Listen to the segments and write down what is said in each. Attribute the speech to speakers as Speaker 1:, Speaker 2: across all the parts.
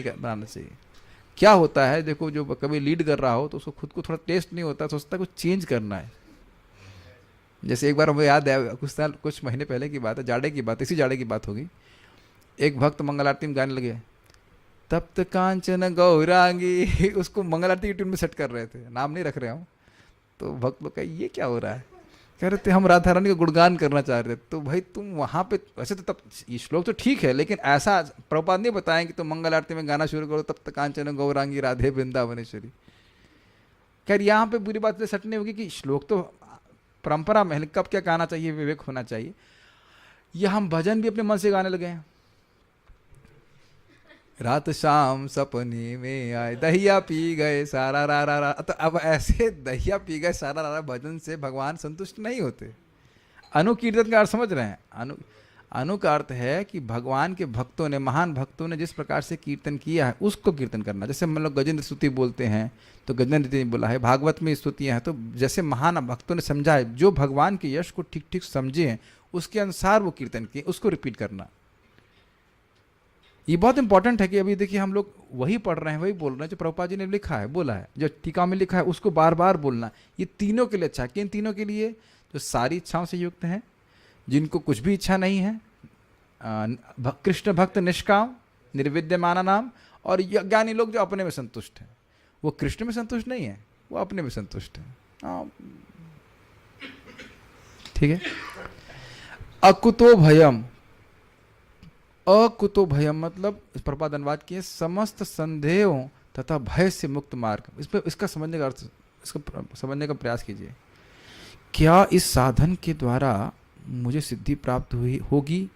Speaker 1: बनाना चाहिए। क्या होता है देखो, जो कभी लीड कर रहा हो तो उसको खुद को थोड़ा टेस्ट नहीं होता, सोचता है कुछ चेंज करना है। जैसे एक बार मुझे याद है, कुछ महीने पहले की बात है, जाड़े की बात, इसी जाड़े की बात होगी। एक भक्त मंगल आरती में गाने लगे, तप्त कांचन गौरांगी उसको मंगल आरती की ट्यून में सेट कर रहे थे, नाम नहीं रख रहे हूँ। तो भक्त लोग कहे ये क्या हो रहा है, कह रहे थे हम राधा रानी का गुणगान करना चाह रहे थे। तो भाई तुम वहाँ पे वैसे तो, तब ये श्लोक तो ठीक है, लेकिन ऐसा प्रभुपाद नहीं बताएं कि तुम मंगल आरती में गाना शुरू करो, तप्त कांचन गौरांगी राधे वृंदावनेश्वरी। खैर यहाँ पे बुरी बात सेट नहीं होगी कि श्लोक तो परंपरा में है, कब क्या गाना चाहिए विवेक होना चाहिए। यह हम भजन भी अपने मन से गाने लगे हैं। रात शाम सपने में आए दहिया पी गए सारा रा रा रा। तो अब ऐसे दहिया पी गए सारा रा रा भजन से भगवान संतुष्ट नहीं होते। अनुकीर्तन का अर्थ समझ रहे हैं? अनु का अर्थ है कि भगवान के भक्तों ने, महान भक्तों ने जिस प्रकार से कीर्तन किया है उसको कीर्तन करना। जैसे हम लोग गजेंद्र स्तुति बोलते हैं तो गजेंद्र जी ने बोला है, भागवत में स्तुतियाँ हैं तो जैसे महान भक्तों ने समझा है, जो भगवान के यश को ठीक ठीक समझे हैं उसके अनुसार वो कीर्तन किए, उसको रिपीट करना। ये बहुत इंपॉर्टेंट है कि अभी देखिए हम लोग वही पढ़ रहे हैं, वही बोल रहे हैं जो प्रभुपाद जी ने लिखा है, बोला है, जो टीका में लिखा है उसको बार बार बोलना। ये तीनों के लिए अच्छा है। किन तीनों के लिए? जो सारी इच्छाओं से युक्त हैं, जिनको कुछ भी इच्छा नहीं है, कृष्ण भक्त निष्काम निर्विद्यमाना नाम, और ज्ञानी लोग जो अपने में संतुष्ट हैं। वो कृष्ण में संतुष्ट नहीं है, वो अपने में संतुष्ट है। ठीक है। अकुतो भयम, अकुतो भयम मतलब इस प्रपाद अनुवाद किए समस्त संदेहों तथा भय से मुक्त मार्ग। इसमें इसका समझने का अर्थ, इसको समझने का प्रयास कीजिए। क्या इस साधन के द्वारा मुझे सिद्धि प्राप्त हुई होगी?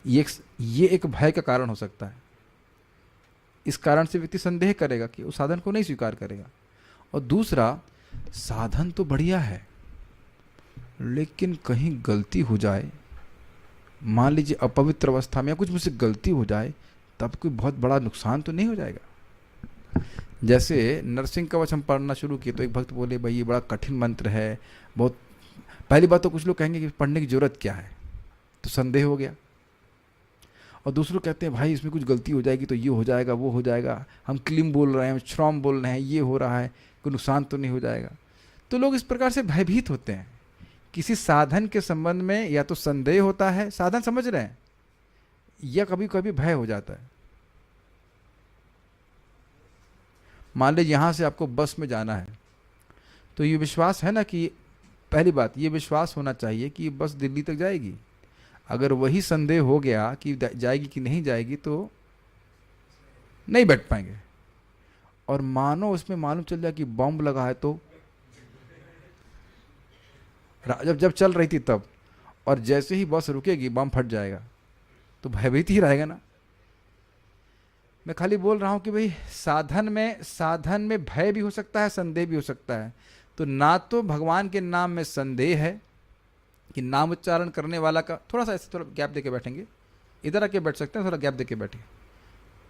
Speaker 1: ये एक भय का कारण हो सकता है। इस कारण से व्यक्ति संदेह करेगा कि उस साधन को नहीं स्वीकार करेगा। और दूसरा, साधन तो बढ़िया है लेकिन कहीं गलती हो जाए, मान लीजिए अपवित्र अवस्था में या कुछ मुझसे गलती हो जाए, तब कोई बहुत बड़ा नुकसान तो नहीं हो जाएगा। जैसे नरसिंह कवच हम पढ़ना शुरू किए तो एक भक्त बोले भाई ये बड़ा कठिन मंत्र है बहुत। पहली बात तो कुछ लोग कहेंगे कि पढ़ने की जरूरत क्या है, तो संदेह हो गया। और दूसरे कहते हैं भाई इसमें कुछ गलती हो जाएगी तो ये हो जाएगा वो हो जाएगा, हम क्लीम बोल रहे हैं, हम श्रॉम बोल रहे हैं, ये हो रहा है, कोई नुकसान तो नहीं हो जाएगा। तो लोग इस प्रकार से भयभीत होते हैं। किसी साधन के संबंध में या तो संदेह होता है, साधन समझ रहे हैं, या कभी कभी भय हो जाता है। मान लीजिए यहाँ से आपको बस में जाना है तो ये विश्वास है ना कि, पहली बात ये विश्वास होना चाहिए कि बस दिल्ली तक जाएगी। अगर वही संदेह हो गया कि जाएगी कि नहीं जाएगी तो नहीं बैठ पाएंगे। और मानो उसमें मालूम चल जाए कि बम लगा है, तो जब चल रही थी तब, और जैसे ही बस रुकेगी बम फट जाएगा, तो भयभीत ही रहेगा ना। मैं खाली बोल रहा हूं कि भाई साधन में भय भी हो सकता है, संदेह भी हो सकता है। तो ना तो भगवान के नाम में संदेह है कि नाम उच्चारण करने वाला का, थोड़ा सा ऐसे थोड़ा गैप देके बैठेंगे, इधर आके बैठ सकते हैं, थोड़ा गैप देके बैठिए,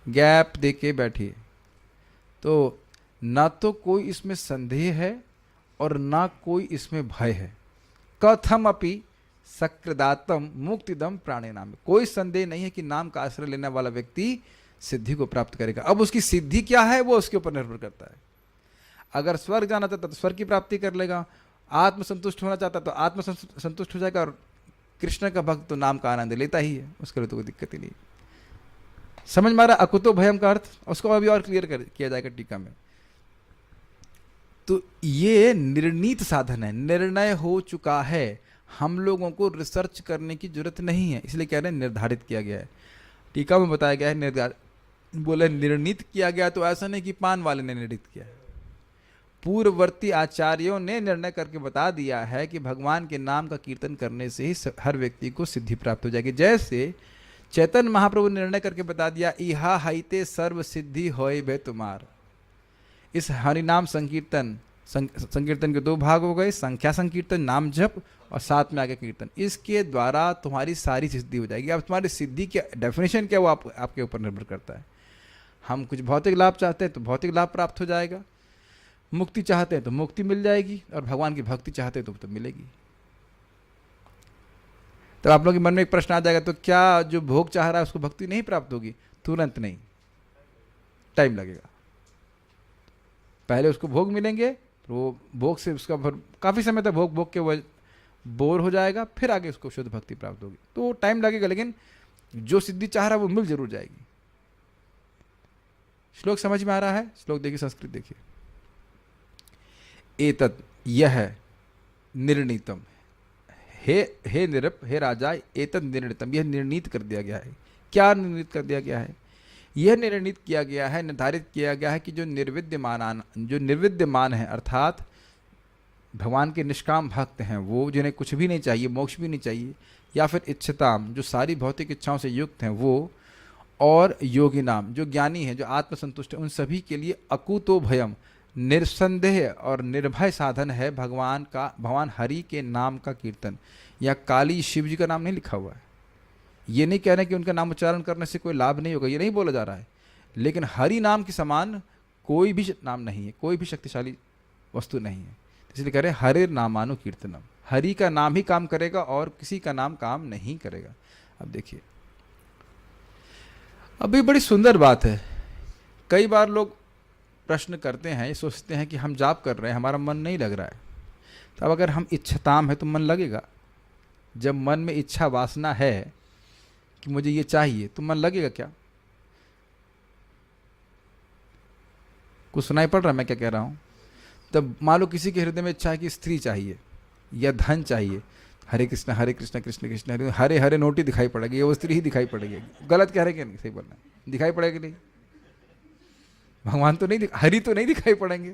Speaker 1: गैप देके बैठिए। तो ना तो कोई इसमें संदेह है और ना कोई इसमें भय है। कथम अपि सकृदातम मुक्तिदम प्राणे नाम, कोई संदेह नहीं है कि नाम का आश्रय लेने वाला व्यक्ति सिद्धि को प्राप्त करेगा। अब उसकी सिद्धि क्या है वो उसके ऊपर निर्भर करता है। अगर स्वर्ग जाना चाहता तो स्वर्ग की प्राप्ति कर लेगा, आत्म संतुष्ट होना चाहता तो आत्म संतुष्ट हो जाएगा, और कृष्ण का भक्त तो नाम का आनंद लेता ही है, उसके लिए तो कोई दिक्कत ही नहीं। समझ में आ रहा अकुतो भयम का अर्थ? उसको अभी और क्लियर किया जाएगा टीका में। तो ये निर्णीत साधन है, निर्णय हो चुका है, हम लोगों को रिसर्च करने की जरूरत नहीं है, इसलिए कह रहे हैं निर्धारित किया गया है। टीका में बताया गया है बोले निर्णीत किया गया, तो ऐसा नहीं कि पान वाले ने निर्णीत किया है। पूर्ववर्ती आचार्यों ने निर्णय करके बता दिया है कि भगवान के नाम का कीर्तन करने से ही हर व्यक्ति को सिद्धि प्राप्त हो जाएगी। जैसे चैतन्य महाप्रभु ने निर्णय करके बता दिया, इहा हाइते सर्व सिद्धि होय बे तुम्हार। इस हरिनाम संकीर्तन, संकीर्तन के दो भाग हो गए, संख्या संकीर्तन नाम जप और साथ में आगे कीर्तन, इसके द्वारा तुम्हारी सारी सिद्धि हो जाएगी। अब तुम्हारी सिद्धि की डेफिनेशन क्या वो आपके ऊपर निर्भर करता है। हम कुछ भौतिक लाभ चाहते हैं तो भौतिक लाभ प्राप्त हो जाएगा, मुक्ति चाहते हैं तो मुक्ति मिल जाएगी, और भगवान की भक्ति चाहते हैं तो मिलेगी। तो आप लोगों के मन में एक प्रश्न आ जाएगा, तो क्या जो भोग चाह रहा है उसको भक्ति नहीं प्राप्त होगी? तुरंत नहीं, टाइम लगेगा। पहले उसको भोग मिलेंगे, फिर वो भोग से उसका फिर काफ़ी समय तक भोग भोग के वो बोर हो जाएगा, फिर आगे उसको शुद्ध भक्ति प्राप्त होगी। तो टाइम लगेगा, लेकिन जो सिद्धि चाह रहा है वो मिल जरूर जाएगी। श्लोक समझ में आ रहा है? श्लोक देखिए, संस्कृत देखिए। एतत्, यह निर्णीतम, हे निरप, हे राजा, एतत् निर्णीतम, यह निर्णीत कर दिया गया है। क्या निर्णीत कर दिया गया है? यह निर्णीत किया गया है, निर्धारित किया गया है कि जो निर्विद्यमान है, अर्थात भगवान के निष्काम भक्त हैं, वो जिन्हें कुछ भी नहीं चाहिए, मोक्ष भी नहीं चाहिए, या फिर इच्छताम, जो सारी भौतिक इच्छाओं से युक्त हैं वो, और योगी नाम, जो ज्ञानी है, जो आत्मसंतुष्ट है, उन सभी के लिए अकुतो भयम, निर्संदेह और निर्भय साधन है भगवान हरि के नाम का कीर्तन। या काली शिव जी का नाम नहीं लिखा हुआ है। ये नहीं कह रहे कि उनका नाम उच्चारण करने से कोई लाभ नहीं होगा, ये नहीं बोला जा रहा है। लेकिन हरि नाम के समान कोई भी नाम नहीं है, कोई भी शक्तिशाली वस्तु नहीं है। इसलिए कह रहे हैं हरि नामानु कीर्तनम, हरि का नाम ही काम करेगा और किसी का नाम काम नहीं करेगा। अब देखिए, अब ये बड़ी सुंदर बात है। कई बार लोग प्रश्न करते हैं, सोचते हैं कि हम जाप कर रहे हैं, हमारा मन नहीं लग रहा है। तो अब अगर हम इच्छताम है तो मन लगेगा। जब मन में इच्छा वासना है कि मुझे ये चाहिए, तो मन लगेगा क्या? कुछ सुनाई पड़ रहा है मैं क्या कह रहा हूँ? तब मान लो किसी के हृदय में इच्छा है कि स्त्री चाहिए या धन चाहिए, हरे कृष्ण कृष्ण कृष्ण हरे, हरे हरे नोटी दिखाई पड़ेगी, ये वो स्त्री ही दिखाई पड़ेगी। गलत कह रहे कि नहीं? सही बोल रहे हैं, दिखाई पड़ेगी नहीं? भगवान तो नहीं, हरि तो नहीं दिखाई पड़ेंगे,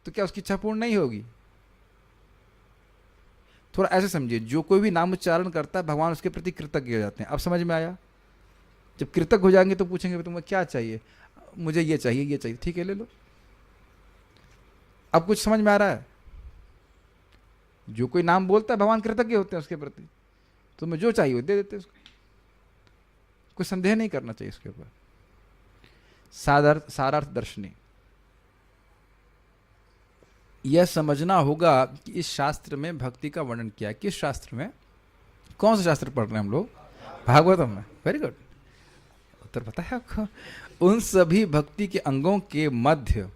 Speaker 1: तो क्या उसकी इच्छा पूर्ण नहीं होगी? थोड़ा ऐसे समझिए, जो कोई भी नाम उच्चारण करता है भगवान उसके प्रति कृतज्ञ हो जाते हैं। अब समझ में आया? जब कृतज्ञ हो जाएंगे तो पूछेंगे तुम्हें क्या चाहिए? मुझे ये चाहिए, ये चाहिए, ठीक है ले लो। अब कुछ समझ में आ रहा है? जो कोई नाम बोलता है भगवान कृतज्ञ होते हैं उसके प्रति, तुम्हें जो चाहिए वो दे देते हैं उसको। कोई संदेह नहीं करना चाहिए इसके ऊपर। सारार्थ दर्शनी, यह समझना होगा कि इस शास्त्र में भक्ति का वर्णन किया है। किस शास्त्र में? कौन सा शास्त्र पढ़ रहे हैं हम लोग? भागवतम में। वेरी गुड, उत्तर पता है आपको। उन सभी भक्ति के अंगों के मध्य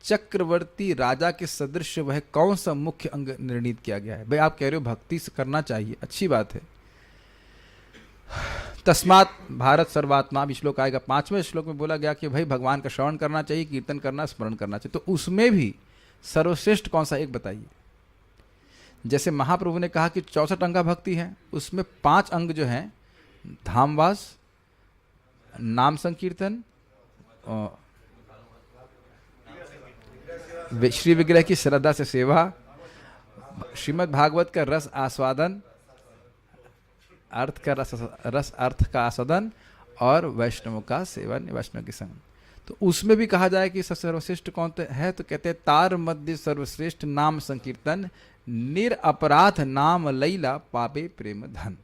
Speaker 1: चक्रवर्ती राजा के सदृश वह कौन सा मुख्य अंग निर्णीत किया गया है? भाई आप कह रहे हो भक्ति करना चाहिए, अच्छी बात है। तस्मात् भारत सर्वात्मा भी श्लोक आएगा। 5वें श्लोक में बोला गया कि भाई भगवान का श्रवण करना चाहिए, कीर्तन करना, स्मरण करना चाहिए। तो उसमें भी सर्वश्रेष्ठ कौन सा एक बताइए? जैसे महाप्रभु ने कहा कि 64 अंगा भक्ति है, उसमें 5 अंग जो हैं, धामवास, नाम संकीर्तन, श्री विग्रह की श्रद्धा से सेवा, श्रीमद् भागवत का रस आस्वादन, अर्थ का रस अर्थ का आस्वादन, और वैष्णव का सेवन, वैष्णव के संग। तो उसमें भी कहा जाए कि सर्वश्रेष्ठ कौन है, तो कहते हैं तार मध्य सर्वश्रेष्ठ नाम संकीर्तन, निरअपराध नाम लैला पापे प्रेम धन।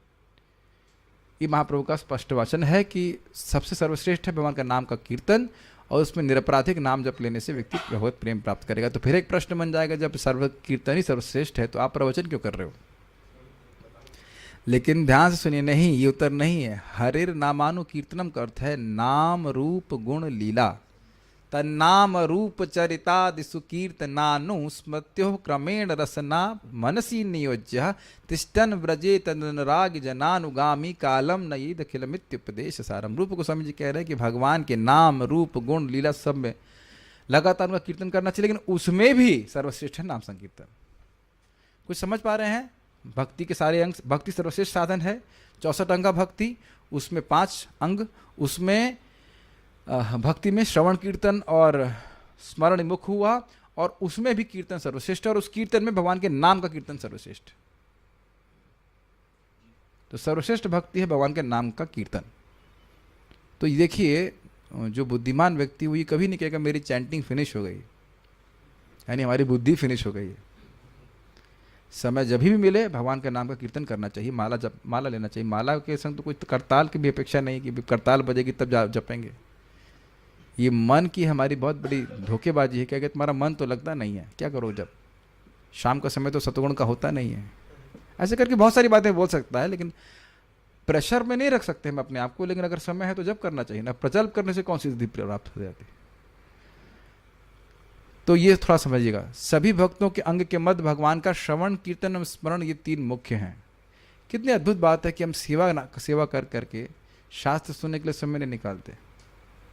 Speaker 1: ये महाप्रभु का स्पष्ट वचन है कि सबसे सर्वश्रेष्ठ है भगवान का नाम का कीर्तन, और उसमें निरपराधिक नाम जप लेने से व्यक्ति भगवत प्रेम प्राप्त करेगा। तो फिर एक प्रश्न बन जाएगा, जब सर्व कीर्तन ही सर्वश्रेष्ठ है तो आप प्रवचन क्यों कर रहे हो? लेकिन ध्यान से सुनिए, नहीं, ये उत्तर नहीं है। हरिर नामानु कीर्तनम का अर्थ है नाम रूप गुण लीला। तन्नाम रूप चरितादिषु कीर्तनानु स्मृत्यो क्रमेण रसना मनसी नियोज्य तिष्ठन व्रजे तदनुराग जनानुगामी कालम नयीद खिलमित्युपदेश सारम। रूप को समझ कह रहे हैं कि भगवान के नाम रूप गुण लीला सब में लगातार उनका कीर्तन करना चाहिए, लेकिन उसमें भी सर्वश्रेष्ठ है नाम संकीर्तन। कुछ समझ पा रहे हैं? भक्ति के सारे अंग, भक्ति सर्वश्रेष्ठ साधन है। 64 अंगा भक्ति, उसमें 5 अंग, उसमें भक्ति में श्रवण कीर्तन और स्मरण मुख हुआ, और उसमें भी कीर्तन सर्वश्रेष्ठ, और उस कीर्तन में भगवान के नाम का कीर्तन सर्वश्रेष्ठ। तो सर्वश्रेष्ठ भक्ति है भगवान के नाम का कीर्तन। तो ये देखिए, जो बुद्धिमान व्यक्ति वो ये कभी नहीं कहेगा मेरी चैंटिंग फिनिश हो गई, यानी हमारी बुद्धि फिनिश हो गई है। समय जब भी मिले भगवान के नाम का कीर्तन करना चाहिए, माला लेना चाहिए। माला के संग तो कोई करताल की भी अपेक्षा नहीं कि करताल बजेगी तब जपेंगे। ये मन की हमारी बहुत बड़ी धोखेबाजी है। क्या कि तुम्हारा मन तो लगता नहीं है, क्या करो जब शाम का समय तो सतगुण का होता नहीं है। ऐसे करके बहुत सारी बातें बोल सकता है, लेकिन प्रेशर में नहीं रख सकते हम अपने आप को, लेकिन अगर समय है तो जब करना चाहिए ना। प्रजल्प करने से कौन सी सिद्धि प्राप्त हो जाती। तो ये थोड़ा समझिएगा। सभी भक्तों के अंग के मध्य भगवान का श्रवण कीर्तन एवं स्मरण, ये तीन मुख्य हैं। कितनी अद्भुत बात है कि हम सेवा कर करके शास्त्र सुनने के लिए समय नहीं निकालते।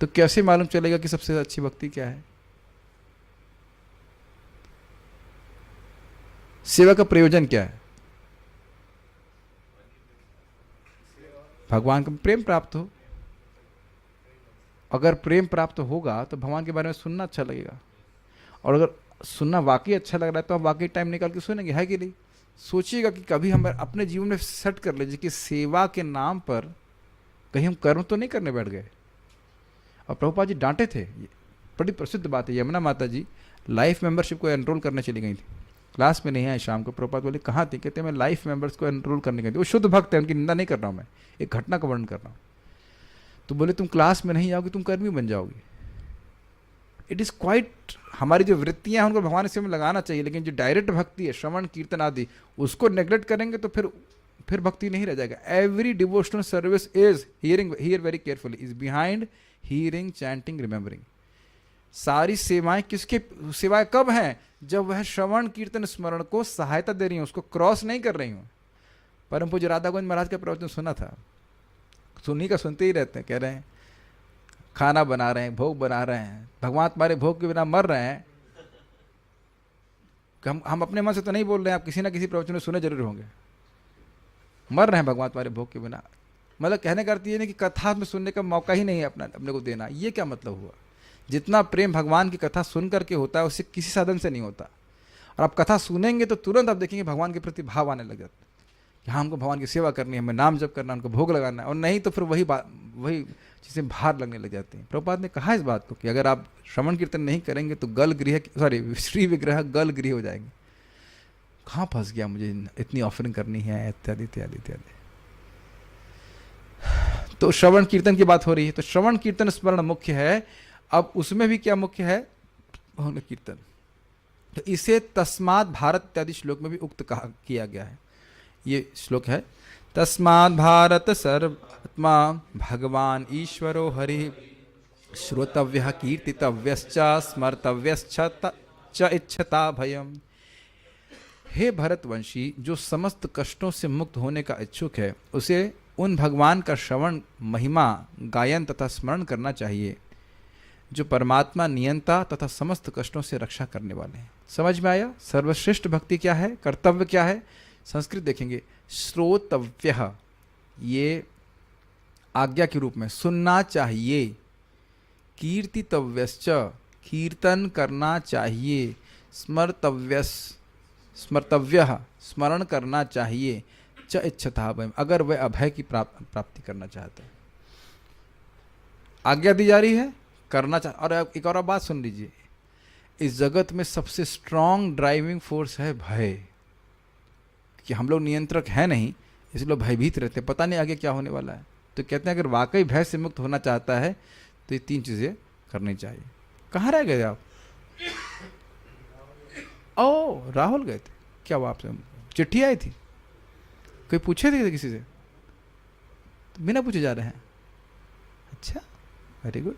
Speaker 1: तो कैसे मालूम चलेगा कि सबसे अच्छी भक्ति क्या है? सेवा का प्रयोजन क्या है? भगवान का प्रेम प्राप्त हो। अगर प्रेम प्राप्त होगा तो भगवान के बारे में सुनना अच्छा लगेगा, और अगर सुनना वाकई अच्छा लग रहा है तो आप वाकई टाइम निकाल के सुनेंगे, है कि नहीं? सोचिएगा कि कभी हम अपने जीवन में सेट कर लीजिए कि सेवा के नाम पर कहीं हम कर्म तो नहीं करने बैठ गए। और प्रभुपाद जी डांटे थे, बड़ी प्रसिद्ध बात है। यमुना माता जी लाइफ मेंबरशिप को एनरोल करने चली गई थी, क्लास में नहीं आए शाम को। प्रभुपाद बोले कहाँ थी? कहते मैं लाइफ मेंबर्स को एनरोल करने गई थी। वो शुद्ध भक्त है, उनकी निंदा नहीं कर रहा हूँ मैं, एक घटना का वर्णन कर रहा हूँ। तो बोले तुम क्लास में नहीं आओगी, तुम कर्मी बन जाओगी। इट इज़ क्वाइट, हमारी जो वृत्तियां हैं उनको भगवान से में लगाना चाहिए, लेकिन जो डायरेक्ट भक्ति है, श्रवण कीर्तन आदि, उसको नेग्लेक्ट करेंगे तो फिर भक्ति नहीं रह जाएगा। Every devotional service is here very carefully is behind hearing, chanting, remembering. सारी सेवाएं किसके सेवाएं कब हैं? जब वह श्रवण कीर्तन स्मरण को सहायता दे रही हूँ, उसको क्रॉस नहीं कर रही हूँ। परम पूज्य राधा गोविंद महाराज का प्रवचन सुना था, सुनी का सुनते ही रहते हैं। कह रहे हैं खाना बना रहे हैं, भोग बना रहे हैं, भगवान तुम्हारे भोग के बिना मर रहे हैं। हम अपने मन से तो नहीं बोल रहे हैं, आप किसी ना किसी प्रवचन में सुने जरूर होंगे, मर रहे हैं भगवान तुम्हारे भोग के बिना। मतलब कहने का अर्थ ये नहीं कि कथा में सुनने का मौका ही नहीं है अपने को देना। ये क्या मतलब हुआ? जितना प्रेम भगवान की कथा सुन करके होता है उससे किसी साधन से नहीं होता। और आप कथा सुनेंगे तो तुरंत आप देखेंगे भगवान के प्रति भाव आने लग जाता है कि हाँ हमको भगवान की सेवा करनी है, हमें नाम जप करना है, उनको भोग लगाना है। और नहीं तो फिर वही चीज़ें भार लगने लग जाती हैं। प्रभुपाद ने कहा इस बात को कि अगर आप श्रवण कीर्तन नहीं करेंगे तो श्री विग्रह गल गृह हो जाएंगे। कहाँ फंस गया, मुझे इतनी ऑफरिंग करनी है, इत्यादि इत्यादि इत्यादि। तो श्रवण कीर्तन की बात हो रही है, तो श्रवण कीर्तन स्मरण मुख्य है। अब उसमें भी क्या मुख्य है? कीर्तन। तो इसे तस्मात् भारत इत्यादि श्लोक में भी उक्त किया गया है। ये श्लोक है, तस्मात् भारत सर्वात्मा भगवान ईश्वरो हरि श्रोतव्यः कीर्तितव्यश्च स्मर्तव्यश्च च इच्छता भयम्। हे भरतवंशी, जो समस्त कष्टों से मुक्त होने का इच्छुक है उसे उन भगवान का श्रवण, महिमा, गायन तथा स्मरण करना चाहिए जो परमात्मा नियंता तथा समस्त कष्टों से रक्षा करने वाले हैं। समझ में आया? सर्वश्रेष्ठ भक्ति क्या है, कर्तव्य क्या है? संस्कृत देखेंगे, श्रोतव्य, ये आज्ञा के रूप में सुनना चाहिए। कीर्तितव्यश्च, कीर्तन करना चाहिए। स्मर्तव्य, स्मरण करना चाहिए। च इच्छता भयम्, अगर वह अभय की प्राप्ति करना चाहते हैं। आज्ञा दी जा रही है, करना चाह। और एक और बात सुन लीजिए, इस जगत में सबसे स्ट्रांग ड्राइविंग फोर्स है भय। कि हम लोग नियंत्रक हैं नहीं, इसलिए लोग भयभीत रहते हैं, पता नहीं आगे क्या होने वाला है। तो कहते हैं अगर वाकई भय से मुक्त होना चाहता है तो ये तीन चीज़ें करनी चाहिए। कहाँ रह गए आप? ओ राहुल गए थे क्या? वो आपसे चिट्ठी आई थी, कोई पूछे थे किसी से? तो बिना पूछे जा रहे हैं? अच्छा, वेरी गुड।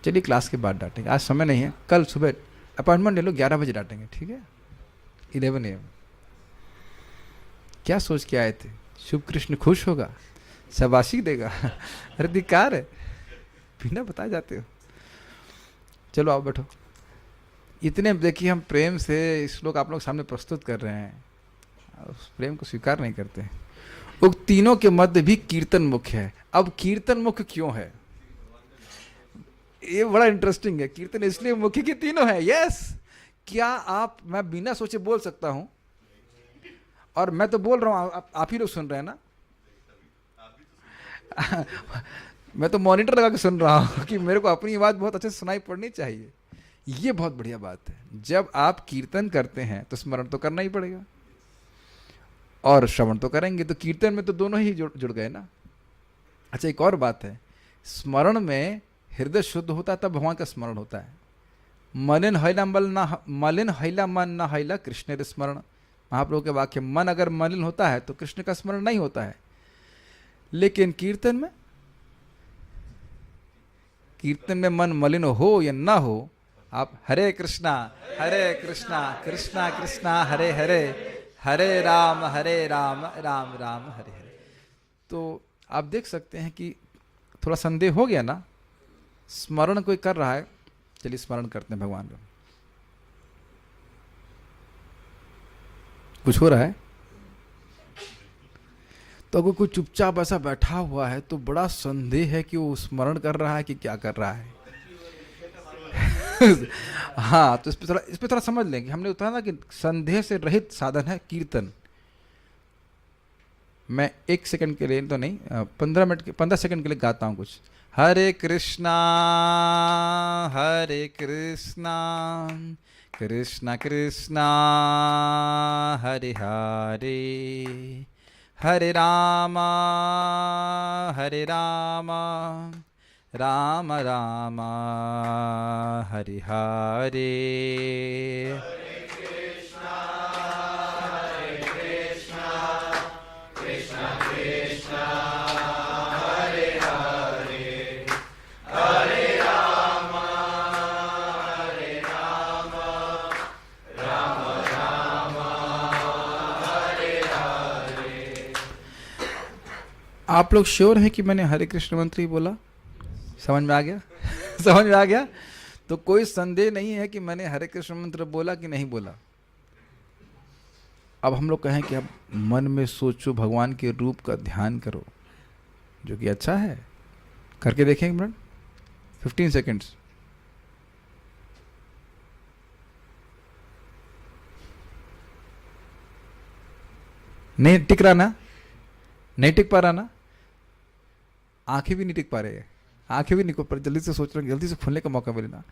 Speaker 1: चलिए क्लास के बाद डांटेंगे, आज समय नहीं है। कल सुबह अपॉइंटमेंट ले लो, 11 बजे डांटेंगे, ठीक है? 11 AM। क्या सोच के आए थे? शुभ कृष्ण खुश होगा, शाबाशी देगा। अरे धिक्कार है, बिना बताए जाते हो। चलो आओ बैठो। इतने देखिए हम प्रेम से इस लोग आप लोग सामने प्रस्तुत कर रहे हैं, उस प्रेम को स्वीकार नहीं करते। उक्त तीनों के मध्य भी कीर्तन मुख्य है। अब कीर्तन मुख्य क्यों है? ये बड़ा इंटरेस्टिंग है। कीर्तन इसलिए मुख्य कि तीनों है। यस, क्या मैं बिना सोचे बोल सकता हूं? और मैं तो बोल रहा हूं, आप ही लोग सुन रहे हैं ना। मैं तो मॉनिटर लगा के सुन रहा हूं कि मेरे को अपनी आवाज बहुत अच्छे से सुनाई पड़नी चाहिए। ये बहुत बढ़िया बात है। जब आप कीर्तन करते हैं तो स्मरण तो करना ही पड़ेगा और श्रवण तो करेंगे, तो कीर्तन में तो दोनों ही जुड़ गए ना। अच्छा, एक और बात है, स्मरण में हृदय शुद्ध होता है तब भगवान का स्मरण होता है। मलिन हैला मन न हैला कृष्ण स्मरण। महाप्रभु के वाक्य, मन अगर मलिन होता है तो कृष्ण का स्मरण नहीं होता है। लेकिन कीर्तन में मन मलिन हो या ना हो, आप हरे कृष्णा कृष्णा कृष्णा हरे हरे, हरे राम राम राम हरे हरे। तो आप देख सकते हैं कि थोड़ा संदेह हो गया ना, स्मरण कोई कर रहा है, चलिए स्मरण करते हैं भगवान का। कुछ हो रहा है तो अगर कोई चुपचाप ऐसा बैठा हुआ है तो बड़ा संदेह है कि वो स्मरण कर रहा है कि क्या कर रहा है। हाँ, तो इस पे थोड़ा समझ लेंगे। हमने बताया ना कि संदेह से रहित साधन है कीर्तन। मैं 1 सेकंड के लिए तो नहीं, 15 सेकंड के लिए गाता हूँ कुछ। हरे कृष्णा कृष्णा कृष्णा हरे हरे, हरे राम राम राम हरे हरे। आप लोग श्योर हैं कि मैंने हरे कृष्ण मंत्र ही बोला? समझ में आ गया? समझ में आ गया? तो कोई संदेह नहीं है कि मैंने हरे कृष्ण मंत्र बोला कि नहीं बोला। अब हम लोग कहें कि अब मन में सोचो, भगवान के रूप का ध्यान करो, जो कि अच्छा है। करके देखेंगे मिनट, 15 सेकेंड्स। नहीं टिक रहा ना? नहीं टिक पा रहा ना? आंखें भी नहीं टिक पा रहे हैं, आंखें भी नहीं को पर जल्दी से सोच रहे हैं, जल्दी से खुलने का मौका मिले ना।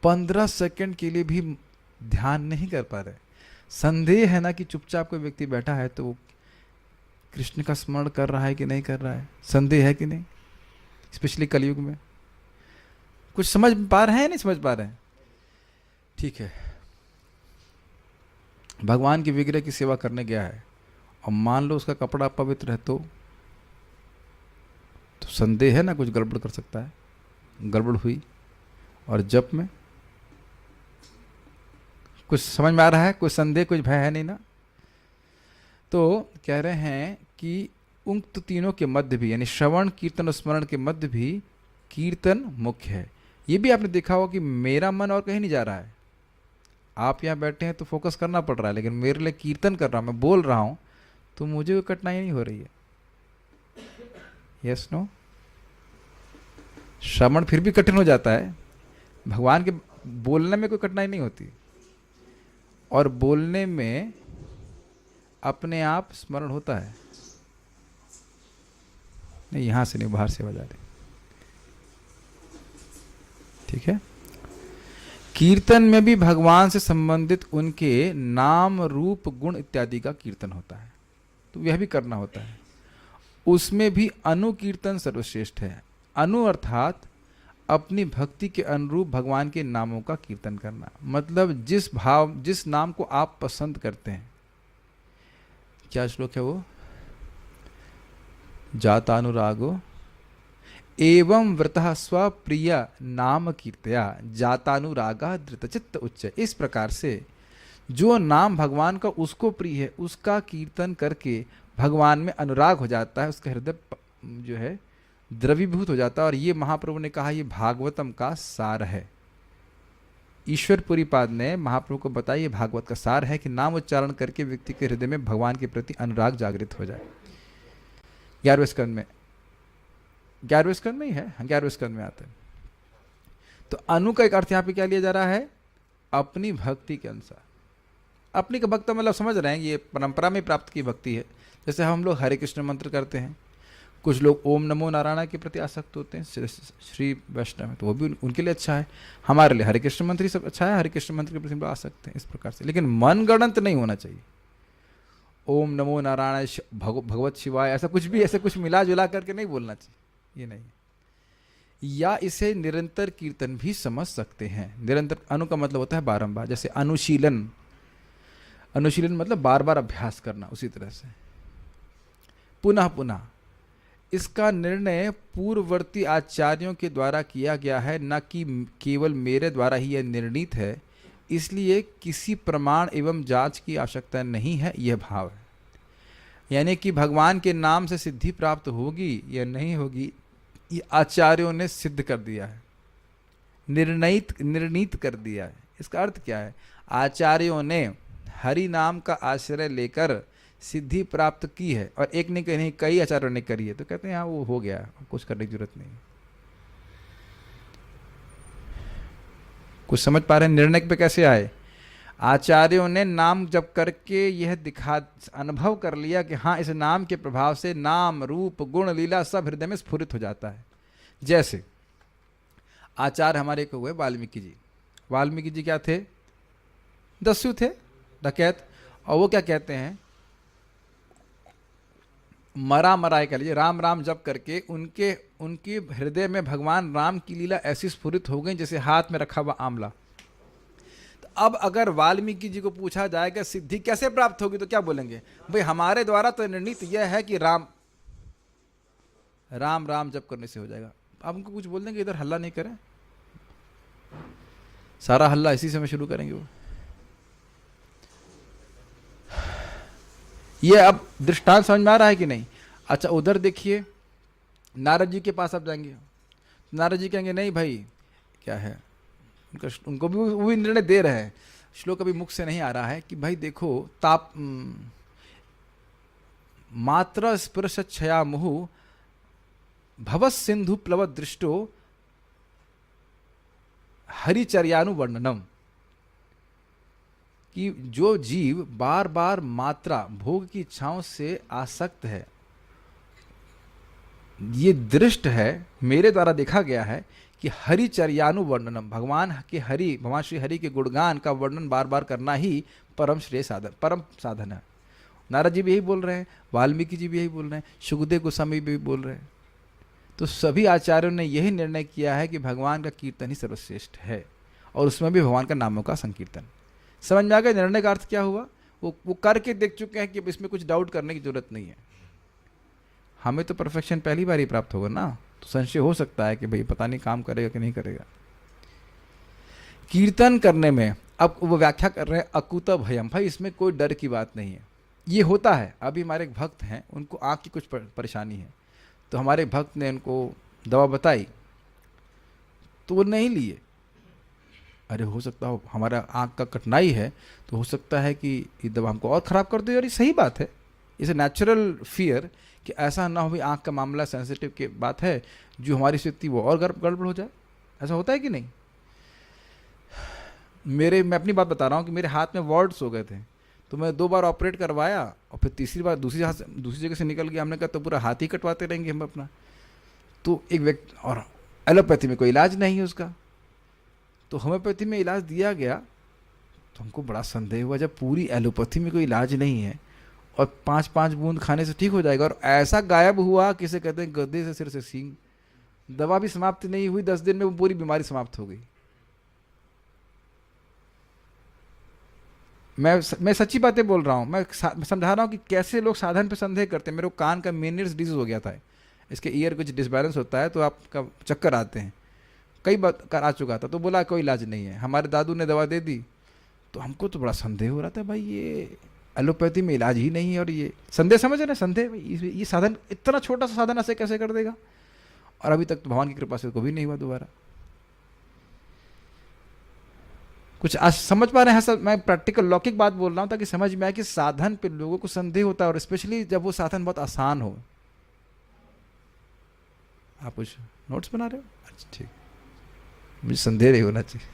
Speaker 1: 15 सेकंड के लिए भी ध्यान नहीं कर पा रहे। संदेह है ना कि चुपचाप कोई व्यक्ति बैठा है तो वो कृष्ण का स्मरण कर रहा है कि नहीं कर रहा है? संदेह है कि नहीं? स्पेशली कलयुग में कुछ समझ पा रहे हैं, नहीं समझ पा रहे हैं? ठीक है, भगवान की विग्रह की सेवा करने गया है और मान लो उसका कपड़ा पवित्र है तो संदेह है ना कुछ गड़बड़ कर सकता है। गड़बड़ हुई और जप में कुछ समझ में आ रहा है? कोई संदेह, कुछ भय है नहीं ना? तो कह रहे हैं कि उक्त तीनों के मध्य भी, यानी श्रवण कीर्तन और स्मरण के मध्य भी कीर्तन मुख्य है। ये भी आपने देखा होगा कि मेरा मन और कहीं नहीं जा रहा है। आप यहाँ बैठे हैं तो फोकस करना पड़ रहा है, लेकिन मेरे लिए कीर्तन कर रहा हूँ, मैं बोल रहा हूँ, तो मुझे कोई कठिनाई नहीं हो रही है। Yes no? श्रवण फिर भी कठिन हो जाता है, भगवान के बोलने में कोई कठिनाई नहीं होती, और बोलने में अपने आप स्मरण होता है। नहीं, यहां से नहीं, बाहर से बजा रहे। ठीक है, कीर्तन में भी भगवान से संबंधित उनके नाम रूप गुण इत्यादि का कीर्तन होता है, तो यह भी करना होता है। उसमें भी अनुकीर्तन सर्वश्रेष्ठ है। अनु अर्थात अपनी भक्ति के अनुरूप भगवान के नामों का कीर्तन करना, मतलब जिस नाम को आप पसंद करते हैं। क्या श्लोक है वो? जातानुरागो एवं व्रतः स्वप्रिय नाम कीर्तया जातानुरागा धृतचित्त उच्च। इस प्रकार से जो नाम भगवान का उसको प्रिय है उसका कीर्तन करके भगवान में अनुराग हो जाता है, उसका हृदय जो है द्रवीभूत हो जाता है। और ये महाप्रभु ने कहा, ये भागवतम का सार है। ईश्वरपुरी पाद ने महाप्रभु को बताया, ये भागवत का सार है कि नाम उच्चारण करके व्यक्ति के हृदय में भगवान के प्रति अनुराग जागृत हो जाए। 11वें स्कंद में, 11वें स्कंद में ही है, 11वें स्कंद में आता है। तो अनु का एक अर्थ यहाँ पे क्या लिया जा रहा है? अपनी भक्ति के अनुसार। अपनी का भक्त मतलब समझ रहे हैं, ये परंपरा में प्राप्त की भक्ति है। जैसे हम लोग हरे कृष्ण मंत्र करते हैं, कुछ लोग ओम नमो नारायण के प्रति आसक्त होते हैं, श्री वैष्णव में, तो वो भी उनके लिए अच्छा है। हमारे लिए हरे कृष्ण मंत्र ही सब अच्छा है, हरे कृष्ण मंत्र के प्रति आ सकते हैं इस प्रकार से, लेकिन मन गणंत नहीं होना चाहिए। ओम नमो नारायण भगवत शिवाय ऐसा कुछ भी, ऐसे कुछ मिला जुला करके नहीं बोलना चाहिए, ये नहीं। या इसे निरंतर कीर्तन भी समझ सकते हैं। निरंतर, अनु का मतलब होता है बारंबार, जैसे अनुशीलन, अनुशीलन मतलब बार बार अभ्यास करना, उसी तरह से पुनः पुनः। इसका निर्णय पूर्ववर्ती आचार्यों के द्वारा किया गया है, न कि केवल मेरे द्वारा ही यह निर्णीत है, इसलिए किसी प्रमाण एवं जांच की आवश्यकता नहीं है, यह भाव है। यानी कि भगवान के नाम से सिद्धि प्राप्त होगी या नहीं होगी, ये आचार्यों ने सिद्ध कर दिया है, निर्णीत कर दिया है। इसका अर्थ क्या है? आचार्यों ने हरि नाम का आश्रय लेकर सिद्धि प्राप्त की है, और एक ने नहीं कई आचार्यों ने करी है, तो कहते हैं हाँ वो हो गया, कुछ करने की जरूरत नहीं। कुछ समझ पा रहे हैं निर्णय पे कैसे आए? आचार्यों ने नाम जप करके यह अनुभव कर लिया कि हाँ इस नाम के प्रभाव से नाम रूप गुण लीला सब हृदय में स्फुरित हो जाता है। जैसे आचार्य हमारे को हुए वाल्मीकि जी। वाल्मीकि जी क्या थे? दस्यु थे, डकैत। और वो क्या कहते हैं, मरा मराए कह लीजिए, राम राम जप करके उनके हृदय में भगवान राम की लीला ऐसी स्फुरित हो गई जैसे हाथ में रखा हुआ आंवला। तो अब अगर वाल्मीकि जी को पूछा जाएगा सिद्धि कैसे प्राप्त होगी, तो क्या बोलेंगे? भाई हमारे द्वारा तो निर्णीत यह है कि राम राम राम जप करने से हो जाएगा। अब उनको कुछ बोल देंगे, इधर हल्ला नहीं करें, सारा हल्ला इसी समय शुरू करेंगे वो। ये अब दृष्टांत समझ में आ रहा है कि नहीं? अच्छा उधर देखिए, नारद जी के पास आप जाएंगे, नारद जी कहेंगे नहीं भाई क्या है, उनको भी वो भी निर्णय दे रहे हैं, श्लोक अभी मुख से नहीं आ रहा है कि भाई देखो ताप मात्र स्पर्श छया मुहु भवस सिंधु प्लवत दृष्टो हरिचर्यानुवर्णनम, कि जो जीव बार बार मात्रा भोग की इच्छाओं से आसक्त है, ये दृष्ट है, मेरे द्वारा देखा गया है कि हरिचर्यानुवर्णनम, भगवान श्री हरि के गुणगान का वर्णन बार बार करना ही परम श्रेय साधन, परम साधन है। नारद जी भी यही बोल रहे हैं, वाल्मीकि जी भी यही बोल रहे हैं, सुखदेव गोस्वामी भी बोल रहे हैं। तो सभी आचार्यों ने यही निर्णय किया है कि भगवान का कीर्तन ही सर्वश्रेष्ठ है, और उसमें भी भगवान का नामों का संकीर्तन। समझ में आ गया निर्णय का अर्थ क्या हुआ? वो करके देख चुके हैं कि इसमें कुछ डाउट करने की जरूरत नहीं है। हमें तो परफेक्शन पहली बार ही प्राप्त होगा ना, तो संशय हो सकता है कि भाई पता नहीं काम करेगा कि नहीं करेगा। कीर्तन करने में अब वो व्याख्या कर रहे हैं अकुत भयम, भाई इसमें कोई डर की बात नहीं है। ये होता है, अभी हमारे एक भक्त हैं, उनको आँख की कुछ परेशानी है, तो हमारे भक्त ने उनको दवा बताई तो वो नहीं लिए। अरे हो सकता हो हमारा आँख का कठिनाई है, तो हो सकता है कि ये दवा हमको और ख़राब कर दे। और ये सही बात है, इसे नेचुरल फियर कि ऐसा ना हो, भी आँख का मामला सेंसिटिव की बात है, जो हमारी स्थिति वो और गड़बड़ हो जाए। ऐसा होता है कि नहीं? मैं अपनी बात बता रहा हूँ कि मेरे हाथ में वॉर्ड्स हो गए थे, तो मैं 2 बार ऑपरेट करवाया, और फिर तीसरी बार दूसरी जगह से निकल गया। हमने कहा तो पूरा हाथ ही कटवाते रहेंगे हम अपना। तो एक व्यक्ति, और एलोपैथी में कोई इलाज नहीं है उसका, तो होम्योपैथी में इलाज दिया गया। तो हमको बड़ा संदेह हुआ, जब पूरी एलोपैथी में कोई इलाज नहीं है और 5-5 बूंद खाने से ठीक हो जाएगा, और ऐसा गायब हुआ किसे कहते हैं गद्दे से सिर से सींग। दवा भी समाप्त नहीं हुई, 10 दिन में वो पूरी बीमारी समाप्त हो गई। मैं सच्ची बातें बोल रहा हूँ, मैं समझा रहा हूँ कि कैसे लोग साधन पे संदेह करते हैं। मेरे को कान का मेनियर्स डिजीज हो गया था, इसके ईयर कुछ डिसबैलेंस होता है तो आपका चक्कर आते हैं, कई बार आ चुका था। तो बोला कोई इलाज नहीं है, हमारे दादू ने दवा दे दी। तो हमको तो बड़ा संदेह हो रहा था, भाई ये एलोपैथी में इलाज ही नहीं है। और ये संदेह, समझ रहे हैं संदेह, ये साधन इतना छोटा सा साधन ऐसे कैसे कर देगा। और अभी तक तो भगवान की कृपा से कभी नहीं हुआ दोबारा। कुछ आज समझ पा रहे हैं सर? मैं प्रैक्टिकल लौकिक बात बोल रहा हूँ ताकि समझ में आए कि साधन पे लोगों को संदेह होता है, और स्पेशली जब वो साधन बहुत आसान हो। आप कुछ नोट्स बना रहे हो? अच्छा ठीक, मुझे संदेह नहीं होना चाहिए।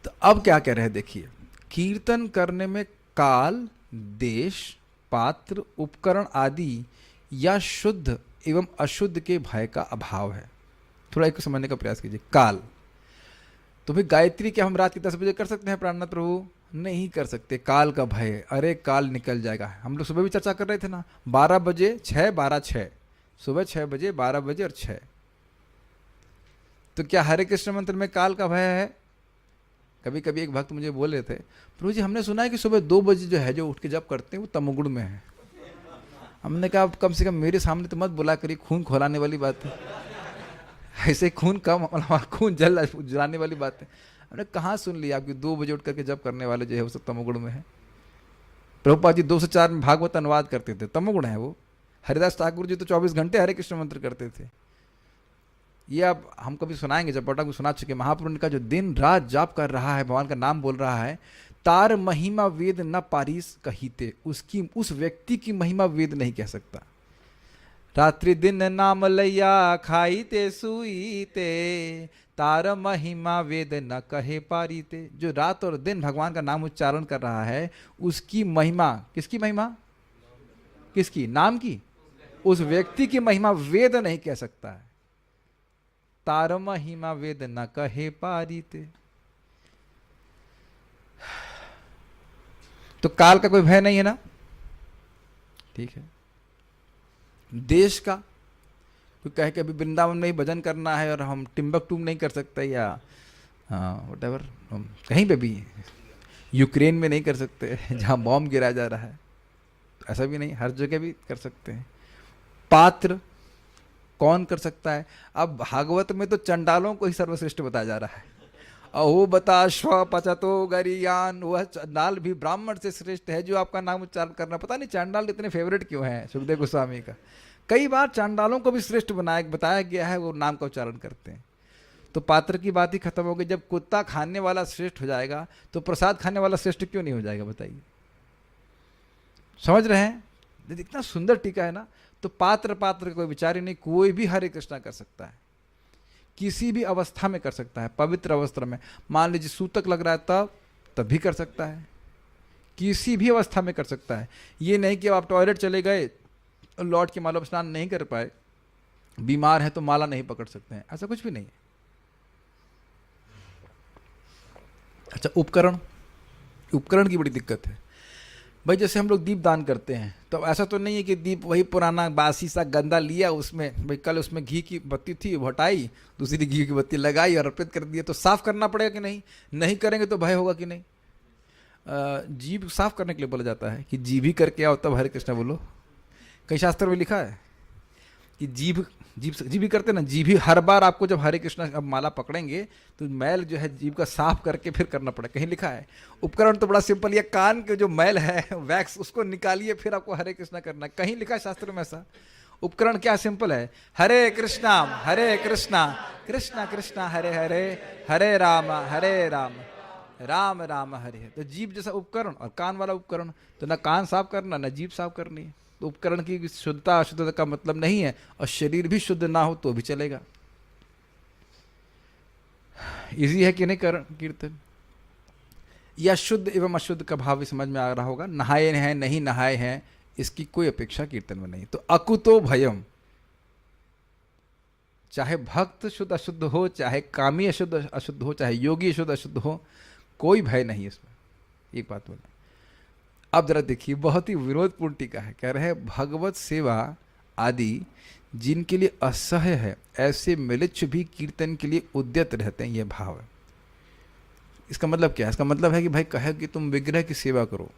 Speaker 1: तो अब क्या कह रहे हैं देखिए, कीर्तन करने में काल, देश, पात्र, उपकरण आदि या शुद्ध एवं अशुद्ध के भय का अभाव है। थोड़ा एक समझने का प्रयास कीजिए। काल, तो भाई गायत्री क्या हम रात के 10 बजे कर सकते हैं प्राणनाथ प्रभु? नहीं कर सकते, काल का भय है। अरे काल निकल जाएगा। हम लोग सुबह भी चर्चा कर रहे थे ना, 12 बजे 6, 12, 6, सुबह 6 बजे, 12 बजे और 6। तो क्या हरे कृष्ण मंत्र में काल का भय है? कभी कभी एक भक्त मुझे बोले थे, प्रभु जी हमने सुना है कि सुबह 2 बजे जो है जो उठ के जप करते हैं वो तमोगुण में है। हमने कहा कम से कम मेरे सामने तो मत बुला करिए, खून खौलाने वाली बात है, ऐसे खून कम, हमारा खून जलाने वाली बात है। हमने कहाँ सुन लिया आपकी 2 बजे उठ करके जब करने वाले जो है वो सब तमोगुण में है। प्रभुपाद जी 2 से 4 में भागवत अनुवाद करते थे, तमोगुण है वो। हरिदास ठाकुर जी तो 24 घंटे हरे कृष्ण मंत्र करते थे। ये अब हम कभी सुनाएंगे, जब पटा को सुना चुके। महापुरुष का जो दिन रात जाप कर रहा है, भगवान का नाम बोल रहा है, तार महिमा वेद न पारिस कहीते, उसकी उस व्यक्ति की महिमा वेद नहीं कह सकता। रात्रि दिन नाम लैया खाईते सुईते, तार महिमा वेद न कहे पारीते। जो रात और दिन भगवान का नाम उच्चारण कर रहा है, उसकी महिमा, किसकी महिमा, किसकी, नाम की, उस व्यक्ति की महिमा वेद नहीं कह सकता है। तार महिमा वेद न कहे पारीते। तो काल का कोई भय नहीं है ना, ठीक है। देश का कोई कहे कि अभी वृंदावन में ही भजन करना है और हम टिम्बकटू नहीं कर सकते, या व्हाटएवर, कहीं पे भी, यूक्रेन में नहीं कर सकते जहां बॉम्ब गिराया जा रहा है, तो ऐसा भी नहीं, हर जगह भी कर सकते हैं। पात्र कौन कर सकता है? अब भागवत में तो चंडालों को ही सर्वश्रेष्ठ बताया जा रहा है। अहो बता स्व पचतो गरियान, वह चंडाल भी ब्राह्मण से श्रेष्ठ है जो आपका नाम उच्चारण करना। पता नहीं चांडाल इतने फेवरेट क्यों हैं सुखदेव गोस्वामी का। कई बार चांडालों को भी श्रेष्ठ बताया गया है, वो नाम का उच्चारण करते हैं। तो पात्र की बात ही खत्म हो गई। जब कुत्ता खाने वाला श्रेष्ठ हो जाएगा तो प्रसाद खाने वाला श्रेष्ठ क्यों नहीं हो जाएगा, बताइए। समझ रहे हैं? इतना सुंदर टीका है ना। तो पात्र का कोई विचार ही नहीं, कोई भी हरे कृष्णा कर सकता है, किसी भी अवस्था में कर सकता है। पवित्र अवस्था में, मान लीजिए सूतक लग रहा है तब भी कर सकता है, किसी भी अवस्था में कर सकता है। ये नहीं कि आप टॉयलेट चले गए, लौट के माला स्नान नहीं कर पाए, बीमार है तो माला नहीं पकड़ सकते हैं, ऐसा कुछ भी नहीं है। अच्छा, उपकरण की बड़ी दिक्कत है भाई। जैसे हम लोग दीप दान करते हैं, तो ऐसा तो नहीं है कि दीप वही पुराना बासी सा गंदा लिया, उसमें भाई कल उसमें घी की बत्ती थी वो हटाई, दूसरी घी की बत्ती लगाई और अर्पित कर दिया। तो साफ करना पड़ेगा कि नहीं? नहीं करेंगे तो भय होगा कि नहीं? जीभ साफ करने के लिए बोला जाता है कि जीभ ही करके आओ तब हरे कृष्णा बोलो। कई शास्त्र में लिखा है कि जीभ ही करते ना, जीभ ही हर बार आपको जब हरे कृष्णा अब माला पकड़ेंगे तो मैल जो है जीभ का साफ करके फिर करना पड़ेगा, कहीं लिखा है। उपकरण तो बड़ा सिंपल, ये कान के जो मैल है वैक्स, उसको निकालिए फिर आपको हरे कृष्णा करना, कहीं लिखा है शास्त्र में ऐसा। उपकरण क्या सिंपल है, हरे कृष्णा कृष्णा कृष्णा हरे हरे, हरे राम राम राम हरे हरे। तो जीभ जैसा उपकरण और कान वाला उपकरण, तो ना कान साफ करना ना जीभ साफ करनी है। तो उपकरण की शुद्धता अशुद्धता का मतलब नहीं है, और शरीर भी शुद्ध ना हो तो भी चलेगा। इजी है कि नहीं कीर्तन? या शुद्ध एवं अशुद्ध का भाव भी समझ में आ रहा होगा। नहाए हैं नहीं नहाए हैं इसकी कोई अपेक्षा कीर्तन में नहीं। तो अकुतो भयम, चाहे भक्त शुद्ध अशुद्ध हो, चाहे कामी अशुद्ध अशुद्ध हो, चाहे योगी अशुद्ध अशुद्ध हो, कोई भय नहीं इसमें। एक बात बोला। अब जरा देखिए, बहुत ही विरोधपूर्ण टीका है। कह रहे हैं भगवत सेवा आदि जिनके लिए असह्य है, ऐसे मिलिच्छ भी कीर्तन के लिए उद्यत रहते हैं। यह भाव है। इसका मतलब क्या है? इसका मतलब है कि भाई कहे कि तुम विग्रह की सेवा करो,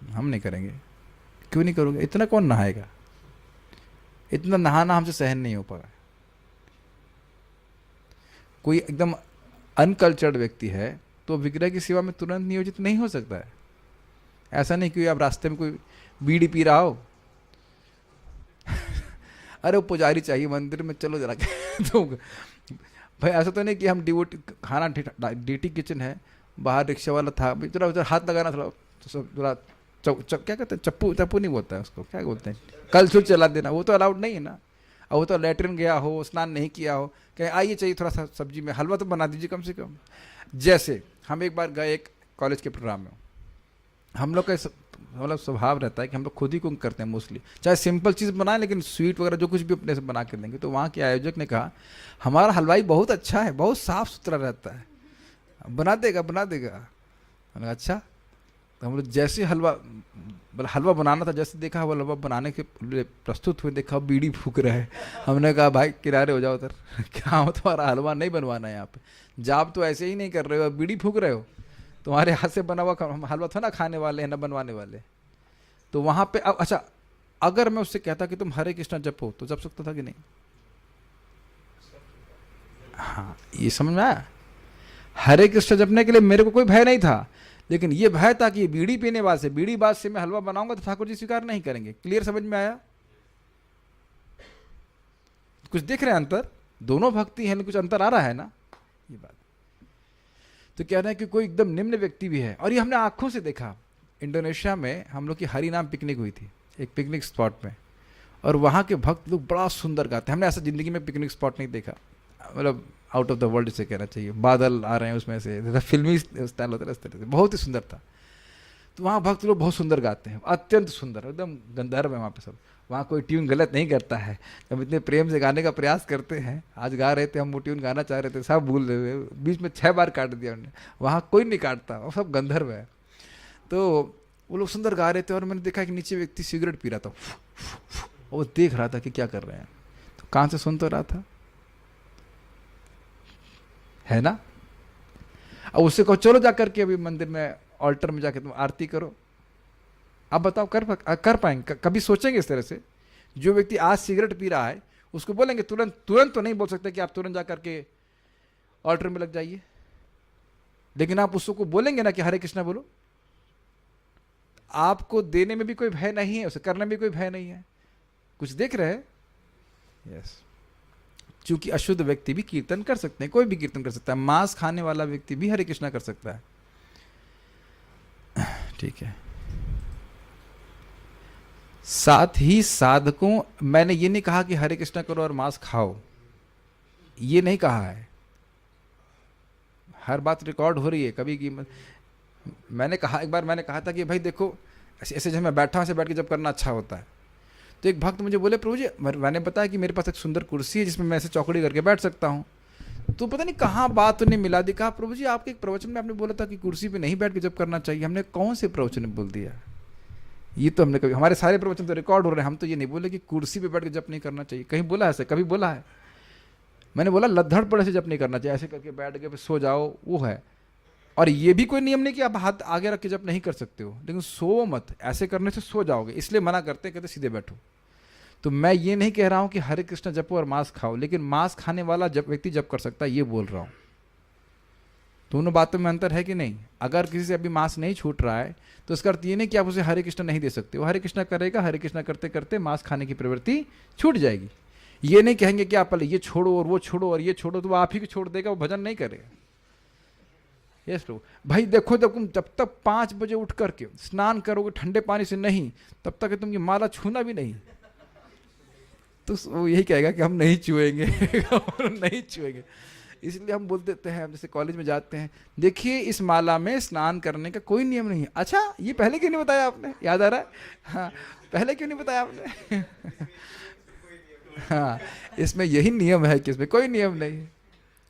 Speaker 1: हम नहीं करेंगे। क्यों नहीं करोगे? इतना कौन नहाएगा? इतना नहाना हमसे सहन नहीं हो पा रहा है। कोई एकदम अनकल्चर्ड व्यक्ति है तो विग्रह की सेवा में तुरंत नियोजित नहीं हो सकता है। ऐसा नहीं कि आप रास्ते में कोई बीड़ी पी रहा हो अरे वो पुजारी चाहिए मंदिर में, चलो जरा तो भाई ऐसा तो नहीं कि हम डिवोटी खाना डीटी किचन है, बाहर रिक्शा वाला था, जरा उधर हाथ लगाना थोड़ा, तो सब जरा क्या कहते हैं, चप्पू नहीं बोलता है उसको, क्या बोलते हैं, कल छुल चला देना, वो तो अलाउड नहीं है ना। और वो तो लेटरिन गया हो, स्नान नहीं किया हो, कहे आइए चाहिए थोड़ा सा सब्जी में हलवा तो बना दीजिए कम से कम। जैसे हम एक बार गए एक कॉलेज के प्रोग्राम में, हम लोग का मतलब स्वभाव रहता है कि हम लोग खुद ही कुक करते हैं मोस्टली, चाहे सिंपल चीज़ बनाएं लेकिन स्वीट वगैरह जो कुछ भी अपने से बना के देंगे। तो वहाँ के आयोजक ने कहा हमारा हलवाई बहुत अच्छा है, बहुत साफ़ सुथरा रहता है, बना देगा। मैंने कहा अच्छा। तो हम लोग जैसे हलवा बनाना था, जैसे देखा वो हलवा बनाने के प्रस्तुत हुए, देखा बीड़ी फूक रहा है। हमने कहा भाई किनारे हो जाओ उधर, क्या हो तुम्हारा हलवा नहीं बनवाना है यहाँ पे, जाप तो ऐसे ही नहीं कर रहे हो, बीड़ी फूक रहे हो, तुम्हारे हाथ से बना हुआ हलवा था ना खाने वाले हैं ना बनवाने वाले। तो वहाँ पे अब अच्छा अगर मैं उससे कहता कि तुम हरे कृष्णा जपो तो जप सकता था कि नहीं? हाँ, ये समझ में आया? हरे कृष्ण जपने के लिए मेरे को कोई भय नहीं था, लेकिन ये भय था कि बीड़ी पीने बाद से, बीड़ी बाद से मैं हलवा बनाऊंगा तो ठाकुर जी स्वीकार नहीं करेंगे। क्लियर समझ में आया? कुछ दिख रहे हैं अंतर? दोनों भक्ति है, कुछ अंतर आ रहा है ना? ये बात तो कह रहे हैं कि कोई एकदम निम्न व्यक्ति भी है, और ये हमने आंखों से देखा। इंडोनेशिया में हम लोग की हरि नाम पिकनिक हुई थी, एक पिकनिक स्पॉट में, और वहाँ के भक्त लोग बड़ा सुंदर गाते हैं। हमने ऐसा ज़िंदगी में पिकनिक स्पॉट नहीं देखा, मतलब आउट ऑफ द वर्ल्ड से कहना चाहिए। बादल आ रहे हैं उसमें से, जैसा फिल्मी स्टाइल होता है इस तरह से, बहुत ही सुंदर था। तो वहाँ भक्त लोग बहुत सुंदर गाते हैं, अत्यंत सुंदर, एकदम गंधर्व है वहाँ पे सब। वहाँ कोई ट्यून गलत नहीं करता है, हम इतने प्रेम से गाने का प्रयास करते हैं। आज गा रहे थे हम, वो ट्यून गाना चाह रहे थे, सब भूल रहे थे, बीच में 6 बार काट दिया उन्होंने। वहाँ कोई नहीं काटता, वो सब गंधर्व है। तो वो लोग सुंदर गा रहे थे, और मैंने देखा कि नीचे व्यक्ति सिगरेट पी रहा था, वो देख रहा था कि क्या कर रहे हैं, तो कान से सुन तो रहा था, है ना? अब उससे कहो चलो जा करके अभी मंदिर में ऑल्टर में जाके तुम आरती करो। अब बताओ कर पाएंगे? कभी सोचेंगे इस तरह से? जो व्यक्ति आज सिगरेट पी रहा है उसको बोलेंगे तुरंत तुरंत तो नहीं बोल सकते कि आप तुरंत जा करके ऑल्टर में लग जाइए, लेकिन आप उसको बोलेंगे ना कि हरे कृष्णा बोलो। आपको देने में भी कोई भय नहीं है, उसे करने में भी कोई भय नहीं है। कुछ देख रहे हैं? यस। चूंकि अशुद्ध व्यक्ति भी कीर्तन कर सकते हैं, कोई भी कीर्तन कर सकता है, मांस खाने वाला व्यक्ति भी हरे कृष्णा कर सकता है। ठीक है। साथ ही साधकों, मैंने ये नहीं कहा कि हरे कृष्णा करो और मांस खाओ, ये नहीं कहा है। हर बात रिकॉर्ड हो रही है कभी की। मैंने कहा, एक बार मैंने कहा था कि भाई देखो, ऐसे जब मैं बैठा ऐसे बैठ के जब करना अच्छा होता है। तो एक भक्त मुझे बोले प्रभु जी, मैंने बताया कि मेरे पास एक सुंदर कुर्सी है जिसमें मैं ऐसे चौकड़ी करके बैठ सकता हूँ। तो पता नहीं कहाँ बात उन्हें मिला दी, कहा प्रभु जी आपके एक प्रवचन में आपने बोला था कि कुर्सी पे नहीं बैठ के जब करना चाहिए। हमने कौन से प्रवचन में बोल दिया? ये तो हमने कभी, हमारे सारे प्रवचन तो रिकॉर्ड हो रहे हैं, हम तो ये नहीं बोले कि कुर्सी पे बैठ के जप नहीं करना चाहिए। कहीं बोला है ऐसे? कभी बोला है? मैंने बोला लद्दड़ पड़े से जप नहीं करना चाहिए, ऐसे करके बैठ के सो जाओ, वो है। और ये भी कोई नियम नहीं कि आप हाथ आगे रख के जप नहीं कर सकते हो, लेकिन सो मत, ऐसे करने से सो जाओगे, इसलिए मना करते हैं, कहते सीधे बैठो। तो मैं ये नहीं कह रहा हूं कि हरे कृष्ण जपो और मांस खाओ, लेकिन मांस खाने वाला जब व्यक्ति जप कर सकता है, ये बोल रहा हूं। दोनों बातों में अंतर है कि नहीं? अगर किसी से अभी मांस नहीं छूट रहा है तो इसका अर्थ ये नहीं कि आप उसे हरे कृष्ण नहीं दे सकते। वो हरे कृष्ण करेगा, हरे कृष्ण करते करते मांस खाने की प्रवृत्ति छूट जाएगी। ये नहीं कहेंगे कि आप पहले ये छोड़ो और वो छोड़ो और ये छोड़ो, तो वो आप ही को छोड़ देगा, वो भजन नहीं करेगा। यस प्रभु। भाई देखो, तुम जब तक 5 बजे उठ करके स्नान करोगे ठंडे पानी से नहीं, तब तक तुम ये माला छूना भी नहीं, तो वो यही कहेगा कि हम नहीं छुएंगे नहीं छुएंगे। इसलिए हम बोल देते हैं, जैसे कॉलेज में जाते हैं, देखिए इस माला में स्नान करने का कोई नियम नहीं है। अच्छा, ये पहले क्यों नहीं बताया आपने? याद आ रहा है? हाँ, पहले क्यों नहीं बताया आपने? हाँ, इसमें यही नियम है कि इसमें कोई नियम नहीं है।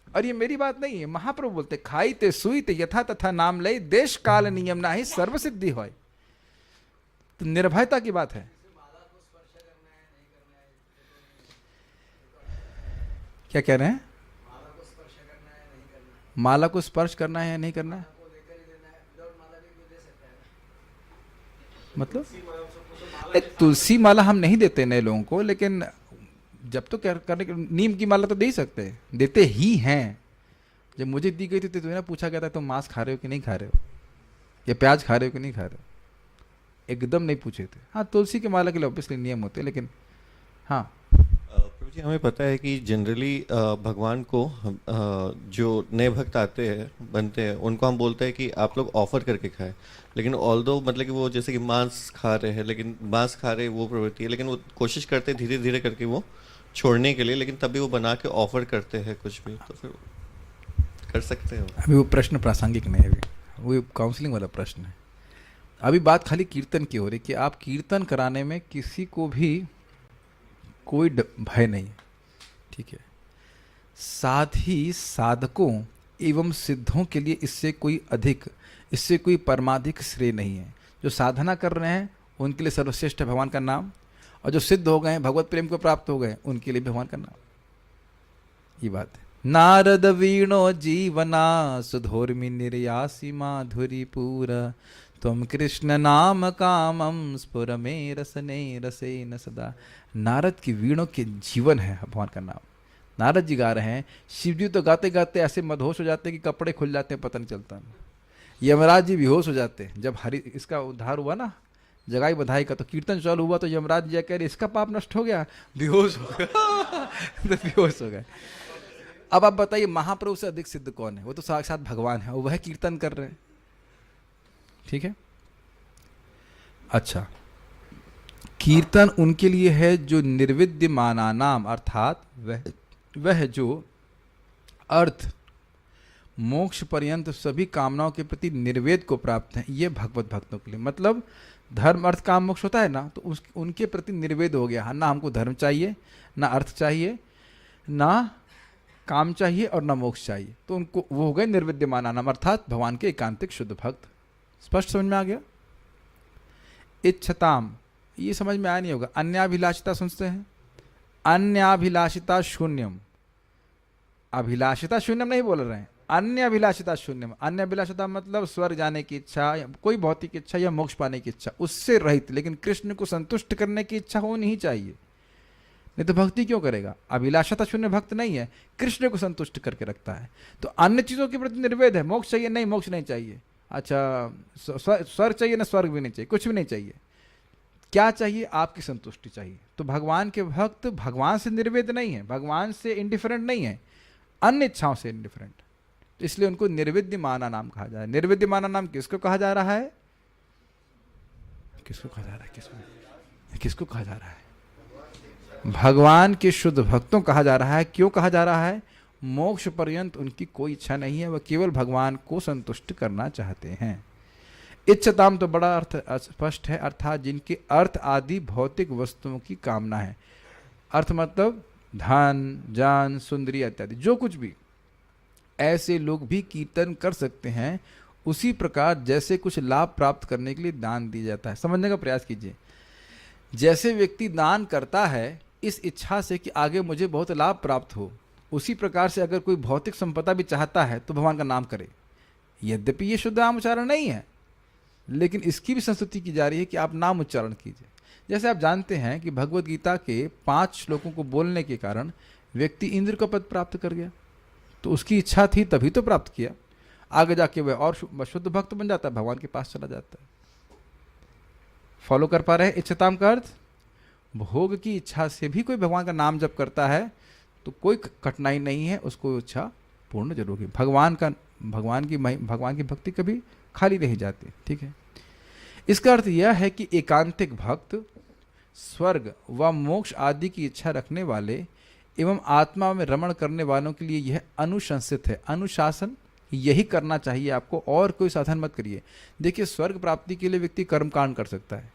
Speaker 1: और ये मेरी बात नहीं है, महाप्रभु बोलते खाईते सुईते यथा तथा नाम ले, देश काल नियम ना ही सर्वसिद्धि होय। तो निर्भयता की बात है। क्या कह रहे हैं? माला को स्पर्श करना है या नहीं करना है? मतलब तुलसी माला हम नहीं देते नए लोगों को, लेकिन जब तो करने नीम की माला तो दे ही सकते हैं, देते ही हैं। जब मुझे दी गई थी तो ना पूछा गया था तुम मांस खा रहे हो कि नहीं खा रहे हो, या प्याज खा रहे हो कि नहीं खा रहे हो, एकदम नहीं पूछे थे। हाँ, तुलसी की माला के लिए ऑब्वियसली नियम होते हैं, लेकिन हाँ
Speaker 2: प्रभु जी, हमें पता है कि जनरली भगवान को जो नए भक्त आते हैं, बनते हैं, उनको हम बोलते हैं कि आप लोग ऑफर करके खाएं। लेकिन ऑल्दो मतलब कि वो जैसे कि मांस खा रहे हैं, लेकिन मांस खा रहे वो प्रवृत्ति है, लेकिन वो कोशिश करते हैं धीरे धीरे करके वो छोड़ने के लिए, लेकिन तभी वो बना के ऑफर करते हैं कुछ भी, तो फिर कर सकते हैं।
Speaker 1: अभी वो प्रश्न प्रासंगिक नहीं है, अभी वो काउंसलिंग वाला प्रश्न है। अभी बात खाली कीर्तन की हो रही कि आप कीर्तन कराने में किसी को भी कोई भय नहीं, ठीक है। साथ ही साधकों एवं सिद्धों के लिए इससे कोई परमाधिक श्रेय नहीं है। जो साधना कर रहे हैं उनके लिए सर्वश्रेष्ठ है भगवान का नाम, और जो सिद्ध हो गए हैं, भगवत प्रेम को प्राप्त हो गए, उनके लिए भगवान का नाम। ये बात है। नारद वीणो जीवना सुधोर्मि निर्यासी माधुरी पूरा, तुम कृष्ण नाम कामम स्फुर में रसने रसे न सदा। नारद की वीणों के जीवन है भगवान का नाम। नारद जी गा रहे हैं, शिव जी तो गाते गाते ऐसे मदहोश हो जाते हैं कि कपड़े खुल जाते हैं, पता नहीं चलता। यमराज जी बेहोश हो जाते हैं। जब हरि इसका उद्धार हुआ ना, जगाई बधाई का, तो कीर्तन चालू हुआ, तो यमराज जी कह रहे इसका पाप नष्ट हो गया, बेहोश हो गया। तो बेहोश हो गए। अब आप बताइए महाप्रभु से अधिक सिद्ध कौन है? वो तो साक्षात भगवान है और वह कीर्तन कर रहे हैं। ठीक है। अच्छा, कीर्तन उनके लिए है जो निर्विद्यमाना नाम, अर्थात वह जो अर्थ मोक्ष पर्यंत सभी कामनाओं के प्रति निर्वेद को प्राप्त है। ये भगवत भक्तों के लिए, मतलब धर्म अर्थ काम मोक्ष होता है ना, तो उनके प्रति निर्वेद हो गया। ना हमको धर्म चाहिए, ना अर्थ चाहिए, ना काम चाहिए और ना मोक्ष चाहिए। तो उनको वो हो गए निर्विद्यमाना नाम, अर्थात भगवान के एकांतिक शुद्ध भक्त। स्पष्ट समझ में आ गया? इच्छताम, ये समझ में आया नहीं होगा। अन्याभिलाषिता सुनते हैं? अन्याभिलाषिता शून्यम। अभिलाषिता शून्यम नहीं बोल रहे हैं, अन्य अभिलाषिता शून्यम। अन्य अभिलाषिता मतलब स्वर्ग जाने की इच्छा, कोई भौतिक इच्छा या मोक्ष पाने की इच्छा, उससे रहित, लेकिन कृष्ण को संतुष्ट करने की इच्छा होनी ही चाहिए, नहीं तो भक्ति क्यों करेगा? अभिलाषिता शून्य भक्त नहीं है, कृष्ण को संतुष्ट करके रखता है। तो अन्य चीजों के प्रति निर्वेद है। मोक्ष चाहिए? नहीं, मोक्ष नहीं चाहिए। अच्छा, स्वर्ग चाहिए? ना, स्वर्ग भी नहीं चाहिए, कुछ भी नहीं चाहिए। क्या चाहिए? आपकी संतुष्टि चाहिए। तो भगवान के भक्त भगवान से निर्वेद नहीं है, भगवान से इंडिफरेंट नहीं है, अन्य इच्छाओं से इंडिफरेंट। तो इसलिए उनको निर्विद्यमाना नाम कहा जा रहा है। निर्विद्यमाना नाम किसको कहा जा रहा है? किसको कहा जा रहा है? किसको कहा जा रहा है? भगवान के शुद्ध भक्तों कहा जा रहा है। क्यों कहा जा रहा है? मोक्ष पर्यंत उनकी कोई इच्छा नहीं है, वह केवल भगवान को संतुष्ट करना चाहते हैं। इच्छताम तो बड़ा अर्थ स्पष्ट है, अर्थात जिनके अर्थ आदि भौतिक वस्तुओं की कामना है। अर्थ मतलब धन, जान, सुंदरी इत्यादि, जो कुछ भी। ऐसे लोग भी कीर्तन कर सकते हैं, उसी प्रकार जैसे कुछ लाभ प्राप्त करने के लिए दान दिया जाता है। समझने का प्रयास कीजिए। जैसे व्यक्ति दान करता है इस इच्छा से कि आगे मुझे बहुत लाभ प्राप्त हो, उसी प्रकार से अगर कोई भौतिक संपदा भी चाहता है तो भगवान का नाम करे। यद्यपि ये शुद्ध नाम उच्चारण नहीं है, लेकिन इसकी भी संस्तुति की जा रही है कि आप नाम उच्चारण कीजिए। जैसे आप जानते हैं कि भगवत गीता के 5 श्लोकों को बोलने के कारण व्यक्ति इंद्र का पद प्राप्त कर गया, तो उसकी इच्छा थी तभी तो प्राप्त किया। आगे जाके वह और शुद्ध भक्त बन जाता है, भगवान के पास चला जाता है। फॉलो कर पा रहे हैं? इच्छताम का अर्थ भोग की इच्छा से भी कोई भगवान का नाम जप करता है तो कोई कठिनाई नहीं है, उसको इच्छा पूर्ण जरूर है। भगवान की भक्ति कभी खाली नहीं जाती। ठीक है। इसका अर्थ यह है कि एकांतिक भक्त स्वर्ग व मोक्ष आदि की इच्छा रखने वाले एवं आत्मा में रमण करने वालों के लिए यह अनुशंसित है। अनुशासन यही करना चाहिए आपको, और कोई साधन मत करिए। देखिए, स्वर्ग प्राप्ति के लिए व्यक्ति कर्मकांड कर सकता है,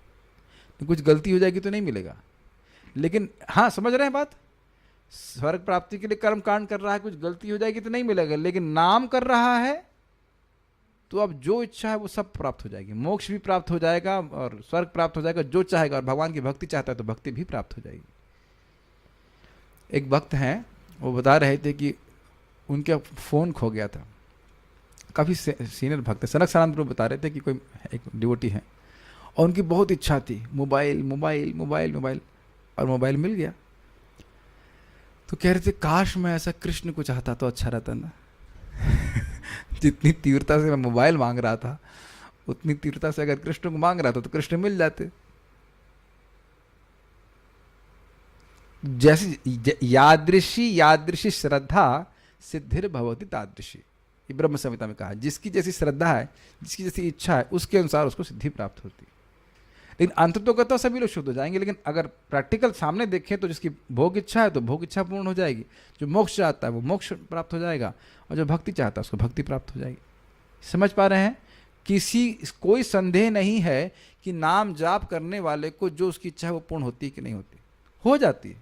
Speaker 1: कुछ गलती हो जाएगी तो नहीं मिलेगा। लेकिन हाँ, समझ रहे हैं बात? स्वर्ग प्राप्ति के लिए कर्मकांड कर रहा है, कुछ गलती हो जाएगी तो नहीं मिलेगा, लेकिन नाम कर रहा है तो अब जो इच्छा है वो सब प्राप्त हो जाएगी। मोक्ष भी प्राप्त हो जाएगा और स्वर्ग प्राप्त हो जाएगा, जो चाहेगा। और भगवान की भक्ति चाहता है तो भक्ति भी प्राप्त हो जाएगी। एक भक्त हैं, वो बता रहे थे कि उनका फ़ोन खो गया था। काफ़ी सीनियर भक्त है, सनक सनातन प्रभु बता रहे थे कि कोई एक डिवोटी है और उनकी बहुत इच्छा थी मोबाइल मोबाइल मोबाइल मोबाइल, और मोबाइल मिल गया। तो कह रहे थे काश मैं ऐसा कृष्ण को चाहता तो अच्छा रहता ना। जितनी तीव्रता से मैं मोबाइल मांग रहा था, उतनी तीव्रता से अगर कृष्ण को मांग रहा था तो कृष्ण मिल जाते। जैसी यादृशी श्रद्धा सिद्धिर भवति तादृशी, ये ब्रह्म संहिता में कहा। जिसकी जैसी श्रद्धा है, जिसकी जैसी इच्छा है, उसके अनुसार उसको सिद्धि प्राप्त होती है। लेकिन अंत तो कहता सभी लोग शुद्ध हो जाएंगे, लेकिन अगर प्रैक्टिकल सामने देखें तो जिसकी भोग इच्छा है तो भोग इच्छा पूर्ण हो जाएगी, जो मोक्ष चाहता है वो मोक्ष प्राप्त हो जाएगा, और जो भक्ति चाहता है उसको भक्ति प्राप्त हो जाएगी। समझ पा रहे हैं? कोई संदेह नहीं है कि नाम जाप करने वाले को जो उसकी इच्छा है वो पूर्ण होती है कि नहीं होती, हो जाती है।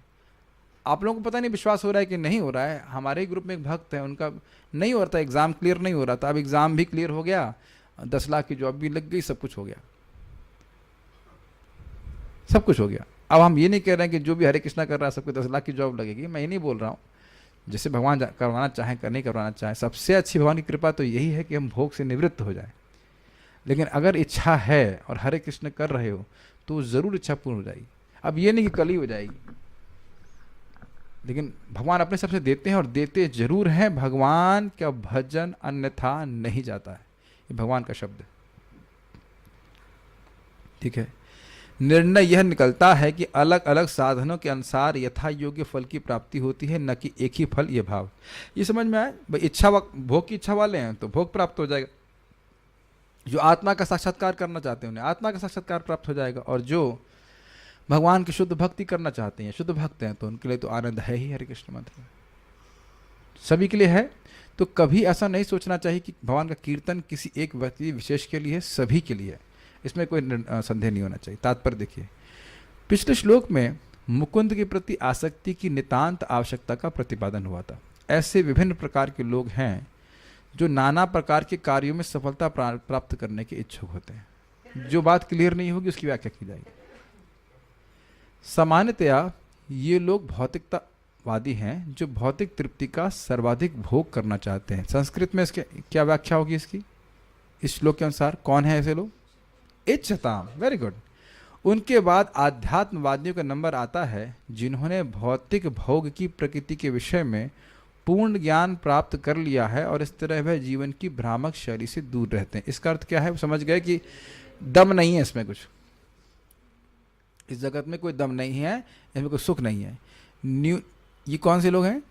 Speaker 1: आप लोगों को पता नहीं विश्वास हो रहा है कि नहीं हो रहा है। हमारे ग्रुप में एक भक्त है, उनका नहीं हो रहा था, एग्ज़ाम क्लियर नहीं हो रहा था। अब एग्ज़ाम भी क्लियर हो गया, 10 लाख की जॉब भी लग गई, सब कुछ हो गया, सब कुछ हो गया। अब हम ये नहीं कह रहे हैं कि जो भी हरे कृष्णा कर रहा है सबको 10 लाख की जॉब लगेगी, मैं ये नहीं बोल रहा हूँ। जैसे भगवान करवाना चाहें, नहीं करवाना चाहें, सबसे अच्छी भगवान की कृपा तो यही है कि हम भोग से निवृत्त हो जाएं। लेकिन अगर इच्छा है और हरे कृष्ण कर रहे हो तो ज़रूर इच्छा पूर्ण हो जाएगी। अब ये नहीं कि कल ही हो जाएगी, लेकिन भगवान अपने सबसे देते हैं और देते जरूर हैं। भगवान का भजन अन्यथा नहीं जाता है, ये भगवान का शब्द है। ठीक है, निर्णय यह निकलता है कि अलग अलग साधनों के अनुसार यथा योग्य फल की प्राप्ति होती है, न कि एक ही फल। ये भाव ये समझ में आया भाई। इच्छा भोग की इच्छा वाले हैं तो भोग प्राप्त हो जाएगा, जो आत्मा का साक्षात्कार करना चाहते हैं उन्हें आत्मा का साक्षात्कार प्राप्त हो जाएगा, और जो भगवान की शुद्ध भक्ति करना चाहते हैं, शुद्ध भक्त हैं, तो उनके लिए तो आनंद है ही। हरे कृष्ण मंत्र सभी के लिए है। तो कभी ऐसा नहीं सोचना चाहिए कि भगवान का कीर्तन किसी एक व्यक्ति विशेष के लिए, सभी के लिए है, इसमें कोई संदेह नहीं होना चाहिए। तात्पर्य देखिए, पिछले श्लोक में मुकुंद के प्रति आसक्ति की नितांत आवश्यकता का प्रतिपादन हुआ था। ऐसे विभिन्न प्रकार के लोग हैं जो नाना प्रकार के कार्यों में सफलता प्राप्त करने के इच्छुक होते हैं। जो बात क्लियर नहीं होगी उसकी व्याख्या की जाएगी। सामान्यतया ये लोग भौतिकतावादी हैं जो भौतिक तृप्ति का सर्वाधिक भोग करना चाहते हैं। संस्कृत में इसके क्या व्याख्या होगी इसकी, इस श्लोक के अनुसार? कौन है ऐसे लोग? इच्छताम, वेरी गुड। उनके बाद आध्यात्मवादियों का नंबर आता है जिन्होंने भौतिक भोग की प्रकृति के विषय में पूर्ण ज्ञान प्राप्त कर लिया है और इस तरह वह जीवन की भ्रामक शैली से दूर रहते हैं। इसका अर्थ क्या है? समझ गए कि दम नहीं है इसमें, कुछ इस जगत में कोई दम नहीं है, इसमें कोई सुख नहीं है। ये कौन से लोग हैं?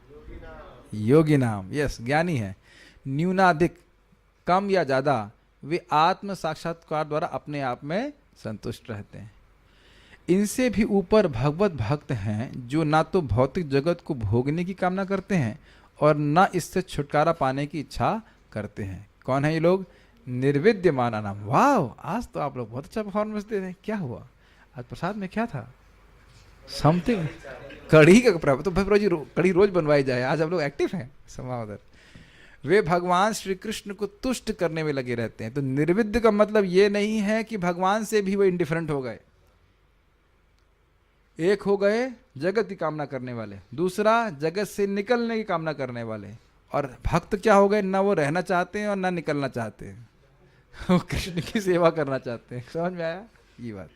Speaker 1: योगी नाम, यस, ज्ञानी है। न्यूनाधिक, कम या ज़्यादा, वे आत्म साक्षात्कार द्वारा अपने आप में संतुष्ट रहते हैं। इनसे भी ऊपर भगवत भक्त हैं जो ना तो भौतिक जगत को भोगने की कामना करते हैं और ना इससे छुटकारा पाने की इच्छा करते हैं। कौन है ये लोग? निर्विद्यमान नाम। वाह, आज तो आप लोग बहुत अच्छा परफॉर्मेंस दे रहे हैं। क्या हुआ आज प्रसाद में? क्या था? समथिंग कढ़ी का प्रभाव। तो भाई कढ़ी रोज बनवाई जाए, आज आप लोग एक्टिव हैं। समावदर वे भगवान श्री कृष्ण को तुष्ट करने में लगे रहते हैं। तो निर्विद्य का मतलब ये नहीं है कि भगवान से भी वो इंडिफरेंट हो गए। एक हो गए जगत की कामना करने वाले, दूसरा जगत से निकलने की कामना करने वाले, और भक्त क्या हो गए? ना वो रहना चाहते हैं और ना निकलना चाहते हैं, वो कृष्ण की सेवा करना चाहते हैं। समझ में आया ये बात?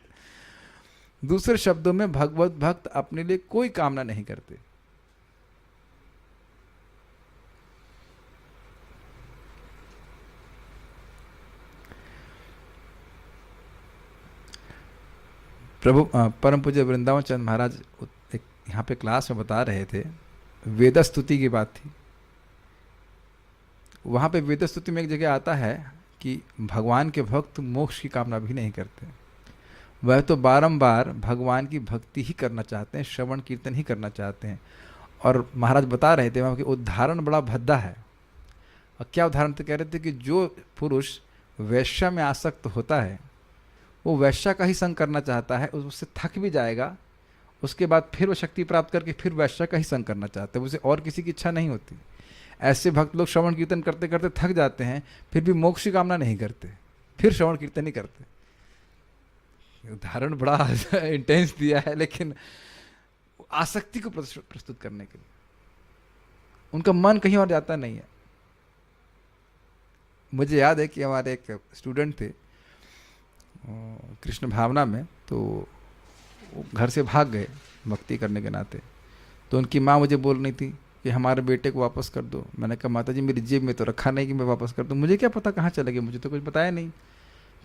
Speaker 1: दूसरे शब्दों में भगवत भक्त अपने लिए कोई कामना नहीं करते। प्रभु परम पूज्य वृंदावन चंद महाराज एक यहाँ पे क्लास में बता रहे थे, वेद स्तुति की बात थी। वहाँ पे वेद स्तुति में एक जगह आता है कि भगवान के भक्त मोक्ष की कामना भी नहीं करते, वह तो बारंबार भगवान की भक्ति ही करना चाहते हैं, श्रवण कीर्तन ही करना चाहते हैं। और महाराज बता रहे थे वहाँ कि उदाहरण बड़ा भद्दा है। और क्या उदाहरण? तो कह रहे थे कि जो पुरुष वैश्या में आसक्त होता है वो वैश्या का ही संग करना चाहता है, उससे थक भी जाएगा, उसके बाद फिर वो शक्ति प्राप्त करके फिर वैश्या का ही संग करना चाहते हैं, उसे और किसी की इच्छा नहीं होती। ऐसे भक्त लोग श्रवण कीर्तन करते करते थक जाते हैं, फिर भी मोक्ष की कामना नहीं करते, फिर श्रवण कीर्तन नहीं करते। उदाहरण बड़ा इंटेंस दिया है, लेकिन आसक्ति को प्रस्तुत करने के लिए उनका मन कहीं और जाता नहीं है। मुझे याद है कि हमारे एक स्टूडेंट थे कृष्ण भावना में, तो वो घर से भाग गए भक्ति करने के नाते। तो उनकी माँ मुझे बोल रही थी कि हमारे बेटे को वापस कर दो। मैंने कहा माता जी मेरी जेब में तो रखा नहीं कि मैं वापस कर दूँ, मुझे क्या पता कहाँ चले गए, मुझे तो कुछ बताया नहीं।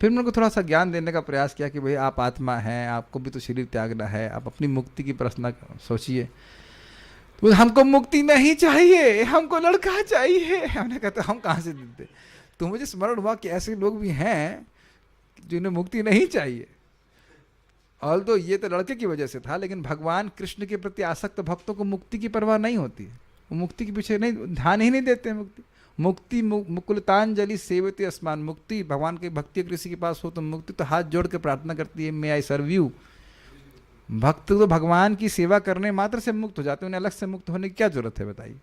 Speaker 1: फिर मैंने उनको थोड़ा सा ज्ञान देने का प्रयास किया कि भाई आप आत्मा हैं, आपको भी तो शरीर त्यागना है, आप अपनी मुक्ति की प्रार्थना सोचिए। तो हमको मुक्ति नहीं चाहिए, हमको लड़का चाहिए। हमने कहा तो हम कहाँ से देते? तो मुझे स्मरण हुआ कि ऐसे लोग भी हैं जिन्हें मुक्ति नहीं चाहिए। ऑल तो ये तो लड़के की वजह से था, लेकिन भगवान कृष्ण के प्रति आसक्त भक्तों को मुक्ति की परवाह नहीं होती है, वो मुक्ति के पीछे नहीं, ध्यान ही नहीं देते हैं। मुक्ति मुकुलतांजलि सेवते अस्मान, मुक्ति भगवान की भक्ति किसी के पास हो तो मुक्ति तो हाथ जोड़ के प्रार्थना करती है, मे आई सर्व यू। भक्त तो भगवान की सेवा करने मात्र से मुक्त हो जाते हैं, उन्हें अलग से मुक्त होने की क्या जरूरत है बताइए?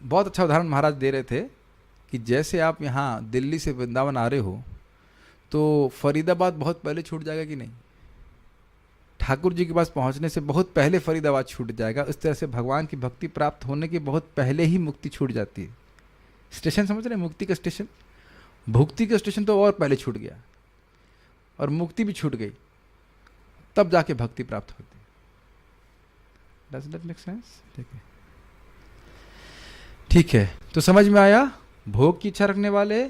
Speaker 1: बहुत अच्छा उदाहरण महाराज दे रहे थे कि जैसे आप यहाँ दिल्ली से वृंदावन आ रहे हो तो फरीदाबाद बहुत पहले छूट जाएगा कि नहीं? ठाकुर जी के पास पहुँचने से बहुत पहले फरीदाबाद छूट जाएगा। इस तरह से भगवान की भक्ति प्राप्त होने के बहुत पहले ही मुक्ति छूट जाती है। स्टेशन समझ रहे हैं, मुक्ति का स्टेशन। भुक्ति का स्टेशन तो और पहले छूट गया, और मुक्ति भी छूट गई, तब जाके भक्ति प्राप्त होती है। Does that make sense? ठीक है, तो समझ में आया। भोग की इच्छा रखने वाले,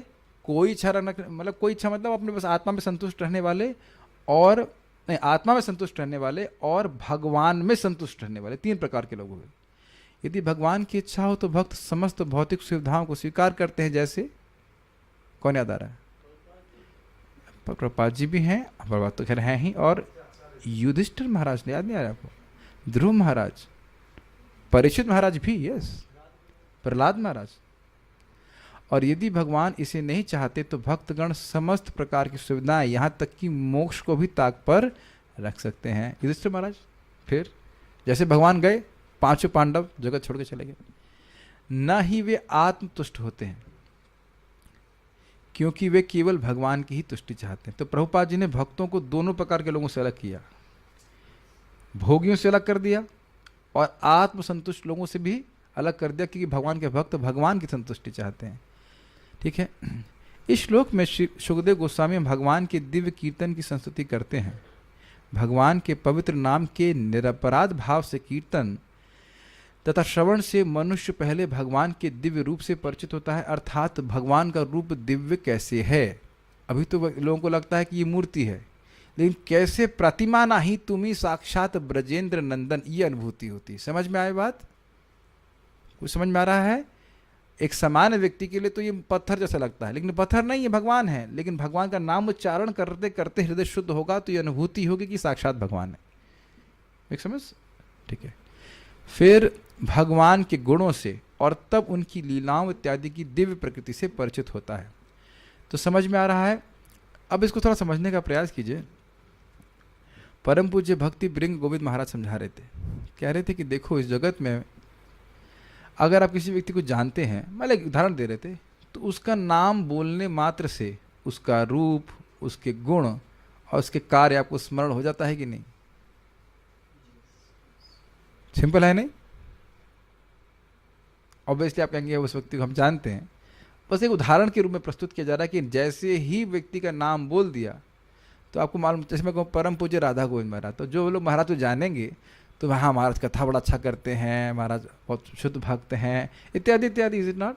Speaker 1: कोई इच्छा रखने, मतलब कोई इच्छा मतलब अपने बस आत्मा में संतुष्ट रहने वाले, और नहीं, आत्मा में संतुष्ट रहने वाले और भगवान में संतुष्ट रहने वाले, 3 प्रकार के लोग हो गए। यदि भगवान की इच्छा हो तो भक्त समस्त भौतिक सुविधाओं को स्वीकार करते हैं, जैसे कौन याद आ रहा है? प्रभुपाद जी भी हैं, प्रभुपाद तो खैर हैं ही, और युधिष्ठिर महाराज ने, याद नहीं आ रहा आपको? ध्रुव महाराज, परीक्षित महाराज भी, यस, प्रहलाद महाराज। और यदि भगवान इसे नहीं चाहते तो भक्तगण समस्त प्रकार की सुविधाएं, यहाँ तक कि मोक्ष को भी ताक पर रख सकते हैं। युधिष्ठिर महाराज, फिर जैसे भगवान गए, 5 पांडव जगत छोड़ के चले गए। न ही वे आत्मतुष्ट होते हैं, क्योंकि वे केवल भगवान की ही तुष्टि चाहते हैं। तो प्रभुपाद जी ने भक्तों को दोनों प्रकार के लोगों से अलग किया, भोगियों से अलग कर दिया और आत्मसंतुष्ट लोगों से भी अलग कर दिया, क्योंकि भगवान के भक्त भगवान की संतुष्टि चाहते हैं। ठीक है, इस श्लोक में सुखदेव गोस्वामी भगवान के दिव्य कीर्तन की संस्तुति करते हैं। भगवान के पवित्र नाम के निरपराध भाव से कीर्तन तथा श्रवण से मनुष्य पहले भगवान के दिव्य रूप से परिचित होता है, अर्थात भगवान का रूप दिव्य कैसे है। अभी तो लोगों को लगता है कि ये मूर्ति है, लेकिन कैसे प्रतिमा नाही तुम्ही साक्षात ब्रजेंद्र नंदन, ये अनुभूति होती। समझ में आए बात? कुछ समझ में आ रहा है? एक सामान्य व्यक्ति के लिए तो ये पत्थर जैसा लगता है, लेकिन पत्थर नहीं, ये भगवान है। लेकिन भगवान का नाम उच्चारण करते करते हृदय शुद्ध होगा तो ये अनुभूति होगी कि साक्षात भगवान है। एक समझ? ठीक है। फिर भगवान के गुणों से और तब उनकी लीलाओं इत्यादि की दिव्य प्रकृति से परिचित होता है। तो समझ में आ रहा है? अब इसको थोड़ा समझने का प्रयास कीजिए। परम पूज्य भक्ति ब्रिंग गोविंद महाराज समझा रहे थे, कह रहे थे कि देखो, इस जगत में अगर आप किसी व्यक्ति को जानते हैं, मतलब एक उदाहरण दे रहे थे, तो उसका नाम बोलने मात्र से उसका रूप, उसके गुण और उसके कार्य आपको स्मरण हो जाता है कि नहीं? सिंपल है नहीं? ऑब्वियसली आप कहेंगे उस व्यक्ति को हम जानते हैं, बस एक उदाहरण के रूप में प्रस्तुत किया जा रहा है कि जैसे ही व्यक्ति का नाम बोल दिया तो आपको मालूम, जैसे मैं कहूँ परम पूज्य राधा गोविंद महाराज, तो जो लोग महाराज को जानेंगे तो हाँ महाराज कथा बड़ा अच्छा करते हैं, महाराज बहुत शुद्ध भक्त हैं, इत्यादि इत्यादि। Is it not?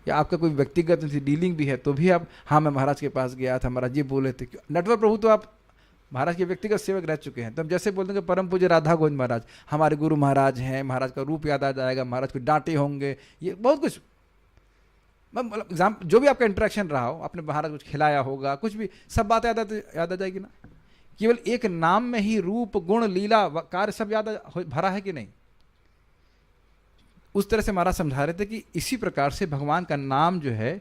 Speaker 1: या आपका कोई व्यक्तिगत डीलिंग भी है तो भी आप, हाँ मैं महाराज के पास गया था, महाराज ये बोले थे। नटवर प्रभु तो आप महाराज के व्यक्तिगत सेवक रह चुके हैं, तब जैसे बोलते हैं कि परम पूज्य राधा गोविंद महाराज हमारे गुरु महाराज हैं, महाराज का रूप याद आ जाएगा, महाराज को डांटे होंगे, ये बहुत कुछ, मतलब जो भी आपका इंटरेक्शन रहा हो, आपने महाराज कुछ खिलाया होगा, कुछ भी, सब बातें याद आ जाएगी ना। केवल एक नाम में ही रूप, गुण, लीला, कार्य सब याद भरा है कि नहीं? उस तरह से महाराज समझा रहे थे कि इसी प्रकार से भगवान का नाम जो है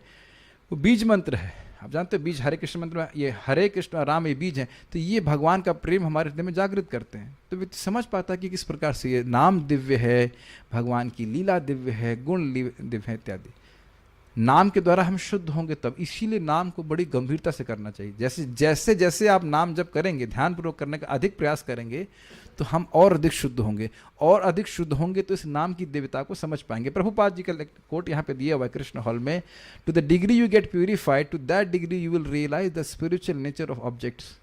Speaker 1: वो बीज मंत्र है। आप जानते हो बीज, हरे कृष्ण मंत्र में ये हरे कृष्ण राम ये बीज हैं, तो ये भगवान का प्रेम हमारे हृदय में जागृत करते हैं। तो व्यक्ति समझ पाता है कि किस प्रकार से ये नाम दिव्य है, भगवान की लीला दिव्य है, गुण दिव्य है इत्यादि। नाम के द्वारा हम शुद्ध होंगे तब, इसीलिए नाम को बड़ी गंभीरता से करना चाहिए। जैसे जैसे आप नाम जप करेंगे, ध्यानपूर्वक करने का अधिक प्रयास करेंगे, तो हम और अधिक शुद्ध होंगे, और अधिक शुद्ध होंगे तो इस नाम की दिव्यता को समझ पाएंगे। प्रभुपाद जी का कोट यहाँ पे दिया हुआ है कृष्ण हॉल में, to the degree you get purified, to that degree you will realise the spiritual nature of objects.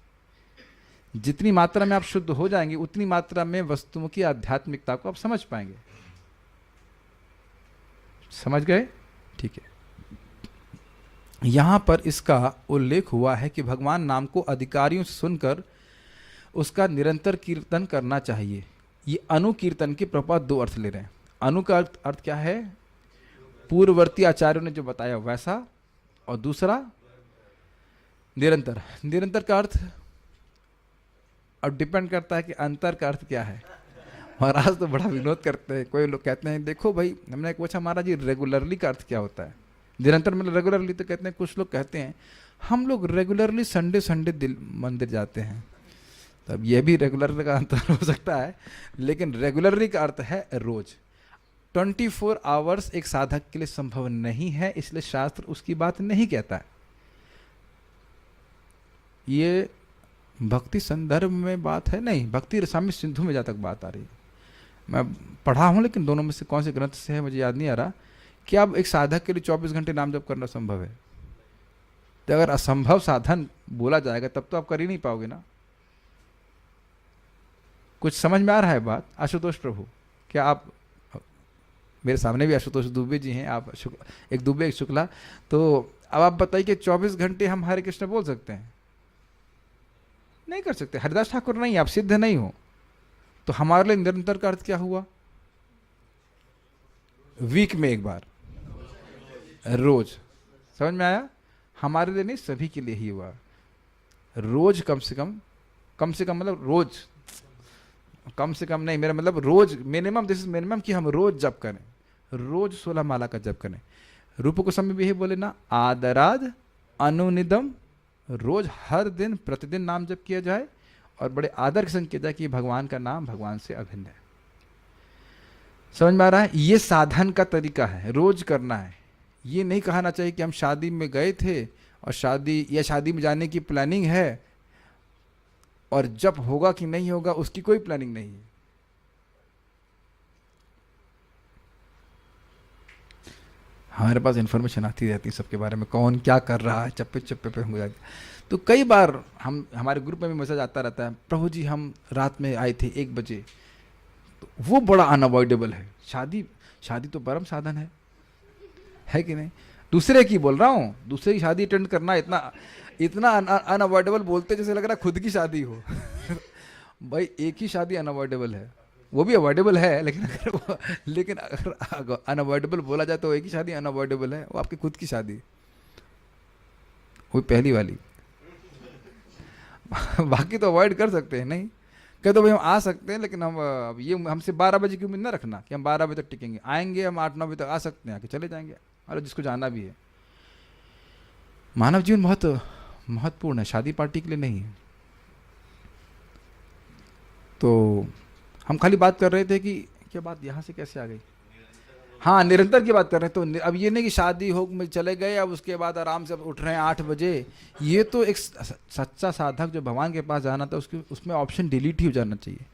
Speaker 1: जितनी मात्रा में आप शुद्ध हो जाएंगे उतनी मात्रा में वस्तुओं की आध्यात्मिकता को आप समझ पाएंगे। समझ गए? ठीक है। यहां पर इसका उल्लेख हुआ है कि भगवान नाम को अधिकारियों से सुनकर उसका निरंतर कीर्तन करना चाहिए। ये अनुकीर्तन के प्रपात 2 अर्थ ले रहे हैं। अनु का अर्थ क्या है? पूर्ववर्ती आचार्यों ने जो बताया वैसा, और दूसरा निरंतर। निरंतर का अर्थ अब डिपेंड करता है कि अंतर का अर्थ क्या है। महाराज तो बड़ा विनोद करते हैं, कोई लोग कहते हैं देखो भाई, हमने पूछा महाराज जी रेगुलरली का अर्थ क्या होता है? निरंतर मतलब रेगुलरली, तो कहते हैं, कुछ लोग कहते हैं हम लोग रेगुलरली संडे मंदिर जाते हैं, तब ये भी रेगुलर का अंतर हो सकता है, लेकिन रेगुलरली का अर्थ है रोज। 24 आवर्स एक साधक के लिए संभव नहीं है, इसलिए शास्त्र उसकी बात नहीं कहता है। ये भक्ति संदर्भ में बात है नहीं, भक्ति रसामृत सिंधु में जहाँ तक बात आ रही है, मैं पढ़ा हूँ, लेकिन दोनों में से कौन से ग्रंथ से है मुझे याद नहीं आ रहा, क्या अब एक साधक के लिए 24 घंटे नाम जप करना संभव है? तो अगर असंभव साधन बोला जाएगा तब तो आप कर ही नहीं पाओगे ना। कुछ समझ में आ रहा है बात आशुतोष प्रभु? क्या आप, मेरे सामने भी आशुतोष दुबे जी हैं, आप एक दुबे एक शुक्ला, तो अब आप बताइए कि 24 घंटे हम हरे कृष्ण बोल सकते हैं? नहीं कर सकते। हरिदास ठाकुर नहीं, आप सिद्ध नहीं हो। तो हमारे लिए निरंतर का अर्थ क्या हुआ? वीक में एक बार, रोज। समझ में आया? हमारे लिए नहीं, सभी के लिए ही हुआ। रोज कम से कम मतलब रोज, कम से कम नहीं, मेरा मतलब रोज मिनिमम, दिस इज मिनिमम कि हम रोज जप करें, रोज 16 माला का जप करें। रूप गोस्वामी भी यही बोले ना, आदराद अनुनिदम, रोज हर दिन प्रतिदिन नाम जप किया जाए और बड़े आदर के संग किया जाए कि भगवान का नाम भगवान से अभिन्न है। समझ में आ रहा है? ये साधन का तरीका है, रोज करना है। ये नहीं कहना चाहिए कि हम शादी में गए थे और शादी में जाने की प्लानिंग है और जब होगा कि नहीं होगा उसकी कोई प्लानिंग नहीं है। हमारे पास इन्फॉर्मेशन आती रहती है सबके बारे में, कौन क्या कर रहा है, चप्पे चप्पे पे हो जाती। तो कई बार हमारे ग्रुप में भी मैसेज आता रहता है, प्रभु जी हम रात में आए थे 1 बजे। तो वो बड़ा अनअवॉइडेबल है। शादी तो परम साधन है कि नहीं? दूसरे की बोल रहा हूँ, दूसरे की शादी अटेंड करना इतना अनअवॉइडेबल बोलते जैसे लग रहा है खुद की शादी हो। भाई एक ही शादी अनअवॉइडेबल है, वो भी अवॉइडेबल है, लेकिन अगर अनअवॉइडेबल बोला जाए तो एक ही शादी अनअवॉइडेबल है, वो आपकी खुद की शादी, वो पहली वाली। बाकी तो अवॉइड कर सकते हैं, नहीं कहते तो भाई हम आ सकते हैं, लेकिन हम अब ये हमसे 12 बजे की उम्मीद ना रखना कि हम 12 बजे तक टिकेंगे। आएंगे हम 8-9 बजे तक आ सकते हैं, आके चले जाएंगे, अरे जिसको जाना भी है। मानव जीवन बहुत महत्वपूर्ण है, शादी पार्टी के लिए नहीं है। तो हम खाली बात कर रहे थे कि क्या बात यहाँ से कैसे आ गई? हाँ, निरंतर की बात कर रहे हैं। तो अब ये नहीं कि शादी हो में चले गए, अब उसके बाद आराम से अब उठ रहे हैं 8 बजे। ये तो एक सच्चा साधक जो भगवान के पास जाना था उसमें ऑप्शन डिलीट ही हो जाना चाहिए।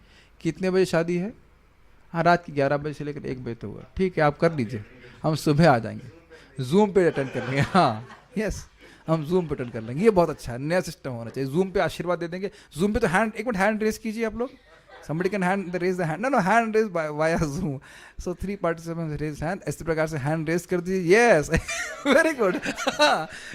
Speaker 1: कितने बजे शादी है? हाँ, रात की 11 बजे से लेकर 1 बजे तो हुआ, ठीक है आप कर लीजिए, हम सुबह आ जाएंगे, जूम पे अटेंड कर लेंगे। हाँ यस, हम जूम पे अटेंड कर लेंगे। ये बहुत अच्छा है, नया सिस्टम होना चाहिए। जूम पे आशीर्वाद दे देंगे। जूम पे तो एक मिनट हैंड रेस कीजिए आप लोग। Somebody can raise the hand. No, hand raise via Zoom. So 3 participants raise hand. इस प्रकार से hand raise कर दीजिए। Yes, very good.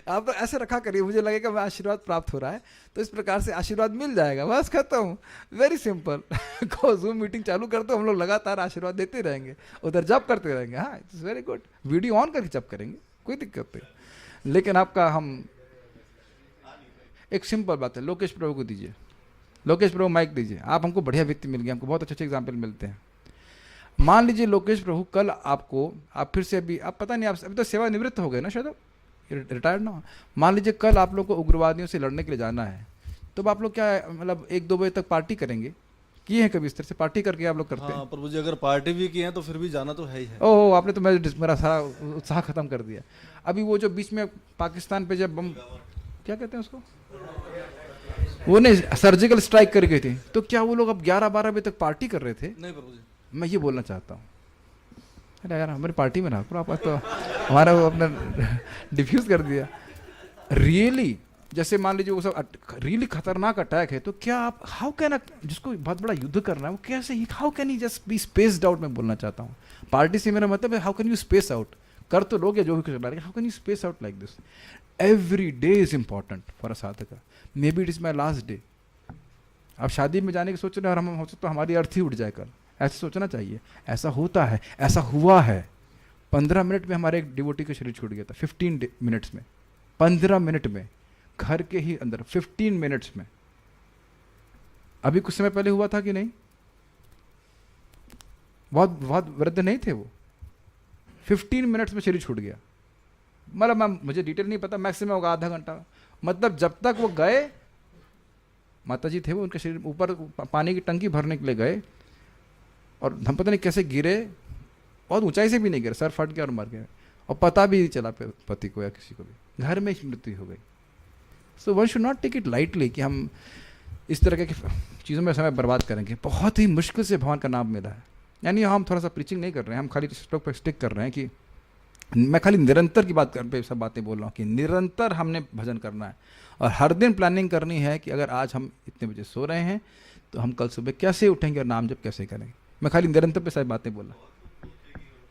Speaker 1: आप तो ऐसे रखा करिए, मुझे लगेगा मैं आशीर्वाद प्राप्त हो रहा है, तो इस प्रकार से आशीर्वाद मिल जाएगा। बस खत्म, वेरी सिंपल। को Zoom मीटिंग चालू कर दो, हम लोग लगातार आशीर्वाद देते रहेंगे, उधर जप करते रहेंगे। हाँ, it's very good. Video on करके जप करेंगे, कोई दिक्कत नहीं। लेकिन आपका हम एक सिंपल बात है, लोकेश प्रभु को दीजिए। लोकेश प्रभु माइक दीजिए। आप हमको बढ़िया व्यक्ति मिल गया, हमको बहुत अच्छे अच्छे एग्जाम्पल मिलते हैं। मान लीजिए लोकेश प्रभु कल आप फिर से आप पता नहीं, आप अभी तो सेवानिवृत्त हो गए ना, शायद रिटायर्ड ना। मान लीजिए कल आप लोग को उग्रवादियों से लड़ने के लिए जाना है, तो आप लोग क्या मतलब 1-2 बजे तक पार्टी करेंगे? किए हैं कभी इस तरह से पार्टी करके आप लोग करते हैं?
Speaker 3: हाँ प्रभु जी, अगर पार्टी भी किए हैं तो फिर भी जाना तो है ही है।
Speaker 1: ओह, आपने तो मेरा सारा उत्साह खत्म कर दिया। अभी वो जो बीच में पाकिस्तान पे जब बम, क्या कहते हैं उसको, वो ने सर्जिकल स्ट्राइक कर गए थे, तो क्या वो लोग अब 11-12 बजे तक पार्टी कर रहे थे?
Speaker 3: नहीं प्रभु जी,
Speaker 1: मैं ये बोलना चाहता हूँ, अरे यार हमारी पार्टी में रहा, आप तो हमारा वो अपना डिफ्यूज कर दिया। रियली जैसे मान लीजिए वो सब रियली खतरनाक अटैक है, तो क्या आप हाउ कैन, जिसको बहुत बड़ा युद्ध करना है वो कैसे ही, how can he just be spaced out? मैं बोलना चाहता हूँ पार्टी से मेरा मतलब है how can you space out? कर तो लोग या जो भी कुछ, how can you space out like this? Every day is important for a साधका। Maybe it is my last day. आप शादी में जाने की सोच रहे हैं और हम हो सकता तो हमारी अर्थ ही उठ जाए कल, ऐसे सोचना चाहिए। ऐसा होता है, ऐसा हुआ है। 15 मिनट में हमारे एक डिवोटी का शरीर छूट गया था, 15 मिनट्स में, 15 मिनट में, घर के ही अंदर 15 मिनट्स में। अभी कुछ समय पहले हुआ था कि नहीं? बहुत वृद्ध नहीं थे वो, 15 मिनट्स में शरीर छूट गया। मतलब मुझे डिटेल नहीं पता, मैक्सिमम होगा आधा घंटा। मतलब जब तक वो गए, माता जी थे वो, उनके शरीर ऊपर पानी की टंकी भरने के लिए गए और हम पता नहीं कैसे गिरे, बहुत ऊंचाई से भी नहीं गिरे, सर फट गया और मर गए, और पता भी नहीं चला पति को या किसी को भी, घर में ही मृत्यु हो गई। So one should not take it lightly कि हम इस तरह की चीज़ों में समय बर्बाद करेंगे। बहुत ही मुश्किल से भगवान का नाम मिला है। यानी हम थोड़ा सा प्रीचिंग नहीं कर रहे हैं, हम खाली स्टॉक पर स्टिक कर रहे हैं कि मैं खाली निरंतर की बात कर पे सब बातें बोल रहा हूँ कि निरंतर हमने भजन करना है और हर दिन प्लानिंग करनी है कि अगर आज हम इतने बजे सो रहे हैं तो हम कल सुबह कैसे उठेंगे और नाम जप कैसे करेंगे। मैं खाली निरंतर पे सारी बातें बोला,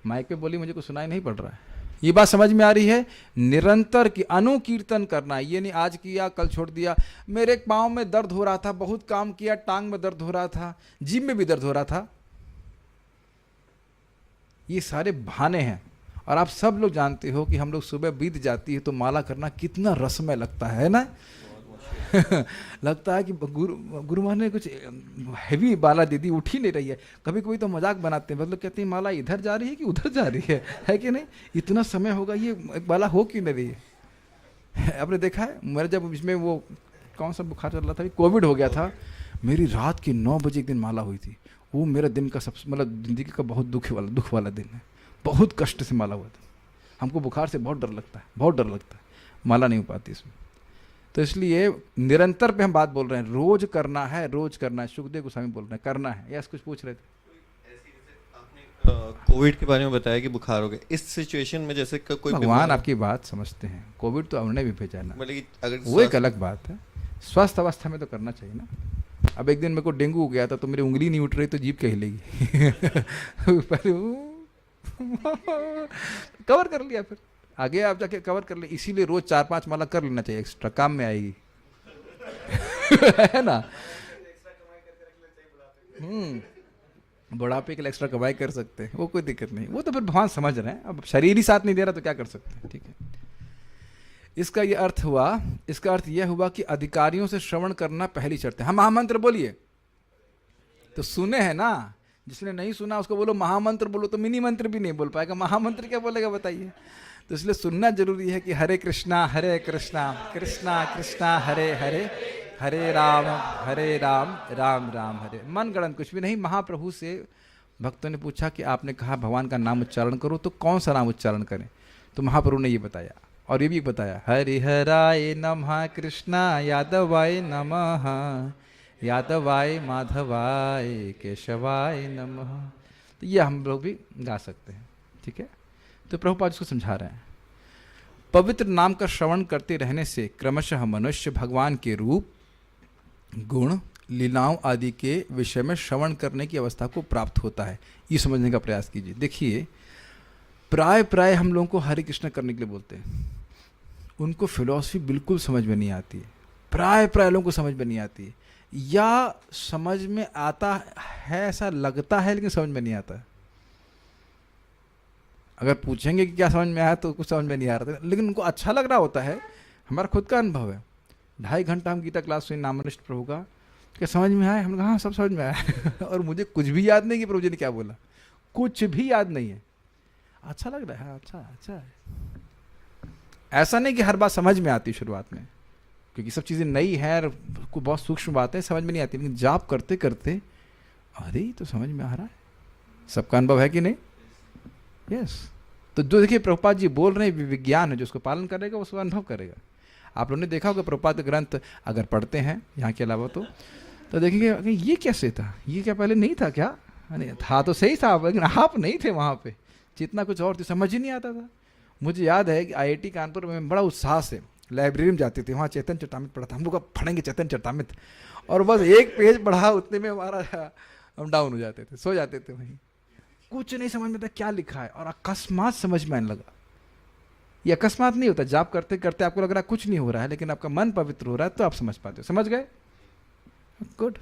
Speaker 1: माइक पे बोली मुझे कुछ सुनाई नहीं पड़ रहा है। ये बात समझ में आ रही है? निरंतर की अनुकीर्तन करना, ये नहीं आज किया कल छोड़ दिया। मेरे पाँव में दर्द हो रहा था, बहुत काम किया, टांग में दर्द हो रहा था, जिम में भी दर्द हो रहा था, ये सारे बहाने हैं। और आप सब लोग जानते हो कि हम लोग सुबह बीत जाती है तो माला करना कितना रसमय लगता है ना। लगता है कि गुरु माँ ने कुछ हैवी माला दे दी, उठ ही नहीं रही है। कभी कभी तो मजाक बनाते हैं, मतलब कहते हैं माला इधर जा रही है कि उधर जा रही है कि नहीं, इतना समय होगा ये माला हो क्यों नहीं रही है। आपने देखा है मेरे जब इसमें वो कौन सा बुखार चल रहा था, कोविड हो गया था, मेरी रात के 9 बजे एक दिन माला हुई थी। वो मेरा दिन का सबसे मतलब ज़िंदगी का बहुत दुख वाला दिन है। बहुत कष्ट से माला हुआ था। हमको बुखार से बहुत डर लगता है, बहुत डर लगता है, माला नहीं हो पाती इसमें। तो इसलिए निरंतर पे हम बात बोल रहे हैं, रोज करना है, रोज करना है। सुखदेव गोस्वामी बोल रहे हैं करना है। यस, कुछ पूछ रहे थे?
Speaker 2: कोविड के बारे में बताया कि बुखार हो गया, इस सिचुएशन में जैसे कोई
Speaker 1: भगवान आपकी बात समझते हैं। कोविड तो हमने भी भेजा ना,
Speaker 2: मतलब कि अगर
Speaker 1: वो एक अलग बात है। स्वस्थ अवस्था में तो करना चाहिए ना। अब एक दिन मेरे को डेंगू हो गया था तो मेरी उंगली नहीं उठ रही तो जीभ क्या हिलेगी। कवर कर लिया, फिर आगे आप जाके कवर कर ले। इसीलिए रोज 4-5 माला कर लेना चाहिए, एक्स्ट्रा काम में आएगी। है ना? बुढ़ापे के लिए एक्स्ट्रा कमाई कर सकते हैं, वो कोई दिक्कत नहीं। वो तो फिर भगवान समझ रहे हैं। अब शरीर ही साथ नहीं दे रहा तो क्या कर सकते हैं। ठीक है, इसका ये अर्थ हुआ। इसका अर्थ यह हुआ कि अधिकारियों से श्रवण करना पहली शर्त है। हम महामंत्र बोलिए तो सुने हैं ना, जिसने नहीं सुना उसको बोलो महामंत्र बोलो, तो मिनी मंत्र भी नहीं बोल पाएगा, महामंत्र क्या बोलेगा बताइए। तो इसलिए सुनना जरूरी है कि हरे कृष्णा कृष्णा कृष्णा हरे हरे, हरे राम राम राम हरे। मन गणन कुछ भी नहीं। महाप्रभु से भक्तों ने पूछा कि आपने कहा भगवान का नाम उच्चारण करो, तो कौन सा नाम उच्चारण करें? तो महाप्रभु ने ये बताया, और ये भी बताया, हरिहराय नमः, कृष्णा यादवाय नमः, यादवाय माधवाय केशवाय नमः। तो ये हम लोग भी गा सकते हैं। ठीक है, तो प्रभुपाद इसको समझा रहे हैं। पवित्र नाम का श्रवण करते रहने से क्रमशः मनुष्य भगवान के रूप, गुण, लीलाओं आदि के विषय में श्रवण करने की अवस्था को प्राप्त होता है। ये समझने का प्रयास कीजिए। देखिए, प्राय हम लोगों को हरे कृष्ण करने के लिए बोलते हैं, उनको फिलॉसफी बिल्कुल समझ में नहीं आती है। प्राय लोगों को समझ में नहीं आती है, या समझ में आता है ऐसा लगता है लेकिन समझ में नहीं आता है। अगर पूछेंगे कि क्या समझ में आया तो कुछ समझ में नहीं आ रहा था, लेकिन उनको अच्छा लग रहा होता है। हमारा खुद का अनुभव है, 2.5 घंटा हम गीता क्लास सुनी नामनिष्ठ प्रभु का, क्या समझ में आया? हम कहा हाँ सब समझ में आया। और मुझे कुछ भी याद नहीं कि प्रभु जी ने क्या बोला, कुछ भी याद नहीं है। अच्छा लग रहा है, अच्छा है। ऐसा नहीं कि हर बात समझ में आती शुरुआत में, क्योंकि सब चीज़ें नई हैं और कोई बहुत सूक्ष्म बातें समझ में नहीं आती, लेकिन जाप करते करते अरे तो समझ में आ रहा है। सबका अनुभव है कि नहीं? यस। तो जो देखिए प्रभुपाद जी बोल रहे हैं विज्ञान है, जो उसको पालन करेगा वो उसका अनुभव करेगा। आप लोगों ने देखा होगा प्रभुपाद के ग्रंथ अगर पढ़ते हैं यहाँ के अलावा तो देखेंगे ये कैसे था, ये क्या पहले नहीं था क्या? नहीं था तो सही था, लेकिन आप नहीं थे वहाँ पे, जितना कुछ और तो समझ ही नहीं आता था। मुझे याद है कि IIT कानपुर में बड़ा उत्साह से लाइब्रेरी में जाते थे, वहाँ चेतन चरितामृत पढ़ा था। हम लोग अब पढ़ेंगे चेतन चरितामृत, और बस एक पेज पढ़ा उतने में हमारा हम डाउन हो जाते थे, सो जाते थे वहीं, कुछ नहीं समझ में आता क्या लिखा है। और अकस्मात समझ में आने लगा। ये अकस्मात नहीं होता, जाप करते करते आपको लग रहा है कुछ नहीं हो रहा है, लेकिन आपका मन पवित्र हो रहा है तो आप समझ पाते हो। समझ गए? गुड।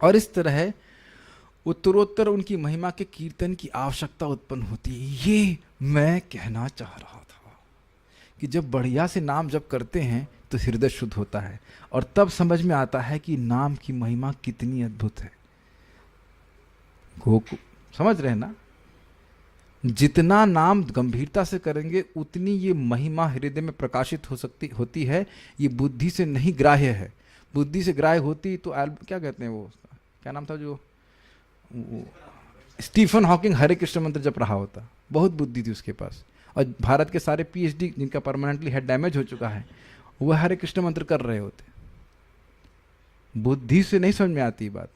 Speaker 1: और इस तरह उत्तरोत्तर उनकी महिमा के कीर्तन की आवश्यकता उत्पन्न होती है। ये मैं कहना चाह रहा था कि जब बढ़िया से नाम जप करते हैं तो हृदय शुद्ध होता है, और तब समझ में आता है कि नाम की महिमा कितनी अद्भुत है। समझ रहे हैं ना? जितना नाम गंभीरता से करेंगे उतनी ये महिमा हृदय में प्रकाशित होती है। ये बुद्धि से नहीं ग्राह्य है। बुद्धि से ग्राह्य होती तो क्या कहते हैं वो, क्या नाम था जो स्टीफन हॉकिंग हरे कृष्ण मंत्र जप रहा होता, बहुत बुद्धि थी उसके पास। और भारत के सारे PhD जिनका परमानेंटली हेड डैमेज हो चुका है, वह हरे कृष्ण मंत्र कर रहे होते। बुद्धि से नहीं समझ में आती बात,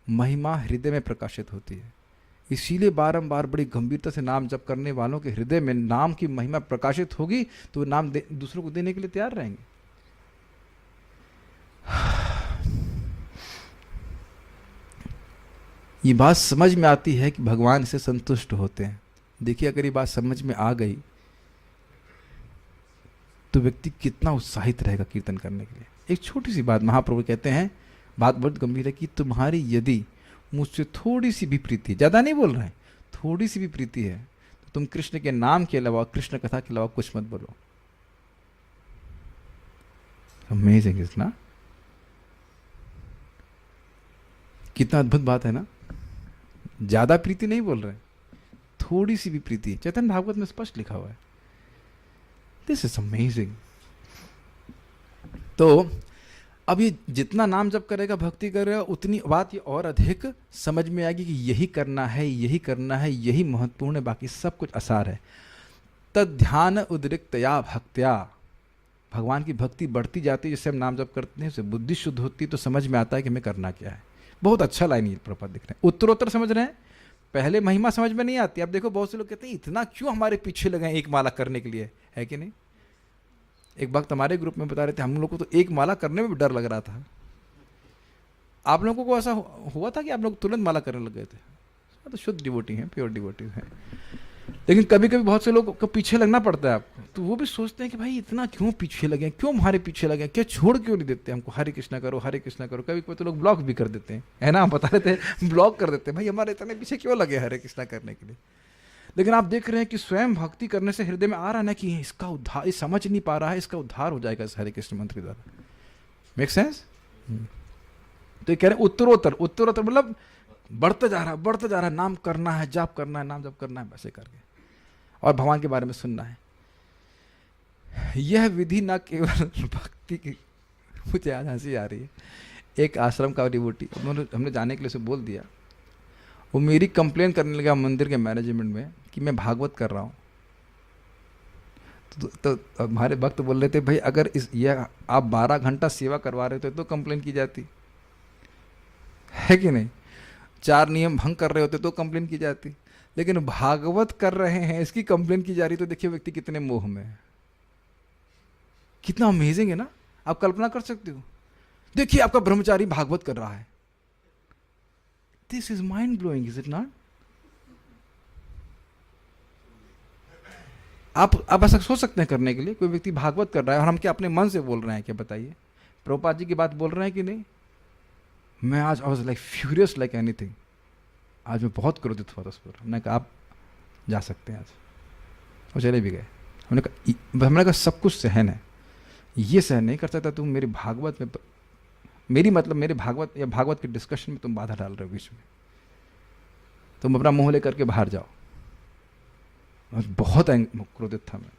Speaker 1: महिमा हृदय में प्रकाशित होती है। इसीलिए बारंबार बड़ी गंभीरता से नाम जप करने वालों के हृदय में नाम की महिमा प्रकाशित होगी तो वो नाम दूसरों को देने के लिए तैयार रहेंगे। ये बात समझ में आती है कि भगवान से संतुष्ट होते हैं। देखिए, अगर ये बात समझ में आ गई तो व्यक्ति कितना उत्साहित रहेगा कीर्तन करने के लिए। एक छोटी सी बात महाप्रभु कहते हैं, बात बहुत गंभीर है, कि तुम्हारी यदि मुझसे थोड़ी सी भी प्रीति, ज़्यादा नहीं बोल रहे हैं, थोड़ी सी भी प्रीति है तो तुम कृष्ण के नाम के अलावा, कृष्ण कथा के अलावा कुछ मत बोलो। अमेजिंग इज ना? कितना अद्भुत बात है ना? ज़्यादा प्रीति नहीं बोल रहे, थोड़ी सी भी प्रीति। चैतन्य भागवत में स्पष्ट लिखा हुआ है। This is amazing. तो अब ये जितना नाम जप करेगा, भक्ति करेगा, उतनी बात ये और अधिक समझ में आएगी कि यही करना है, यही करना है, यही महत्वपूर्ण है, बाकी सब कुछ आसार है। तद ध्यान उद्रिक्तया भक्त्या, भगवान की भक्ति बढ़ती जाती है। जैसे हम नाम जप करते हैं, उससे बुद्धि शुद्ध होती है, तो समझ में आता है कि हमें करना क्या है। बहुत अच्छा लाइन ये प्रपद दिख रहे हैं, उत्तरोत्तर समझ रहे हैं। पहले महिमा समझ में नहीं आती। अब देखो, बहुत से लोग कहते हैं इतना क्यों हमारे पीछे लगे हैं एक माला करने के लिए, है कि नहीं? एक वक्त हमारे ग्रुप में बता रहे थे, हम लोग को तो एक माला करने में भी डर लग रहा था। आप लोगों को ऐसा हुआ था कि आप लोग तुरंत माला करने लग गए थे? तो शुद्ध डिवोटी हैं, प्योर डिवोटी हैं। लेकिन कभी कभी बहुत से लोग को पीछे लगना पड़ता है आपको, तो वो भी सोचते हैं कि भाई इतना क्यों पीछे लगे, क्यों हमारे पीछे लगे, क्या छोड़ क्यों नहीं देते हमको, हरे कृष्णा करो, हरे कृष्णा करो। कभी कभी तो लोग ब्लॉक भी कर देते हैं, है ना? हम बता रहे थे, ब्लॉक कर देते हैं, भाई हमारे इतने पीछे क्यों लगे हरे कृष्णा करने के लिए। लेकिन आप देख रहे हैं कि स्वयं भक्ति करने से हृदय में आ रहा है ना कि इसका उद्धार, ये समझ नहीं पा रहा है, इसका उद्धार हो जाएगा इस हरे कृष्ण मंत्र द्वारा। Make sense? तो ये कह रहे हैं उत्तरोत्तर, उत्तरोत्तर मतलब बढ़ता जा रहा है, नाम करना है, जाप करना है, नाम जप करना है, वैसे करके, और भगवान के बारे में सुनना है। यह विधि न केवल भक्ति की, मुझे आज हंसी आ रही है। एक आश्रम का डिवोटी, हमने जाने के लिए उसे बोल दिया, वो मेरी कंप्लेन करने लगा मंदिर के मैनेजमेंट में कि मैं भागवत कर रहा हूँ। तो हमारे भक्त बोल रहे थे, भाई अगर ये आप 12 घंटा सेवा करवा रहे थे तो कंप्लेन की जाती है कि नहीं? 4 नियम भंग कर रहे होते तो कंप्लेन की जाती, लेकिन भागवत कर रहे हैं इसकी कंप्लेन की जा रही। तो देखिए व्यक्ति कितने मोह में है। कितना अमेजिंग है ना? आप कल्पना कर सकते हो। देखिए आपका ब्रह्मचारी भागवत कर रहा है। This is mind blowing, is it not? आप ऐसा सोच सकते हैं करने के लिए? कोई व्यक्ति भागवत कर रहा है और हम क्या अपने मन से बोल रहे हैं क्या? बताइए, प्रभुपाद जी की बात बोल रहे हैं कि नहीं? मैं आज I was like furious like anything. आज मैं बहुत क्रोधित हुआ था उस पर। हमने कहा आप जा सकते हैं आज, और चले भी गए। हमने कहा सब कुछ सहन है, ये सहन नहीं कर सकता तुम मेरी भागवत में, मेरे भागवत या भागवत के डिस्कशन में तुम बाधा डाल रहे हो बीच में। तुम अपना मुंह लेकर के बाहर जाओ। और बहुत क्रोधित था मैं,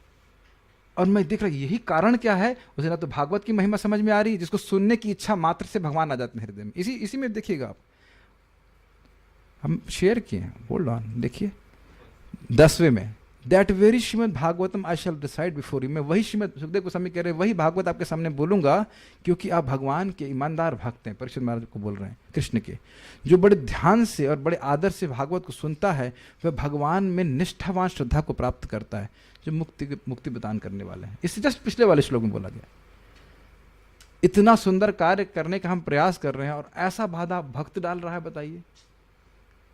Speaker 1: और मैं देख रहा यही कारण क्या है। उसे ना तो भागवत की महिमा समझ में आ रही है, जिसको सुनने की इच्छा मात्र से भगवान आ जाते हैं हृदय में। इसी में देखिएगा आप, हम शेयर किए हैं, होल्ड ऑन, देखिए 10वें में, that very Shrimad Bhagavatam I shall decide before you. मैं वही श्रीमद, सुखदेव गोस्वामी कह रहे हैं, वही भागवत आपके सामने बोलूंगा, क्योंकि आप भगवान के ईमानदार भक्त हैं। परीक्षित महाराज को बोल रहे हैं, कृष्ण के, जो बड़े ध्यान से और बड़े आदर से भागवत को सुनता है, वह भगवान में निष्ठावान श्रद्धा को प्राप्त करता है, जो मुक्ति प्रदान करने वाले हैं। इससे जस्ट पिछले वाले श्लोक में बोला गया। इतना सुंदर कार्य करने का हम प्रयास कर रहे हैं और ऐसा बाधा भक्त डाल रहा है। बताइए,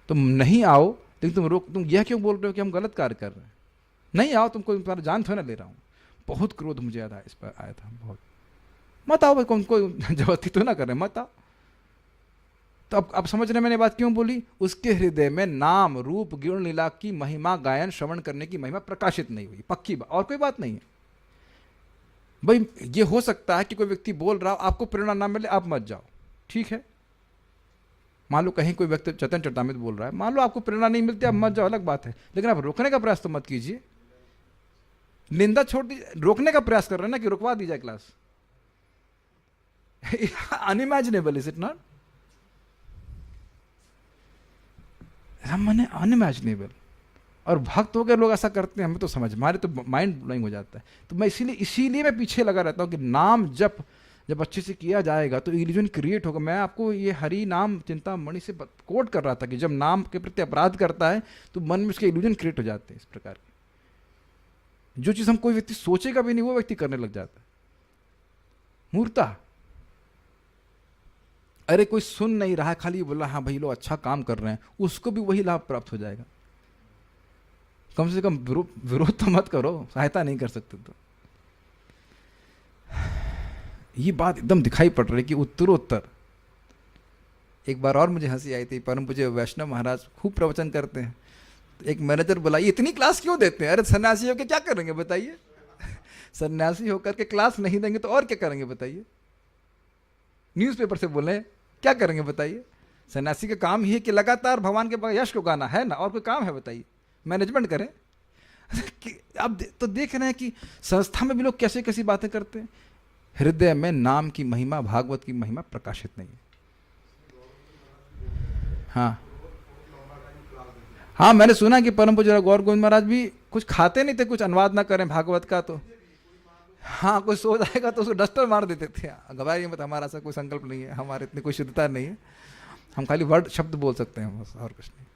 Speaker 1: तुम नहीं आओ, लेकिन तुम यह क्यों बोल रहे हो कि हम गलत कार्य कर रहे हैं? नहीं आओ, तुमको तुम्हारा जान थोड़ा ना ले रहा हूँ। बहुत क्रोध मुझे याद आया, इस पर आया था बहुत। मत आओ भाई, कोई जबरदस्ती तो ना कर रहे, मत आओ। तो अब समझ रहे मैंने बात क्यों बोली? उसके हृदय में नाम रूप गुण लीला की महिमा, गायन श्रवण करने की महिमा प्रकाशित नहीं हुई। पक्की बात, और कोई बात नहीं है। भाई ये हो सकता है कि कोई व्यक्ति बोल रहा हो, आपको प्रेरणा ना मिले, आप मत जाओ, ठीक है। मान लो कहीं कोई व्यक्ति चैतन्य चरितामृत बोल रहा है, मान लो आपको प्रेरणा नहीं मिलती, आप मत जाओ, अलग बात है। लेकिन आप रोकने का प्रयास तो मत कीजिए। निंदा छोड़ दीजिए, रोकने का प्रयास कर रहे हैं ना, कि रुकवा दी जाए class. Unimaginable, is it not? मैंने अनइमेजिनेबल। और भक्त हो गए लोग ऐसा करते हैं, हमें तो समझ, हमारे तो माइंड ब्लोइंग हो जाता है। तो मैं इसीलिए मैं पीछे लगा रहता हूँ कि नाम जप जब अच्छे से किया जाएगा तो इल्यूजन क्रिएट होगा। मैं आपको ये हरि नाम चिंतामणि से कोट कर रहा था कि जब नाम के प्रति अपराध करता है तो मन में उसके इल्यूजन क्रिएट हो जाते हैं इस प्रकार के। जो चीज़ हम कोई व्यक्ति सोचेगा भी नहीं वो व्यक्ति करने लग जाता है। मूर्ता, अरे कोई सुन नहीं रहा है, खाली बोला हाँ भाई लोग अच्छा काम कर रहे हैं, उसको भी वही लाभ प्राप्त हो जाएगा। कम से कम विरोध तो मत करो, सहायता नहीं कर सकते तो। ये बात एकदम दिखाई पड़ रही कि उत्तरोत्तर। एक बार और मुझे हंसी आई थी, परम पूज्य वैष्णव महाराज खूब प्रवचन करते हैं, तो एक मैनेजर बोला ये इतनी क्लास क्यों देते हैं? अरे सन्यासी होकर क्या करेंगे बताइए? सन्यासी होकर के क्लास नहीं देंगे तो और क्या करेंगे बताइए? न्यूज़पेपर से बोले क्या करेंगे बताइए? सन्यासी का काम ही है कि लगातार भगवान के यश को गाना है ना, और कोई काम है बताइए? मैनेजमेंट करें। अब तो देख रहे हैं कि संस्था में भी लोग कैसे कैसी बातें करते हैं। हृदय में नाम की महिमा, भागवत की महिमा प्रकाशित नहीं है। हाँ हाँ, मैंने सुना कि परम पूज्य गौर गोविंद महाराज भी कुछ खाते नहीं थे, कुछ अनुवाद ना करें भागवत का तो हाँ कोई सो जाएगा तो उसको डस्टर मार देते थे। घबराइए मत, हमारा ऐसा कोई संकल्प नहीं है, हमारे इतनी कोई शुद्धता नहीं है, हम खाली वर्ड शब्द बोल सकते हैं बस, और कुछ नहीं।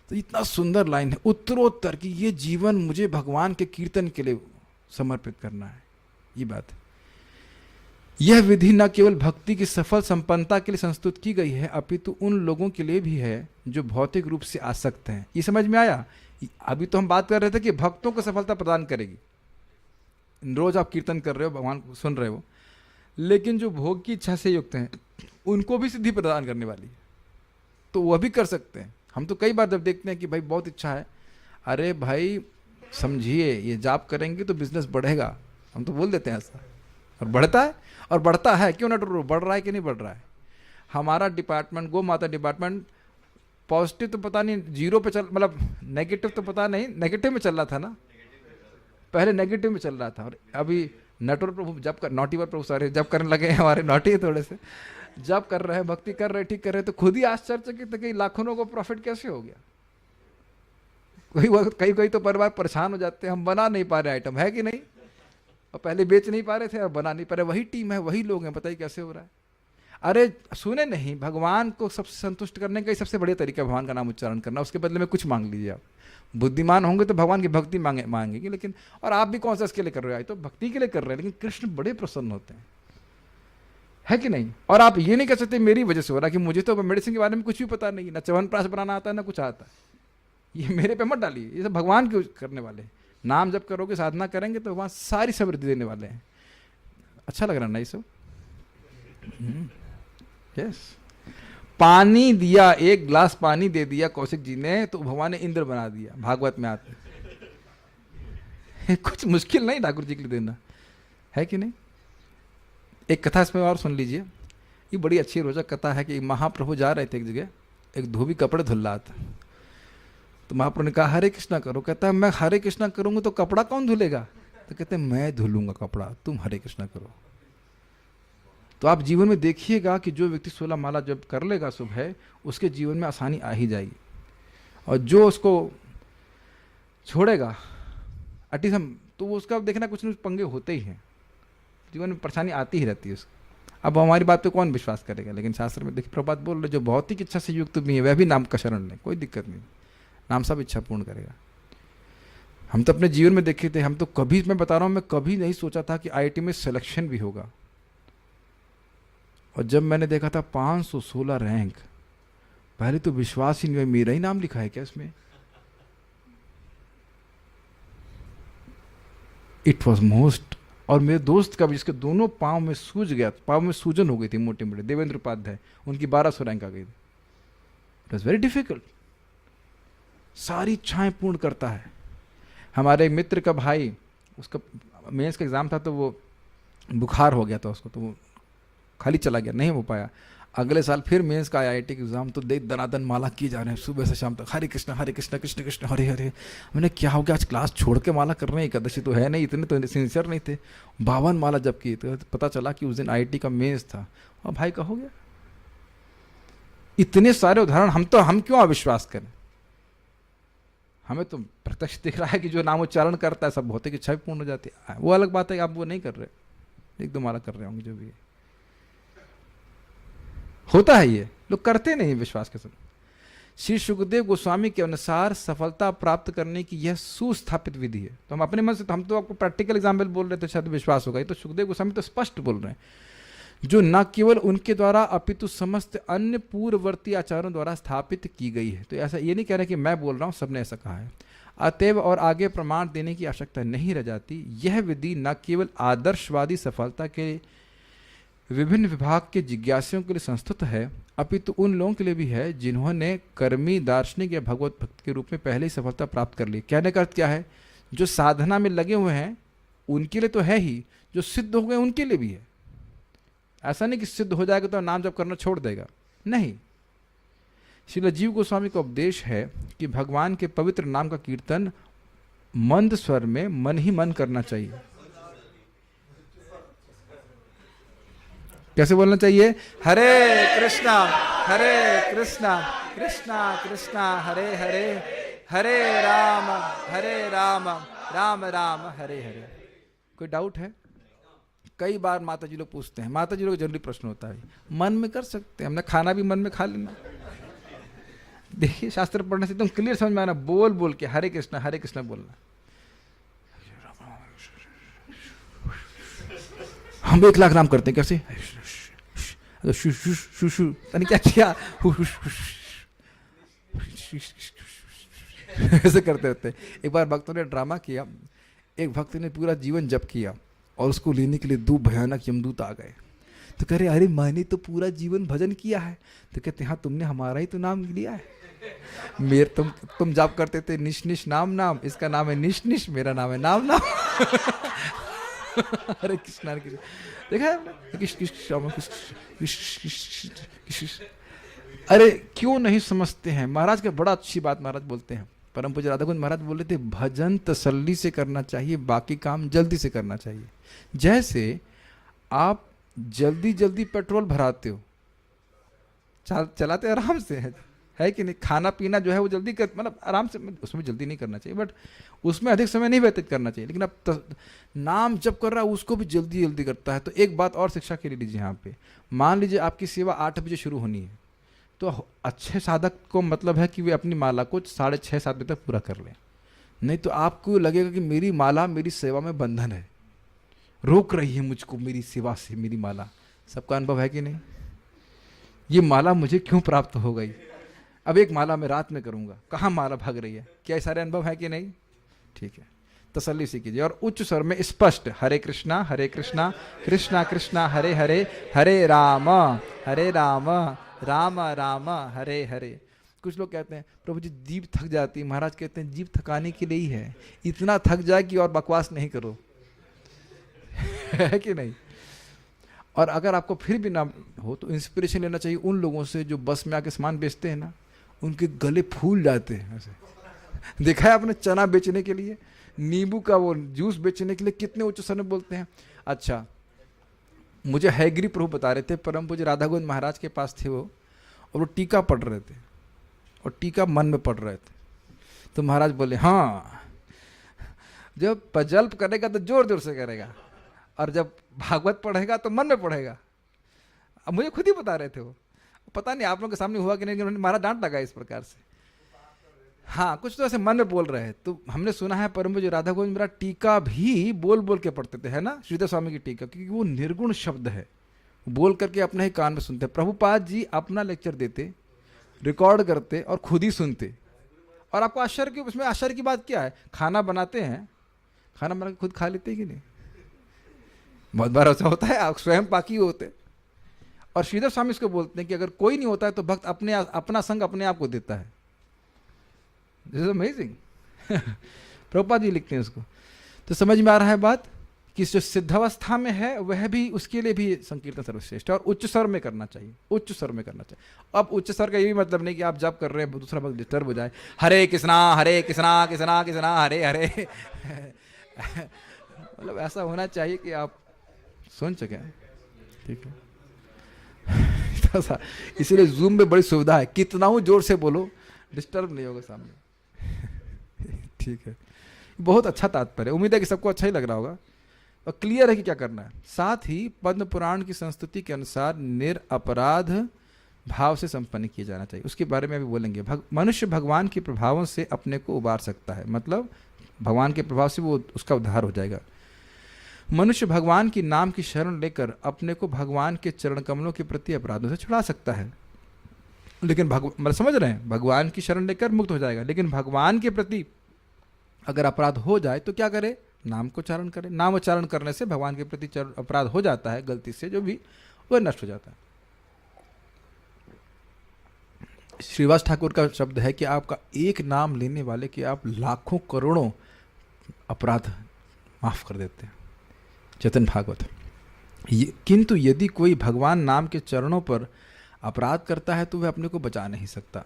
Speaker 1: तो इतना सुंदर लाइन है उत्तरोत्तर की, ये जीवन मुझे भगवान के कीर्तन के लिए समर्पित करना है। ये बात है। यह विधि न केवल भक्ति की सफल संपन्नता के लिए संस्तुत की गई है, अपितु उन लोगों के लिए भी है जो भौतिक रूप से आसक्त हैं। ये समझ में आया? अभी तो हम बात कर रहे थे कि भक्तों को सफलता प्रदान करेगी, रोज आप कीर्तन कर रहे हो, भगवान को सुन रहे हो, लेकिन जो भोग की इच्छा से युक्त हैं उनको भी सिद्धि प्रदान करने वाली है, तो वह भी कर सकते हैं। हम तो कई बार जब देखते हैं कि भाई बहुत इच्छा है, अरे भाई समझिए ये जाप करेंगे तो बिजनेस बढ़ेगा, हम तो बोल देते हैं ऐसा, और बढ़ता है, और बढ़ता है, क्यों ना बढ़ रहा है कि नहीं बढ़ रहा है। हमारा डिपार्टमेंट, गौ माता डिपार्टमेंट, पॉजिटिव तो पता नहीं जीरो पे चल, मतलब नेगेटिव तो पता नहीं, नेगेटिव में चल रहा था ना, पहले नेगेटिव में चल रहा था, और अभी नटवर प्रभु जब कर, नॉटी वर प्रभु सारे जब करने लगे हैं, हमारे नॉटी है थोड़े से, जब कर रहे हैं, भक्ति कर रहे हैं, ठीक कर रहे हैं, तो खुद ही आश्चर्यचकित कि लाखों को प्रॉफिट कैसे हो गया। कोई वक्त कई तो परिवार परेशान हो जाते हैं, हम बना नहीं पा रहे आइटम, है कि नहीं, और पहले बेच नहीं पा रहे थे और बना नहीं पा रहे, वही टीम है, वही लोग हैं, बताइए कैसे हो रहा है। अरे सुने नहीं, भगवान को सबसे संतुष्ट करने का सबसे बढ़िया तरीका भगवान का नाम उच्चारण करना, उसके बदले में कुछ मांग लीजिए। आप बुद्धिमान होंगे तो भगवान की भक्ति मांगेंगे, लेकिन और आप भी कौन सा इसके लिए कर रहे हो, तो भक्ति के लिए कर रहे हैं, लेकिन कृष्ण बड़े प्रसन्न होते हैं, है कि नहीं। और आप ये नहीं कह सकते मेरी वजह से हो रहा, कि मुझे तो मेडिसिन के बारे में कुछ भी पता नहीं, ना च्यवनप्राश बनाना आता है ना कुछ आता है, ये मेरे पे मत डालिए, ये सब भगवान के करने वाले हैं। नाम जब करोगे, साधना करेंगे तो वहाँ सारी समृद्धि देने वाले हैं। अच्छा लग रहा ना ये सब? यस। पानी दिया, एक गिलास पानी दे दिया कौशिक जी ने, तो भगवान ने इंद्र बना दिया, भागवत में आते कुछ मुश्किल नहीं ठाकुर जी के लिए देना, है कि नहीं। एक कथा इसमें और सुन लीजिए, ये बड़ी अच्छी रोचक कथा है कि महाप्रभु जा रहे थे एक जगह, एक धोबी कपड़े धुल रहा था, तो महाप्रभु ने कहा हरे कृष्णा करो। कहता है मैं हरे कृष्णा करूंगा तो कपड़ा कौन धुलेगा? तो कहते हैं मैं धुलूंगा कपड़ा, तुम हरे कृष्णा करो। तो आप जीवन में देखिएगा कि जो व्यक्ति 16 माला जब कर लेगा सुबह, उसके जीवन में आसानी आ ही जाएगी, और जो उसको छोड़ेगा अटिज्म, तो वो उसका देखना कुछ न कुछ पंगे होते ही हैं, जीवन में परेशानी आती ही रहती है उसको। अब हमारी बात पे कौन विश्वास करेगा, लेकिन शास्त्र में देखिए प्रभुपाद बोल रहे जो भौतिक इच्छा से युक्त भी है वह भी नाम का शरण ले, कोई दिक्कत नहीं, नाम सब इच्छा पूर्ण करेगा। हम तो अपने जीवन में देखे थे, हम तो कभी, मैं बता रहा हूँ, मैं कभी नहीं सोचा था कि IIT में सिलेक्शन भी होगा, और जब मैंने देखा था 516 रैंक, पहले तो विश्वास ही नहीं हुआ, मेरा ही नाम लिखा है क्या इसमें। इट वॉज मोस्ट, और मेरे दोस्त का भी जिसके दोनों पाँव में सूज गया, पाँव में सूजन हो गई थी मोटे मोटे, देवेंद्र उपाध्याय, उनकी 1200 रैंक आ गई थी। It was very difficult. सारी इच्छाएं पूर्ण करता है। हमारे मित्र का भाई, उसका मेंस का एग्ज़ाम था, तो वो बुखार हो गया था उसको, तो वो खाली चला गया, नहीं हो पाया। अगले साल फिर मेंस का IIT का एग्ज़ाम, तो देख दनादन माला किए जा रहे हैं सुबह से शाम तक, हरे कृष्ण कृष्ण कृष्ण हरे हरे। मैंने क्या हो गया, आज क्लास छोड़ के माला कर रहे हैं, एकादशी तो है नहीं, इतने तो सिंसियर नहीं थे। 52 माला जब की, तो पता चला कि उस दिन IIT का मेंस था, और भाई का हो गया। इतने सारे उदाहरण, हम क्यों अविश्वास करें। हमें तो प्रत्यक्ष दिख रहा है कि जो नाम उच्चारण करता है सब भौतिक इच्छा भी पूर्ण हो जाती है। वो अलग बात है, आप वो नहीं कर रहे, 1-2 माला कर रहे होंगे जो भी है। होता है, ये लोग करते नहीं विश्वास के साथ। श्री सुखदेव गोस्वामी के अनुसार सफलता प्राप्त करने की यह सुस्थापित विधि है। तो हम अपने मन से, तो हम तो आपको प्रैक्टिकल एग्जाम्पल बोल रहे थे, शायद विश्वास होगा। ये तो सुखदेव गोस्वामी तो स्पष्ट बोल रहे हैं, जो न केवल उनके द्वारा अपितु समस्त अन्य पूर्ववर्ती आचार्यों द्वारा स्थापित की गई है। तो ऐसा ये नहीं कह रहे कि मैं बोल रहा हूँ, सबने ऐसा कहा है। अतएव और आगे प्रमाण देने की आवश्यकता नहीं रह जाती। यह विधि न केवल आदर्शवादी सफलता के विभिन्न विभाग के जिज्ञासियों के लिए संस्तुत है, अपितु उन लोगों के लिए भी है जिन्होंने कर्मी, दार्शनिक या भगवत भक्त के रूप में पहले ही सफलता प्राप्त कर ली। कहने का अर्थ क्या है? जो साधना में लगे हुए हैं उनके लिए तो है ही, जो सिद्ध हो गए उनके लिए भी है। ऐसा नहीं कि सिद्ध हो जाएगा तो नाम जप करना छोड़ देगा, नहीं। श्रील जीव गोस्वामी का उपदेश है कि भगवान के पवित्र नाम का कीर्तन मंद स्वर में मन ही मन करना चाहिए। कैसे बोलना चाहिए? हरे कृष्णा कृष्णा कृष्णा हरे हरे, हरे राम राम राम हरे हरे। कोई डाउट है? कई बार माता जी लोग पूछते हैं, माता जी लोग जनरली प्रश्न होता है, मन में कर सकते हैं, हमने खाना भी मन में खा लेना। देखिए शास्त्र पढ़ने से एकदम क्लियर समझ में आना, बोल बोल के हरे कृष्णा बोलना। हम 1 लाख नाम करते हैं, कैसे? क्या किया? ऐसे करते रहते। एक बार भक्तों ने ड्रामा किया, एक भक्त ने पूरा जीवन जप किया और उसको लेने के लिए 2 भयानक यमदूत आ गए। तो कह रहे, अरे मैंने तो पूरा जीवन भजन किया है। तो कहते, हाँ तुमने हमारा ही तो नाम लिया है। मेरे तुम जाप करते थे निश नाम, इसका नाम है निश, मेरा नाम है नाम। हरे कृष्णा देखा है कृष्ण। अरे क्यों नहीं समझते हैं? महाराज का बड़ा अच्छी बात महाराज बोलते हैं, परम पूज्य राधाकुंज महाराज बोले थे, भजन तसल्ली से करना चाहिए, बाकी काम जल्दी से करना चाहिए। जैसे आप जल्दी जल्दी पेट्रोल भराते हो, चलाते आराम से है कि नहीं? खाना पीना जो है वो जल्दी कर, मतलब आराम से, उसमें जल्दी नहीं करना चाहिए, बट उसमें अधिक समय नहीं व्यतीत करना चाहिए। लेकिन अब नाम जप कर रहा है उसको भी जल्दी जल्दी करता है। तो एक बात और शिक्षा के लिए लीजिए यहाँ पे, मान लीजिए आपकी सेवा 8 बजे शुरू होनी है, तो अच्छे साधक को मतलब है कि वे अपनी माला को 6:30-7 बजे तक पूरा कर लें। नहीं तो आपको लगेगा कि मेरी माला मेरी सेवा में बंधन है, रोक रही है मुझको मेरी सेवा से मेरी माला। सबका अनुभव है कि नहीं? ये माला मुझे क्यों प्राप्त हो गई? अब एक माला मैं रात में करूंगा, कहाँ माला भाग रही है? क्या ये सारे अनुभव है कि नहीं? ठीक है, तसल्ली से कीजिए। और उच्च स्वर में स्पष्ट हरे कृष्णा कृष्णा कृष्णा हरे हरे, हरे राम राम राम हरे हरे। कुछ लोग कहते हैं प्रभु जी जीभ थक जाती है। महाराज कहते हैं जीभ थकाने के लिए ही है, इतना थक जाए कि और बकवास नहीं करो। है कि नहीं? और अगर आपको फिर भी ना हो तो इंस्पिरेशन लेना चाहिए उन लोगों से जो बस में आके सामान बेचते हैं ना, उनके गले फूल जाते हैं ऐसे। देखा है आपने? चना बेचने के लिए, नींबू का वो जूस बेचने के लिए कितने उच्च स्वर में बोलते हैं। अच्छा, मुझे हैगिरी प्रभु बता रहे थे, परम पूज्य राधागोविंद महाराज के पास थे वो, और वो टीका पढ़ रहे थे और टीका मन में पढ़ रहे थे। तो महाराज बोले, हाँ जब पजल्प करेगा तो जोर जोर से करेगा, और जब भागवत पढ़ेगा तो मन में पढ़ेगा। अब मुझे खुद ही बता रहे थे वो, पता नहीं आप लोगों के सामने हुआ कि नहीं, उन्होंने महाराज डांट लगा इस प्रकार से। हाँ, कुछ तो ऐसे मन में बोल रहे हैं। तो हमने सुना है परम पूज्य राधा गोविंद मेरा टीका भी बोल बोल के पढ़ते थे, है ना, श्रीधर स्वामी की टीका, क्योंकि वो निर्गुण शब्द है, बोल करके अपने ही कान में सुनते। प्रभुपाद जी अपना लेक्चर देते, रिकॉर्ड करते और खुद ही सुनते। और आपको आश्चर्य की, उसमें आश्चर्य की बात क्या है? खाना बनाते हैं, खाना बना के खुद खा लेते हैं कि नहीं? बहुत बार ऐसा होता है, आप स्वयं पाकी होते। और श्रीधर स्वामी इसको बोलते हैं कि अगर कोई नहीं होता है तो भक्त अपना संग अपने आप को देता है। This is amazing. Prabhupada ji लिखते हैं उसको। तो समझ में आ रहा है बात कि जो सिद्धावस्था में है वह भी, उसके लिए भी संकीर्तन सर्वश्रेष्ठ है। और उच्च स्वर में करना चाहिए, उच्च स्वर में करना चाहिए। अब उच्च स्वर का ये भी मतलब नहीं कि आप जब कर रहे हैं दूसरा भक्त डिस्टर्ब हो जाए, हरे कृष्णा कृष्णा कृष्णा हरे हरे। मतलब ऐसा होना चाहिए कि आप सुन सके। ठीक है, इसलिए जूम में बड़ी सुविधा है, कितना हूँ जोर से बोलो, डिस्टर्ब नहीं होगा सामने। ठीक है, बहुत अच्छा तात्पर्य, उम्मीद है कि सबको अच्छा ही लग रहा होगा और क्लियर है कि क्या करना है। साथ ही पद्म पुराण की संस्तुति के अनुसार निरअपराध भाव से संपन्न किया जाना चाहिए। उसके बारे में अभी बोलेंगे। मनुष्य भगवान के प्रभावों से अपने को उबार सकता है, मतलब भगवान के प्रभाव से वो उसका उद्धार हो जाएगा। मनुष्य भगवान की नाम की शरण लेकर अपने को भगवान के चरण कमलों के प्रति अपराधों से छुड़ा सकता है। लेकिन मतलब समझ रहे हैं, भगवान की शरण लेकर मुक्त हो जाएगा, लेकिन भगवान के प्रति अगर अपराध हो जाए तो क्या करे? नाम को उच्चारण करे। नाम उच्चारण करने से भगवान के प्रति अपराध हो जाता है, गलती से जो भी, वह नष्ट हो जाता है। श्रीवास ठाकुर का शब्द है कि आपका एक नाम लेने वाले के आप लाखों करोड़ों अपराध माफ कर देते हैं। चेतन भागवत। किंतु यदि कोई भगवान नाम के चरणों पर अपराध करता है तो वह अपने को बचा नहीं सकता।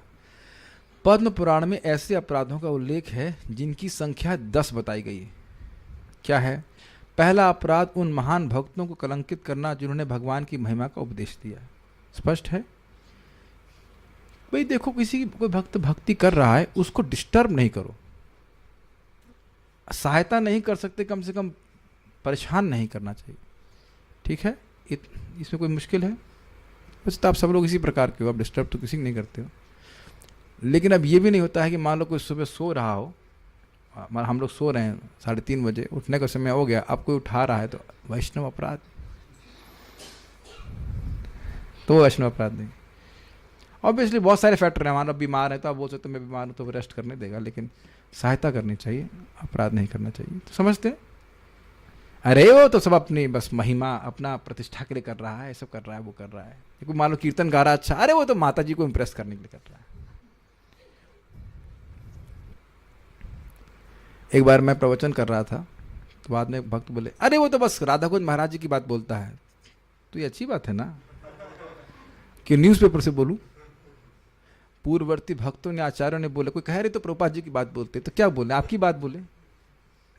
Speaker 1: पद्म पुराण में ऐसे अपराधों का उल्लेख है जिनकी संख्या 10 बताई गई है। क्या है? पहला अपराध उन महान भक्तों को कलंकित करना जिन्होंने भगवान की महिमा का उपदेश दिया। स्पष्ट है भाई। देखो, कोई भक्त भक्ति कर रहा है, उसको डिस्टर्ब नहीं करो। सहायता नहीं कर सकते, कम से कम परेशान नहीं करना चाहिए। ठीक है? इसमें कोई मुश्किल है? बस तो आप सब लोग इसी प्रकार के हो, आप डिस्टर्ब तो किसी को नहीं करते हो। लेकिन अब ये भी नहीं होता है कि मान लो कोई सुबह सो रहा हो, हम लोग सो रहे हैं 3:30 बजे, उठने का समय हो गया, अब कोई उठा रहा है तो वैष्णव अपराध, तो वैष्णव अपराध नहीं। ऑब्वियसली बहुत सारे फैक्टर हैं। मान लो बीमार है तो आप बोल सकते मैं बीमार हूँ तो रेस्ट करने देगा, लेकिन सहायता करनी चाहिए, अपराध नहीं करना चाहिए। तो समझते हैं? अरे वो तो सब अपनी बस महिमा, अपना प्रतिष्ठा के लिए कर रहा है, सब कर रहा है, वो कर रहा है। कोई मान लो कीर्तन गा रहा है, अच्छा, अरे वो तो माता जी को इम्प्रेस करने के लिए कर रहा है। एक बार मैं प्रवचन कर रहा था तो बाद में भक्त बोले, अरे वो तो बस राधा कुंज महाराज जी की बात बोलता है। तो ये अच्छी बात है ना कि न्यूज़पेपर से बोलूं? पूर्ववर्ती भक्तों ने, आचार्यों ने बोले, कोई कह रहे तो प्रभुपाद जी की बात बोलते, तो क्या बोले? आपकी बात बोले,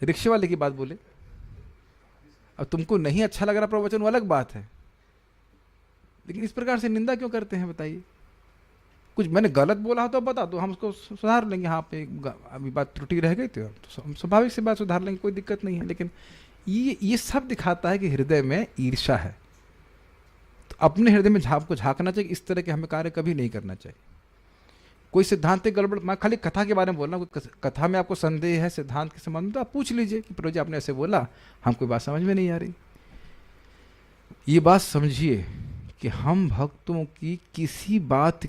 Speaker 1: रिक्शे वाले की बात बोले। अब तुमको नहीं अच्छा लग रहा प्रवचन, वो अलग बात है, लेकिन इस प्रकार से निंदा क्यों करते हैं बताइए? कुछ मैंने गलत बोला हो तो बता दो, हम उसको सुधार लेंगे। हाँ पे अभी बात त्रुटि रह गई तो स्वाभाविक से बात सुधार लेंगे, कोई दिक्कत नहीं है। लेकिन ये सब दिखाता है कि हृदय में ईर्ष्या है। तो अपने हृदय में को झांकना चाहिए। इस तरह के हमें कार्य कभी नहीं करना चाहिए। कोई सिद्धांतिक गड़बड़, मैं खाली कथा के बारे में बोल रहा हूँ, कथा में आपको संदेह है सिद्धांत के संबंध में तो आप पूछ लीजिए कि प्रभु जी आपने ऐसे बोला, हमको बात समझ में नहीं आ रही। ये बात समझिए कि हम भक्तों की किसी बात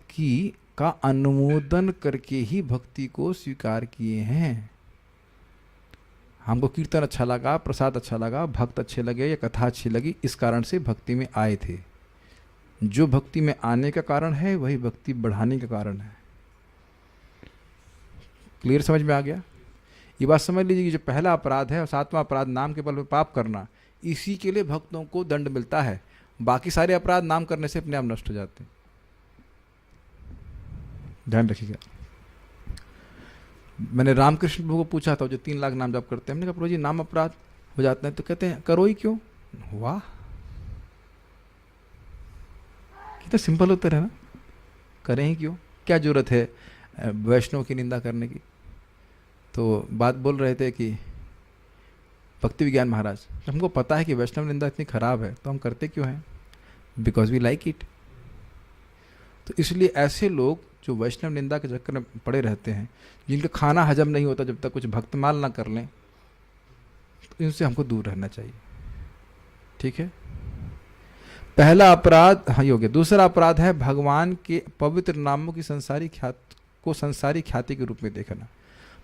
Speaker 1: का अनुमोदन करके ही भक्ति को स्वीकार किए हैं। हमको कीर्तन अच्छा लगा, प्रसाद अच्छा लगा, भक्त अच्छे लगे या कथा अच्छी लगी, इस कारण से भक्ति में आए थे। जो भक्ति में आने का कारण है वही भक्ति बढ़ाने का कारण है। क्लियर समझ में आ गया? ये बात समझ लीजिए कि जो पहला अपराध है और 7वां अपराध नाम के बल पर पाप करना, इसी के लिए भक्तों को दंड मिलता है। बाकी सारे अपराध नाम करने से अपने आप नष्ट हो जाते हैं। ध्यान रखिएगा। मैंने रामकृष्ण प्रभु को पूछा था, जो 3 लाख नाम जप करते हैं, हमने कहा प्रभु जी नाम अपराध हो जाते हैं, तो कहते हैं करो ही क्यों? वाह, कितना सिंपल उत्तर है ना, करें ही क्यों? क्या जरूरत है वैष्णव की निंदा करने की? तो बात बोल रहे थे कि भक्ति विज्ञान महाराज, हमको पता है कि वैष्णव निंदा इतनी खराब है तो हम करते क्यों हैं? Because we like it. तो इसलिए ऐसे लोग जो वैष्णव निंदा के चक्कर में पड़े रहते हैं, जिनका खाना हजम नहीं होता जब तक कुछ भक्तमाल ना कर लें, तो इनसे हमको दूर रहना चाहिए। ठीक है? पहला अपराध हाँ ये हो गया। दूसरा अपराध है भगवान के पवित्र नामों की संसारी ख्याति के रूप में देखना।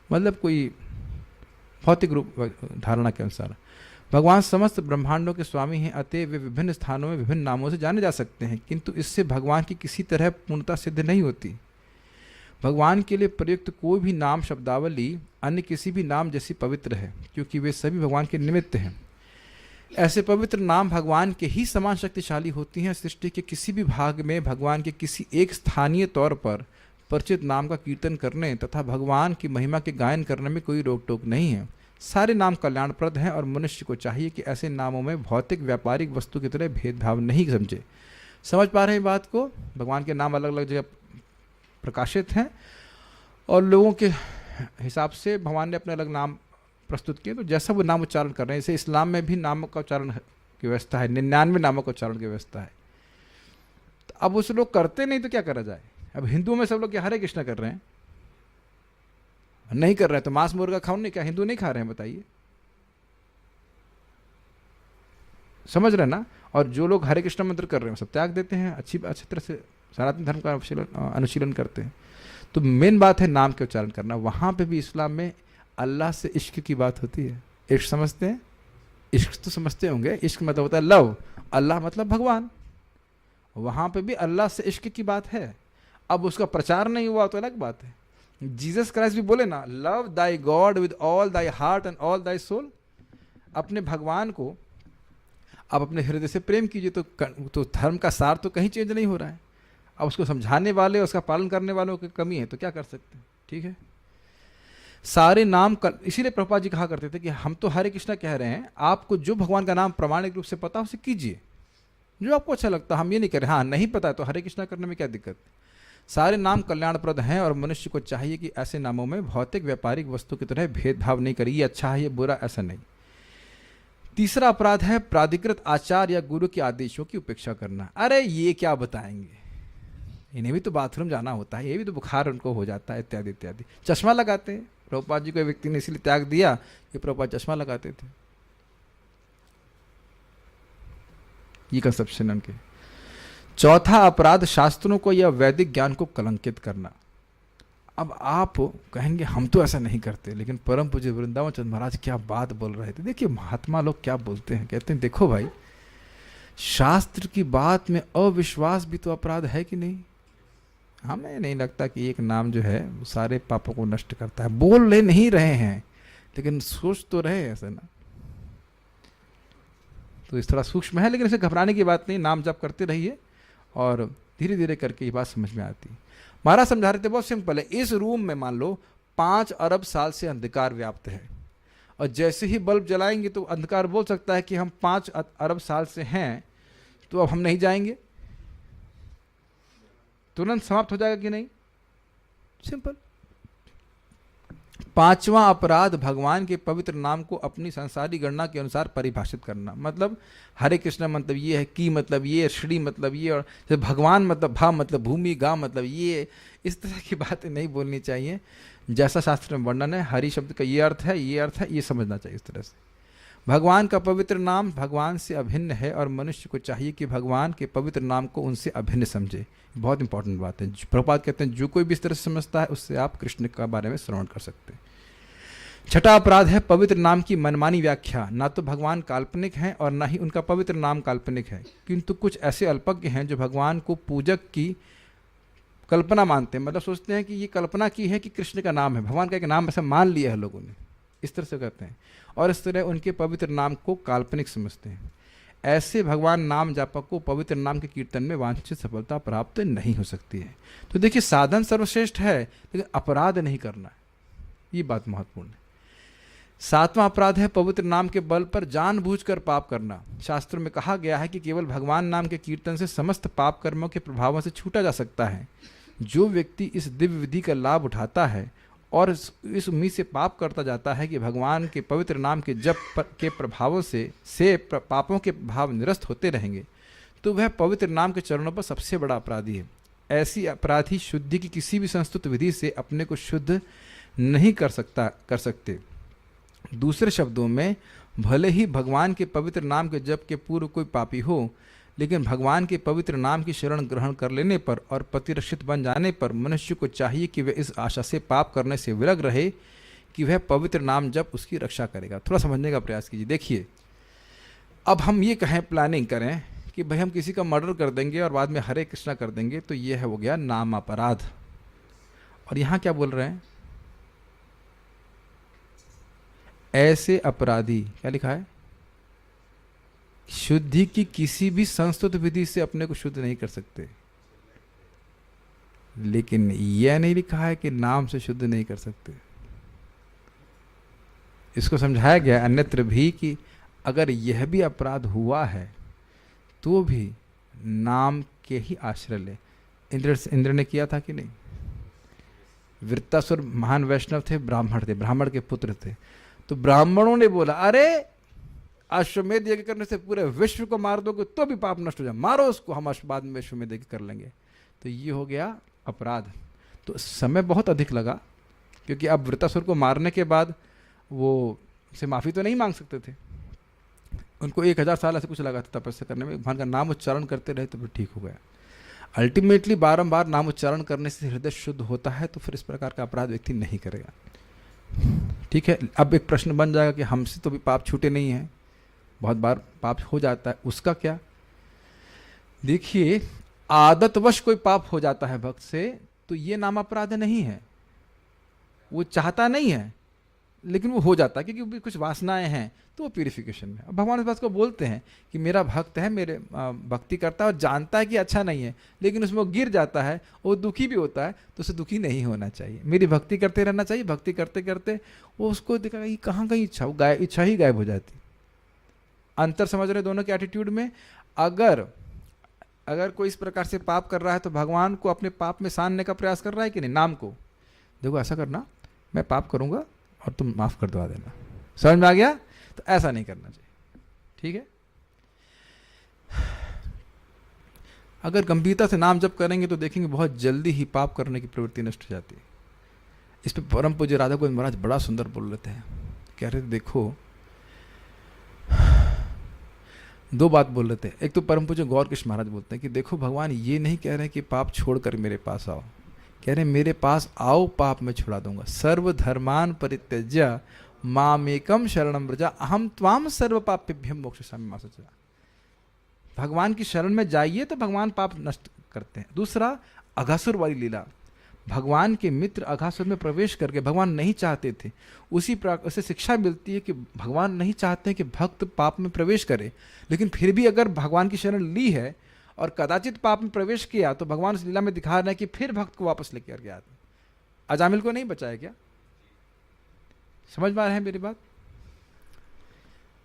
Speaker 1: मतलब कोई भौतिक रूप धारणा के अनुसार भगवान समस्त ब्रह्मांडों के स्वामी हैं, अतः वे विभिन्न स्थानों में विभिन्न नामों से जाने जा सकते हैं, किंतु इससे भगवान की किसी तरह पूर्णता सिद्ध नहीं होती। भगवान के लिए प्रयुक्त कोई भी नाम शब्दावली अन्य किसी भी नाम जैसी पवित्र है, क्योंकि वे सभी भगवान के निमित्त हैं। ऐसे पवित्र नाम भगवान के ही समान शक्तिशाली होती हैं। सृष्टि के किसी भी भाग में भगवान के किसी एक स्थानीय तौर पर परिचित नाम का कीर्तन करने तथा भगवान की महिमा के गायन करने में कोई रोक टोक नहीं है। सारे नाम कल्याणप्रद हैं और मनुष्य को चाहिए कि ऐसे नामों में भौतिक व्यापारिक वस्तु की तरह भेदभाव नहीं समझे। समझ पा रहे हैं बात को? भगवान के नाम अलग अलग जगह प्रकाशित हैं और लोगों के हिसाब से भगवान ने अपने अलग नाम प्रस्तुत किए, तो जैसा वो नाम उच्चारण कर रहे हैं, जैसे इस्लाम में भी नामों का उच्चारण की व्यवस्था है, 99 नामों का उच्चारण की व्यवस्था है। तो अब उस लोग करते नहीं तो क्या करा जाए? अब हिंदुओं में सब लोग क्या हरे कृष्णा कर रहे हैं? नहीं कर रहे हैं तो मांस मुर्गा खाओ नहीं, क्या हिंदू नहीं खा रहे हैं बताइए? समझ रहे हैं ना? और जो लोग हरे कृष्ण मंत्र कर रहे हैं सब त्याग देते हैं, अच्छी तरह से सनातन धर्म का अनुशीलन करते हैं। तो मेन बात है नाम के उच्चारण करना। वहाँ पे भी इस्लाम में अल्लाह से इश्क की बात होती है। इश्क समझते हैं? इश्क तो समझते होंगे। इश्क मतलब होता है लव, अल्लाह मतलब भगवान। वहाँ पे भी अल्लाह से इश्क की बात है। अब उसका प्रचार नहीं हुआ तो अलग बात है। जीसस क्राइस्ट भी बोले ना, love thy God with all thy heart and all thy soul. अपने भगवान को आप अपने हृदय से प्रेम कीजिए। तो धर्म का सार तो कहीं चेंज नहीं हो रहा है। अब उसको समझाने वाले, उसका पालन करने वालों की कमी है तो क्या कर सकते हैं? ठीक है, सारे नाम इसीलिए प्रभुपाद जी कहा करते थे कि हम तो हरे कृष्णा कह रहे हैं, आपको जो भगवान का नाम प्रमाणिक रूप से पता उसे कीजिए, जो आपको अच्छा लगता। हम ये नहीं करें हाँ नहीं पता है तो हरे कृष्णा करने में क्या दिक्कत? सारे नाम कल्याणप्रद हैं और मनुष्य को चाहिए कि ऐसे नामों में भौतिक व्यापारिक वस्तु की तरह भेदभाव नहीं करे, ये अच्छा है ये बुरा, ऐसा नहीं। तीसरा अपराध है प्राधिकृत आचार्य या गुरु के आदेशों की उपेक्षा करना। अरे ये क्या बताएंगे, इन्हें भी तो बाथरूम जाना होता है, ये भी तो बुखार उनको हो जाता है, इत्यादि इत्यादि। चश्मा लगाते हैं, प्रभुपाद जी को एक व्यक्ति ने इसलिए त्याग दिया कि प्रभुपाद चश्मा लगाते थे। ये कंसेप्शन है उनके। चौथा अपराध शास्त्रों को या वैदिक ज्ञान को कलंकित करना। अब आप कहेंगे हम तो ऐसा नहीं करते, लेकिन परम पूज्य वृंदावन चंद्र महाराज क्या बात बोल रहे थे। देखिए महात्मा लोग क्या बोलते हैं, कहते हैं देखो भाई, शास्त्र की बात में अविश्वास भी तो अपराध है कि नहीं? हमें नहीं लगता कि एक नाम जो है वो सारे पापों को नष्ट करता है। बोल ले नहीं रहे हैं लेकिन सोच तो रहे ऐसा ना। तो इस थोड़ा सूक्ष्म है, लेकिन इसे घबराने की बात नहीं। नाम जप करते रहिए और धीरे धीरे करके ये बात समझ में आती है। महाराज समझा रहे थे, बहुत सिंपल है। इस रूम में मान लो 5 अरब साल से अंधकार व्याप्त है, और जैसे ही बल्ब जलाएंगे तो अंधकार बोल सकता है कि हम 5 अरब साल से हैं, तो अब हम नहीं जाएंगे, तुरंत समाप्त हो जाएगा कि नहीं? सिंपल। 5वां अपराध भगवान के पवित्र नाम को अपनी संसारी गणना के अनुसार परिभाषित करना। मतलब हरे कृष्ण मतलब ये है, की मतलब ये, श्री मतलब ये, और भगवान मतलब भा मतलब भूमि, गा मतलब ये, इस तरह की बातें नहीं बोलनी चाहिए। जैसा शास्त्र में वर्णन है, हरि शब्द का ये अर्थ है, ये अर्थ है, ये समझना चाहिए इस तरह से। भगवान का पवित्र नाम भगवान से अभिन्न है और मनुष्य को चाहिए कि भगवान के पवित्र नाम को उनसे अभिन्न समझे। बहुत इंपॉर्टेंट बात है। प्रभुपाद कहते हैं जो कोई भी इस तरह से समझता है उससे आप कृष्ण के बारे में श्रवण कर सकते हैं। छठा अपराध है पवित्र नाम की मनमानी व्याख्या। ना तो भगवान काल्पनिक हैं और ना ही उनका पवित्र नाम काल्पनिक है, किंतु कुछ ऐसे अल्पज्ञ हैं जो भगवान को पूजक की कल्पना मानते हैं। मतलब सोचते हैं कि ये कल्पना की है कि कृष्ण का नाम है, भगवान का एक नाम ऐसा मान लिया है लोगों ने, इस तरह से कहते हैं, और इस तरह उनके पवित्र नाम को काल्पनिक समझते हैं। ऐसे भगवान नाम जापक को पवित्र नाम के कीर्तन में वांछित सफलता प्राप्त नहीं हो सकती है। तो देखिए साधन सर्वश्रेष्ठ है, लेकिन अपराध नहीं करना है, ये बात महत्वपूर्ण है। 7वां अपराध है पवित्र नाम के बल पर जानबूझकर पाप करना। शास्त्र में कहा गया है कि केवल भगवान नाम के कीर्तन से समस्त पाप कर्मों के प्रभावों से छूटा जा सकता है। जो व्यक्ति इस दिव्य विधि का लाभ उठाता है और इस उम्मीद से पाप करता जाता है कि भगवान के पवित्र नाम के जप के प्रभावों से पापों के प्रभाव निरस्त होते रहेंगे, तो वह पवित्र नाम के चरणों पर सबसे बड़ा अपराधी है। ऐसी अपराधी शुद्धि की किसी भी संस्तुत विधि से अपने को शुद्ध नहीं कर सकते। दूसरे शब्दों में, भले ही भगवान के पवित्र नाम के जप के पूर्व कोई पापी हो, लेकिन भगवान के पवित्र नाम की शरण ग्रहण कर लेने पर और प्रतिरक्षित बन जाने पर मनुष्य को चाहिए कि वह इस आशा से पाप करने से विरत रहे कि वह पवित्र नाम जप उसकी रक्षा करेगा। थोड़ा समझने का प्रयास कीजिए। देखिए अब हम ये कहें, प्लानिंग करें कि भाई हम किसी का मर्डर कर देंगे और बाद में हरे कृष्णा कर देंगे, तो यह हो गया नाम अपराध। और यहाँ क्या बोल रहे हैं? ऐसे अपराधी, क्या लिखा है? शुद्धि की किसी भी संस्तुत विधि से अपने को शुद्ध नहीं कर सकते, लेकिन यह नहीं लिखा है कि नाम से शुद्ध नहीं कर सकते। इसको समझाया गया अन्यत्र भी कि अगर यह भी अपराध हुआ है तो भी नाम के ही आश्रय ले। इंद्र ने किया था कि नहीं? वृत्तासुर महान वैष्णव थे, ब्राह्मण थे, ब्राह्मण के पुत्र थे, तो ब्राह्मणों ने बोला अरे अश्वमेध यज्ञ करने से पूरे विश्व को मार दोगे तो भी पाप नष्ट हो जाए, मारो उसको, हम बाद में अश्वमेध यज्ञ कर लेंगे। तो ये हो गया अपराध। तो समय बहुत अधिक लगा, क्योंकि अब वृत्तासुर को मारने के बाद वो से माफ़ी तो नहीं मांग सकते थे, उनको 1000 साल ऐसे कुछ लगा था तपस्या करने में। भगवान का नाम उच्चारण करते रहे तो फिर ठीक हो गया। अल्टीमेटली बारंबार नाम उच्चारण करने से हृदय शुद्ध होता है, तो फिर इस प्रकार का अपराध व्यक्ति नहीं करेगा। ठीक है, अब एक प्रश्न बन जाएगा कि हमसे तो भी पाप छूटे नहीं हैं, बहुत बार पाप हो जाता है, उसका क्या? देखिए, आदतवश कोई पाप हो जाता है भक्त से तो ये नाम अपराध नहीं है, वो चाहता नहीं है लेकिन वो हो जाता है, क्योंकि कुछ वासनाएं हैं, तो वो प्यूरिफिकेशन में। अब भगवान इस बात को बोलते हैं कि मेरा भक्त है, मेरे भक्ति करता है और जानता है कि अच्छा नहीं है, लेकिन उसमें वो गिर जाता है, वो दुखी भी होता है, तो उसे दुखी नहीं होना चाहिए, मेरी भक्ति करते रहना चाहिए। भक्ति करते करते वो उसको दिखा कि कहाँ कहीं इच्छा ही गायब हो जाती। अंतर समझ रहे दोनों के एटीट्यूड में? अगर कोई इस प्रकार से पाप कर रहा है तो भगवान को अपने पाप में सानने का प्रयास कर रहा है कि नहीं? नाम को देखो, ऐसा करना, मैं पाप करूंगा और तुम माफ कर दवा देना। समझ में आ गया? तो ऐसा नहीं करना चाहिए। ठीक है, अगर गंभीरता से नाम जप करेंगे तो देखेंगे बहुत जल्दी ही पाप करने की प्रवृत्ति नष्ट हो जाती है। इस पे परम पूज्य राधा गोविंद महाराज बड़ा सुंदर बोल रहे थे। कह रहे थे देखो, 2 बात बोल रहे थे। एक तो परम पूज्य गौर कृष्ण महाराज बोलते हैं कि देखो, भगवान ये नहीं कह रहे कि पाप छोड़कर मेरे पास आओ, कह रहे मेरे पास आओ, पाप में छुड़ा दूंगा। सर्व धर्मान परित्यज्य मामेकम शरणम व्रजा अहम त्वाम सर्व पापेभ्यम मोक्षयिष्यामि मा शुचः। भगवान की शरण में जाइए तो भगवान पाप नष्ट करते हैं। दूसरा, अघासुर वाली लीला, भगवान के मित्र अघासुर में प्रवेश करके, भगवान नहीं चाहते थे, उसे शिक्षा मिलती है कि भगवान नहीं चाहते कि भक्त पाप में प्रवेश करे, लेकिन फिर भी अगर भगवान की शरण ली है और कदाचित पाप में प्रवेश किया तो भगवान उस लीला में दिखा रहे हैं कि फिर भक्त को वापस लेकर गया। अजामिल को नहीं बचाया क्या? समझ पा रहे हैं मेरी बात?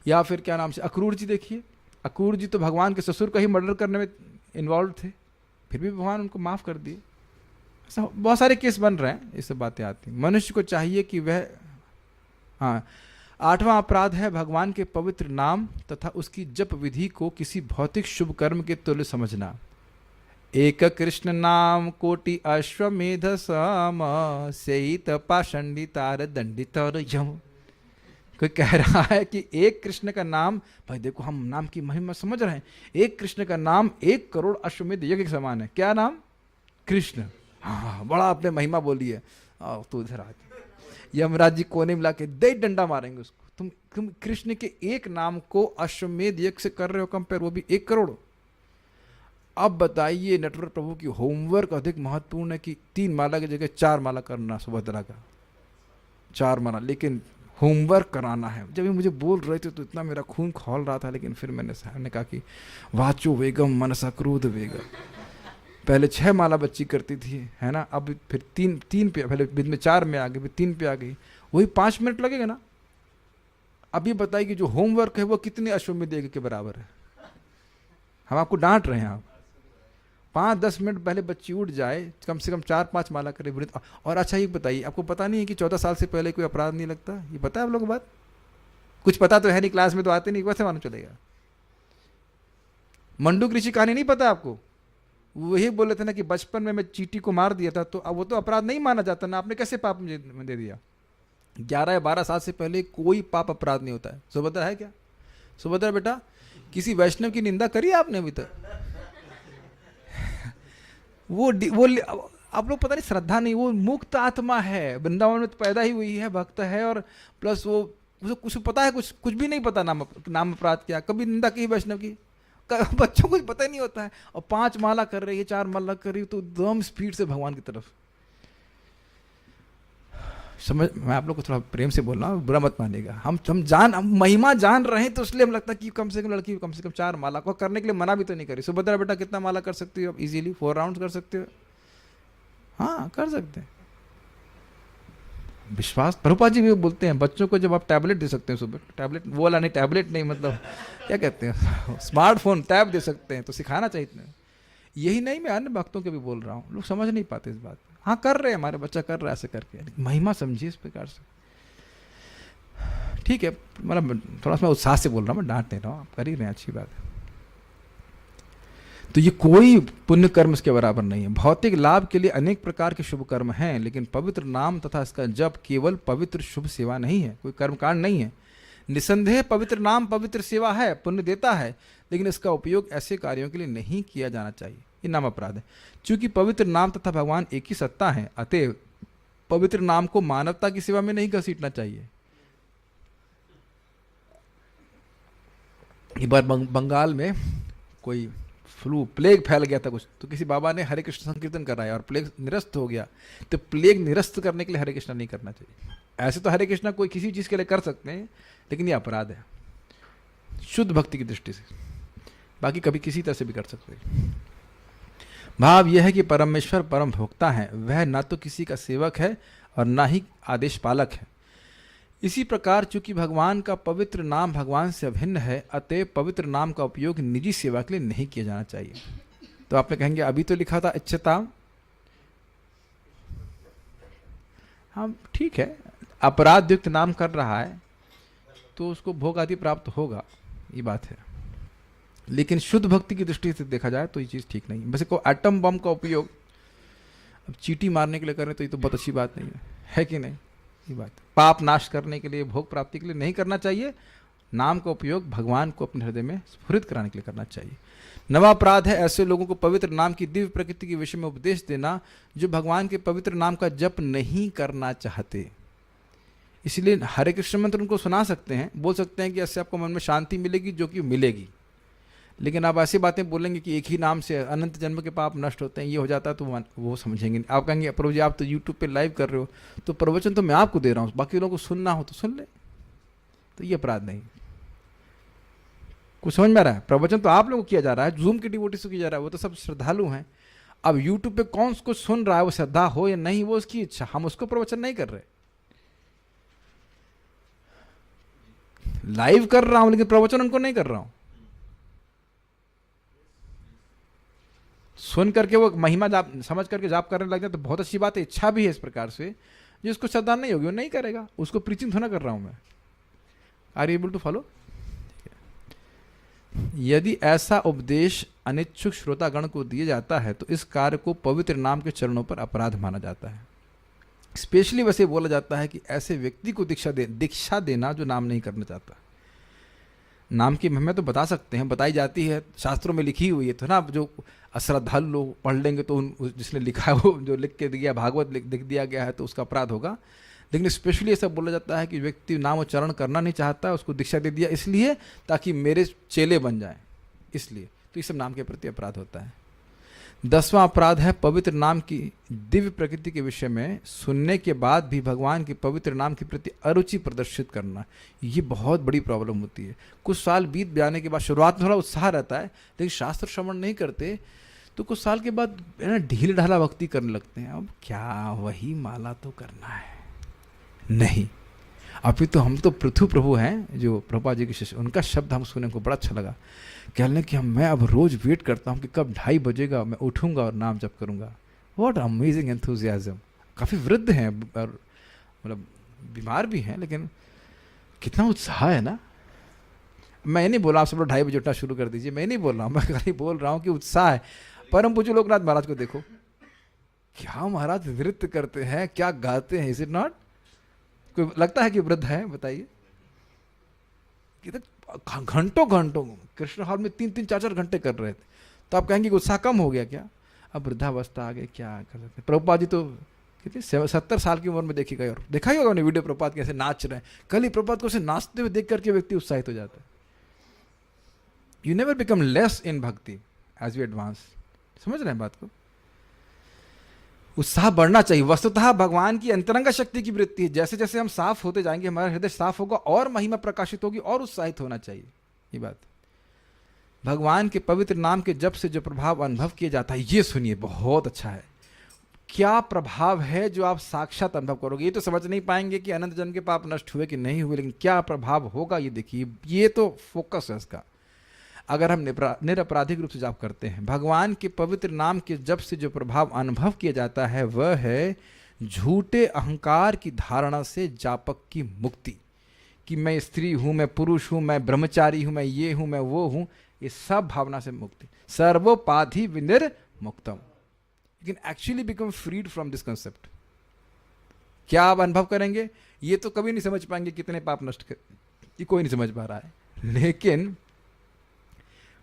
Speaker 1: या फिर क्या नाम से अक्रूर जी, देखिए अक्रूर जी तो भगवान के ससुर का ही मर्डर करने में इन्वॉल्व थे, फिर भी भगवान उनको माफ कर दिए। ऐसा बहुत सारे केस बन रहे हैं, इससे बातें आती हैं। मनुष्य को चाहिए कि वह, हाँ, 8वां अपराध है भगवान के पवित्र नाम तथा उसकी जप विधि को किसी भौतिक शुभ कर्म के तुल्य समझना। एक कृष्ण नाम कोटि अश्वमेध सम, सेइत पाषंडितार दंडितर यम। कोई कह रहा है कि एक कृष्ण का नाम, भाई देखो हम नाम की महिमा समझ रहे हैं, एक कृष्ण का नाम 1 करोड़ अश्वमेध यज्ञ के समान है। क्या नाम? कृष्ण। हाँ, बड़ा आपने महिमा बोली है। तो इधर आ, यमराज जी कोने मिला के दे डंडा मारेंगे उसको। तुम कृष्ण के एक नाम को अश्वमेध यज्ञ से कर रहे हो कंपेयर, वो भी 1 करोड़। अब बताइए, नटवर प्रभु की होमवर्क अधिक महत्वपूर्ण है कि 3 माला की जगह 4 माला करना सुभद्रा का, 4 माला, लेकिन होमवर्क कराना है। जब ये मुझे बोल रहे थे तो इतना मेरा खून खौल रहा था, लेकिन फिर मैंने कहा कि वाचो वेगम मनसा क्रोध वेगम। पहले 6 माला बच्ची करती थी, है ना, अब फिर 3 पे, पहले बीच में 4 में आ गई, फिर 3 पे आ गई, वही 5 मिनट लगेगा ना। अभी बताइए कि जो होमवर्क है वो कितने अश्वमेध यज्ञ के बराबर है। हम आपको डांट रहे हैं, आप 5-10 मिनट पहले बच्ची उठ जाए, कम से कम 4-5 माला करे। और अच्छा ये बताइए, आपको पता नहीं है कि 14 साल से पहले कोई अपराध नहीं लगता? ये पता है आप लोगों को बात? कुछ पता तो है नहीं, क्लास में तो आते नहीं, वैसे मालूम चलेगा। मंडूक ऋषि कहानी नहीं पता आपको? वही बोले थे ना कि बचपन में मैं चींटी को मार दिया था, तो अब वो तो अपराध नहीं माना जाता ना, आपने कैसे पाप में दे दिया? 11 या 12 साल से पहले कोई पाप अपराध नहीं होता है। सुभद्रा है क्या? सुभद्रा बेटा, किसी वैष्णव की निंदा करी आपने अभी तक? वो आप लोग पता नहीं, श्रद्धा नहीं, वो मुक्त आत्मा है, वृंदावन में तो पैदा ही हुई है, भक्त है, और प्लस वो कुछ पता है, कुछ भी नहीं पता नाम अपराध क्या, कभी निंदा की वैष्णव की, बच्चों को कुछ पता ही नहीं होता है। और 5 माला कर रही है, 4 माला कर रही है, तो एकदम स्पीड से भगवान की तरफ। समझ, मैं आप लोग को थोड़ा प्रेम से बोल रहा हूँ, बुरा मत मानिएगा। हम महिमा जान रहे हैं, तो इसलिए हम लगता है कि कम से कम लड़की कम से कम 4 माला को करने के लिए मना भी तो नहीं करी। सुभद्रा बेटा कितना माला कर सकती हो आप? इजीली 4 राउंड कर सकते हो। हाँ, कर सकते हैं। विश्वास, प्रभुपाद जी भी बोलते हैं बच्चों को जब आप टैबलेट दे सकते हैं सुबह, टैबलेट वो वाला नहीं, टैबलेट नहीं, मतलब क्या कहते हैं, स्मार्टफोन टैब दे सकते हैं, तो सिखाना चाहिए। यही नहीं, मैं अन्य भक्तों के भी बोल रहा हूँ, लोग समझ नहीं पाते इस बात। हाँ, कर रहे हैं, हमारे बच्चा कर रहा है ऐसे करके, महिमा समझिए इस प्रकार से। ठीक है, मतलब थोड़ा सा मैं उत्साह से बोल रहा हूँ, मैं डांट नहीं रहा हूँ, आप कर ही रहे हैं, अच्छी बात है। तो ये कोई पुण्य कर्म इसके बराबर नहीं है। भौतिक लाभ के लिए अनेक प्रकार के शुभ कर्म हैं, लेकिन पवित्र नाम तथा इसका जप केवल पवित्र शुभ सेवा नहीं है, कोई कर्मकांड नहीं है। निसंदेह पवित्र नाम पवित्र सेवा है, पुण्य देता है, लेकिन इसका उपयोग ऐसे कार्यों के लिए नहीं किया जाना चाहिए, ये नाम अपराध है। चूंकि पवित्र नाम तथा भगवान एक ही सत्ता है, अतएव पवित्र नाम को मानवता की सेवा में नहीं घसीटना चाहिए। एक बार बंगाल में कोई फ्लू प्लेग फैल गया था कुछ, तो किसी बाबा ने हरे कृष्ण संकीर्तन कराया और प्लेग निरस्त हो गया। तो प्लेग निरस्त करने के लिए हरे कृष्णा नहीं करना चाहिए। ऐसे तो हरे कृष्णा कोई किसी चीज़ के लिए कर सकते हैं, लेकिन ये अपराध है शुद्ध भक्ति की दृष्टि से। बाकी कभी किसी तरह से भी कर सकते हैं। भाव यह है कि परमेश्वर परम भोक्ता है, वह ना तो किसी का सेवक है और ना ही आदेश पालक है। इसी प्रकार चूंकि भगवान का पवित्र नाम भगवान से अभिन्न है, अतएव पवित्र नाम का उपयोग निजी सेवा के लिए नहीं किया जाना चाहिए। तो आपने कहेंगे अभी तो लिखा था इच्छता, हाँ ठीक है, अपराध युक्त नाम कर रहा है तो उसको भोग आदि प्राप्त होगा, ये बात है। लेकिन शुद्ध भक्ति की दृष्टि से देखा जाए तो ये चीज़ ठीक नहीं है। वैसे को एटम बम का उपयोग अब चींटी मारने के लिए करें तो ये तो बहुत अच्छी बात नहीं है कि नहीं? ये बात पाप नाश करने के लिए, भोग प्राप्ति के लिए नहीं करना चाहिए। नाम का उपयोग भगवान को अपने हृदय में स्फुरित कराने के लिए करना चाहिए। नवा अपराध है ऐसे लोगों को पवित्र नाम की दिव्य प्रकृति के विषय में उपदेश देना जो भगवान के पवित्र नाम का जप नहीं करना चाहते। इसलिए हरे कृष्ण मंत्र उनको सुना सकते हैं, बोल सकते हैं कि ऐसे आपको मन में शांति मिलेगी, जो कि मिलेगी। लेकिन आप ऐसी बातें बोलेंगे कि एक ही नाम से अनंत जन्म के पाप नष्ट होते हैं, ये हो जाता है, तो वो समझेंगे नहीं। आप कहेंगे प्रभु जी आप तो यूट्यूब पे लाइव कर रहे हो, तो प्रवचन तो मैं आपको दे रहा हूँ, बाकी लोगों को सुनना हो तो सुन ले, तो ये अपराध नहीं। कुछ समझ में आ रहा है? प्रवचन तो आप लोगों को किया जा रहा है, जूम की डिवोटी से किया जा रहा है, वो तो सब श्रद्धालु हैं। अब यूट्यूब पे कौन कुछ सुन रहा है, वो श्रद्धा हो या नहीं वो उसकी इच्छा, हम उसको प्रवचन नहीं कर रहे। लाइव कर रहा हूं लेकिन प्रवचन उनको नहीं कर रहा हूं। सुन करके वो महिमा जाप समझ करके जाप करने लग जाए तो बहुत अच्छी बात है, इच्छा भी है इस प्रकार से। जिसको श्रद्धा नहीं होगी वो नहीं करेगा, उसको प्रीचिंग थोड़ा कर रहा हूं मैं। Are you able to follow? यदि ऐसा उपदेश अनिच्छुक श्रोतागण को दिया जाता है तो इस कार्य को पवित्र नाम के चरणों पर अपराध माना जाता है। स्पेशली वैसे बोला जाता है कि ऐसे व्यक्ति को दीक्षा देना जो नाम नहीं करना चाहता। नाम की महिमा तो बता सकते हैं, बताई जाती है, शास्त्रों में लिखी हुई है, तो ना जो अश्रद्धालु लोग पढ़ लेंगे तो जिसने लिखा है वो जो लिख के दिया, भागवत लिख दिया गया है तो उसका अपराध होगा। लेकिन स्पेशली ऐसा बोला जाता है कि व्यक्ति नाम उच्चारण करना नहीं चाहता, उसको दीक्षा दे दिया इसलिए ताकि मेरे चेले बन जाएं, इसलिए। तो इस सब नाम के प्रति अपराध होता है। 10वां अपराध है पवित्र नाम की दिव्य प्रकृति के विषय में सुनने के बाद भी भगवान के पवित्र नाम के प्रति अरुचि प्रदर्शित करना। ये बहुत बड़ी प्रॉब्लम होती है। कुछ साल बीत जाने के बाद शुरुआत में थोड़ा उत्साह रहता है, लेकिन शास्त्र श्रवण नहीं करते तो कुछ साल के बाद ना ढील ढाला भक्ति करने लगते हैं। अब क्या वही माला तो करना है नहीं, अभी तो हम तो पृथु प्रभु हैं जो प्रभुपाद जी के शिष्य, उनका शब्द हम सुने को बड़ा अच्छा लगा। कहने कि मैं अब रोज वेट करता हूँ कि कब 2:30 बजेगा, मैं उठूंगा और नाम जप करूंगा। What amazing enthusiasm. काफ़ी वृद्ध हैं और मतलब बीमार भी हैं, लेकिन कितना उत्साह है ना। मैं नहीं बोल रहा आप सब लोग 2:30 बजे उठना शुरू कर दीजिए, मैं नहीं बोल रहा हूँ, मैं खाली बोल रहा हूँ कि उत्साह है। परम पूज्य लोकनाथ महाराज को देखो, क्या महाराज नृत्य करते हैं, क्या गाते हैं। Is it not? कोई लगता है कि वृद्ध है? बताइए। घंटों घंटों कृष्ण हॉल में 3-3, 4-4 घंटे कर रहे थे, तो आप कहेंगे कि उत्साह कम हो गया क्या? अब वृद्धावस्था आ गई, क्या कर सकते। प्रभुपाद जी तो कितनी 70 साल की उम्र में देखी गई, और देखा ही होगा उन्हें वीडियो प्रभुपाद कैसे नाच रहे हैं। कल ही प्रभुपाद को नाचते हुए देख करके व्यक्ति उत्साहित हो जाता है। You never become less in भक्ति एज वी एडवांस। समझ रहे हैं बात को? उत्साह बढ़ना चाहिए। वस्तुतः भगवान की अंतरंग शक्ति की वृत्ति है, जैसे जैसे हम साफ होते जाएंगे हमारा हृदय साफ होगा और महिमा प्रकाशित होगी और उत्साहित होना चाहिए। ये बात भगवान के पवित्र नाम के जप से जो प्रभाव अनुभव किया जाता है, ये सुनिए, बहुत अच्छा है। क्या प्रभाव है जो आप साक्षात अनुभव करोगे। ये तो समझ नहीं पाएंगे कि अनंत जन्म के पाप नष्ट हुए कि नहीं हुए, लेकिन क्या प्रभाव होगा ये देखिए। ये तो फोकस है इसका। अगर हम निरपराधिक रूप से जाप करते हैं, भगवान के पवित्र नाम के जप से जो प्रभाव अनुभव किया जाता है वह है झूठे अहंकार की धारणा से जापक की मुक्ति। कि मैं स्त्री हूँ, मैं पुरुष हूँ, मैं ब्रह्मचारी हूँ, मैं ये हूँ, मैं वो हूँ, ये सब भावना से मुक्ति। सर्वोपाधि विनिर्मुक्तम। You can actually become freed from this concept. क्या आप अनुभव करेंगे? ये तो कभी नहीं समझ पाएंगे कितने पाप नष्ट कर, ये कोई नहीं समझ पा रहा है। लेकिन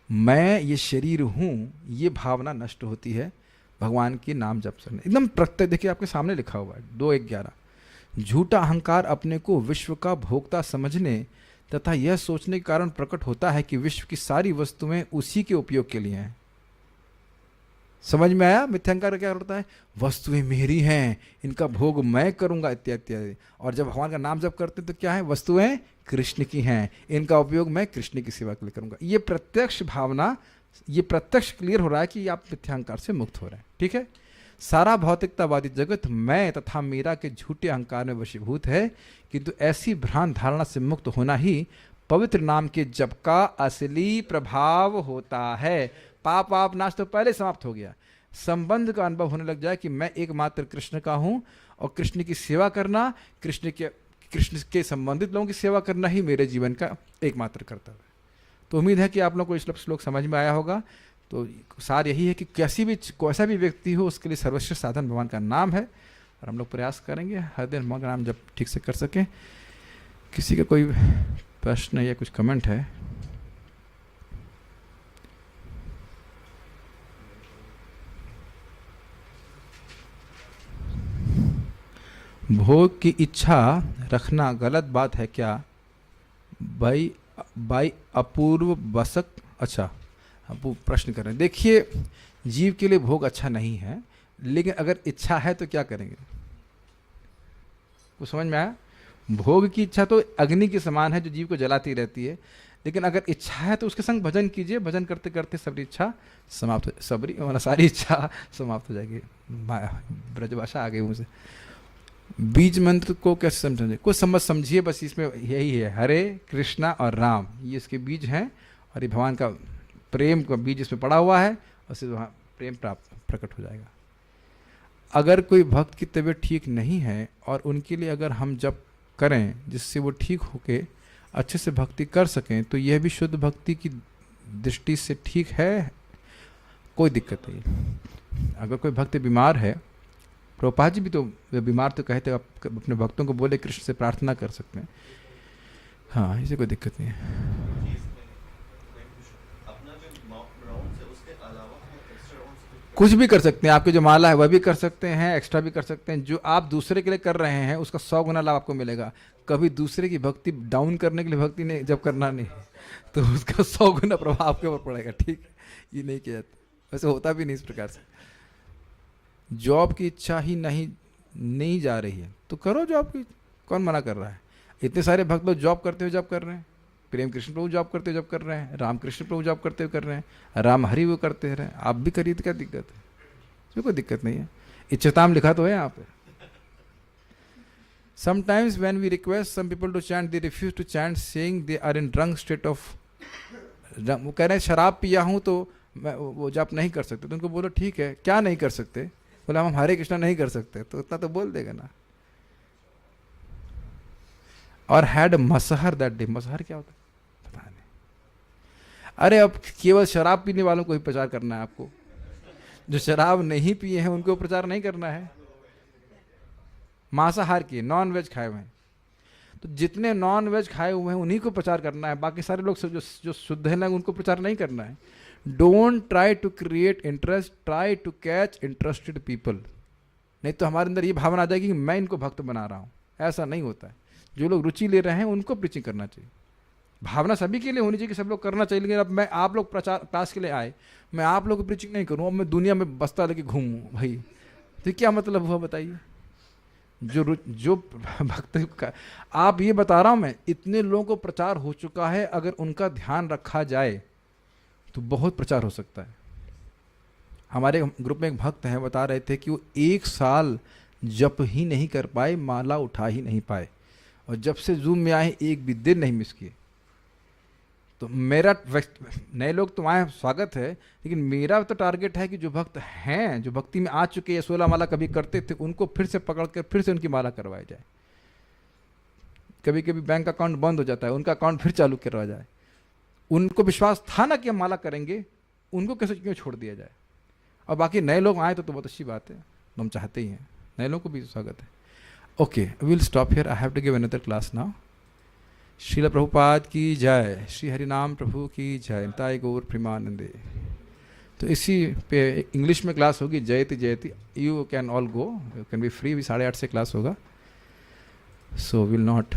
Speaker 1: मैं ये शरीर हूं, ये भावना नष्ट होती है भगवान के नाम जप से। एकदम प्रत्यय, देखिए आपके सामने लिखा हुआ है 2:11। झूठा अहंकार अपने को विश्व का भोक्ता समझने तथा यह सोचने के कारण प्रकट होता है कि विश्व की सारी वस्तुएं उसी के उपयोग के लिए हैं। समझ में आया? मिथ्यांकार क्या होता है? वस्तुएं मेरी हैं, इनका भोग मैं करूंगा, इत्यादि इत्यादि। और जब भगवान का नाम जप करते हैं तो क्या है? वस्तुएं कृष्ण की हैं, इनका उपयोग मैं कृष्ण की सेवा के लिए करूंगा। ये प्रत्यक्ष भावना, ये प्रत्यक्ष क्लियर हो रहा है कि आप मिथ्यांकार से मुक्त हो रहे हैं। ठीक है। सारा भौतिकतावादी जगत मैं तथा मेरा के झूठे अहंकार में वशीभूत है, किंतु ऐसी भ्रांत धारणा से मुक्त होना ही पवित्र नाम के जप का असली प्रभाव होता है। पाप वाप नाश तो पहले समाप्त हो गया। संबंध का अनुभव होने लग जाए कि मैं एकमात्र कृष्ण का हूं और कृष्ण की सेवा करना, कृष्ण के संबंधित लोगों की सेवा करना ही मेरे जीवन का एकमात्र कर्तव्य है। तो उम्मीद है कि आप लोग को इस श्लोक समझ में आया होगा। तो सार यही है कि कैसा भी व्यक्ति हो, उसके लिए सर्वश्रेष्ठ साधन भगवान का नाम है। और हम लोग प्रयास करेंगे हर दिन भगवान का नाम जब ठीक से कर सकें। किसी का कोई प्रश्न या कुछ कमेंट है? भोग की इच्छा रखना गलत बात है क्या? बाई अपूर्व बसक। अच्छा, आप वो प्रश्न कर रहे हैं। देखिए, जीव के लिए भोग अच्छा नहीं है, लेकिन अगर इच्छा है तो क्या करेंगे? कुछ समझ में आया? भोग की इच्छा तो अग्नि के समान है जो जीव को जलाती रहती है, लेकिन अगर इच्छा है तो उसके संग भजन कीजिए। भजन करते करते सारी इच्छा समाप्त हो जाएगी। ब्रजभाषा आ गई मुझे। बीज मंत्र को कैसे समझेंगे? कुछ समझिए, बस इसमें यही है, हरे कृष्णा और राम, ये इसके बीज हैं। और ये भगवान का प्रेम का बीज इसमें पड़ा हुआ है, और से वहाँ प्रेम प्रकट हो जाएगा। अगर कोई भक्त की तबीयत ठीक नहीं है और उनके लिए अगर हम जप करें जिससे वो ठीक होके अच्छे से भक्ति कर सकें, तो यह भी शुद्ध भक्ति की दृष्टि से ठीक है, कोई दिक्कत नहीं। अगर कोई भक्त बीमार है, प्रभुपाद जी भी तो बीमार तो कहते आप अपने भक्तों को बोले कृष्ण से प्रार्थना कर सकते हैं। हाँ, इसे कोई दिक्कत नहीं है। कुछ भी कर सकते हैं, आपकी जो माला है वह भी कर सकते हैं, एक्स्ट्रा भी कर सकते हैं। जो आप दूसरे के लिए कर रहे हैं उसका 100 गुना लाभ आपको मिलेगा। कभी दूसरे की भक्ति डाउन करने के लिए भक्ति नहीं जब करना नहीं, तो उसका 100 गुना प्रभाव आपके ऊपर पड़ेगा। ठीक है, ये नहीं किया, वैसे होता भी नहीं इस प्रकार से। जॉब की इच्छा ही नहीं जा रही है तो करो जॉब की, कौन मना कर रहा है? इतने सारे भक्त लोग जॉब करते हुए जॉब कर रहे हैं। प्रेम कृष्ण प्रभु जॉब करते हुए जॉब कर रहे हैं, रामकृष्ण प्रभु जॉब करते हुए कर रहे हैं, राम हरि वो करते रहे, आप भी करिए तो क्या दिक्कत है? इसमें कोई दिक्कत नहीं है। इच्छताम लिखा तो है यहाँ पे। Sometimes when we request some people to chant, they refuse to chant, saying they are in drunk state of। वो कह रहे हैं शराब पिया हूँ तो मैं वो जप नहीं कर सकते। तो उनको बोलो ठीक है, क्या नहीं कर सकते? बोला हम हरे कृष्णा नहीं कर सकते, तो इतना तो बोल देगा ना। और हैड मसहर दैट डे। मसहर क्या होता है पता नहीं। अरे अब केवल शराब पीने वालों को ही प्रचार करना है आपको, जो शराब नहीं पिए हैं उनको प्रचार नहीं करना है। मांसाहार किए, नॉन वेज खाए हुए हैं, तो जितने नॉन वेज खाए हुए हैं उन्हीं को प्रचार करना है। बाकी सारे लोग जो शुद्ध हैं उनको प्रचार नहीं करना है। Don't try to create interest, try to catch interested people. नहीं तो हमारे अंदर ये भावना आ जाएगी कि मैं इनको भक्त बना रहा हूँ। ऐसा नहीं होता है। जो लोग रुचि ले रहे हैं उनको प्रीचिंग करना चाहिए। भावना सभी के लिए होनी चाहिए कि सब लोग करना चाहिए, लेकिन अब मैं आप लोग प्रचार क्लास के लिए आए, मैं आप लोग को प्रीचिंग नहीं करूँ, अब मैं दुनिया में बस्ता लेके घूमूँ भाई, तो क्या मतलब हुआ बताइए? जो भक्त का आप ये बता रहा हूँ मैं, इतने लोगों को प्रचार हो चुका है, अगर उनका ध्यान रखा जाए तो बहुत प्रचार हो सकता है। हमारे ग्रुप में एक भक्त हैं, बता रहे थे कि वो 1 साल जप ही नहीं कर पाए, माला उठा ही नहीं पाए, और जब से जूम में आए एक भी दिन नहीं मिस किए। तो मेरा, नए लोग तो आए स्वागत है, लेकिन मेरा तो टारगेट है कि जो भक्त हैं, जो भक्ति में आ चुके हैं, 16 माला कभी करते थे, उनको फिर से पकड़ कर फिर से उनकी माला करवाई जाए। कभी कभी बैंक अकाउंट बंद हो जाता है, उनका अकाउंट फिर चालू करवा जाए। उनको विश्वास था ना कि हम माला करेंगे, उनको कैसे क्यों छोड़ दिया जाए। और बाकी नए लोग आए तो बहुत अच्छी बात है, हम चाहते ही हैं, नए लोगों को भी स्वागत है। Okay, will stop here, I have to give another class now. Srila Prabhupada की जय, श्री हरिनाम प्रभु की जय, निताय गौर प्रेमानंदे। तो इसी पे इंग्लिश में क्लास होगी, जयति जयति, you can all go, you can be free, 8:30 से क्लास होगा। So will not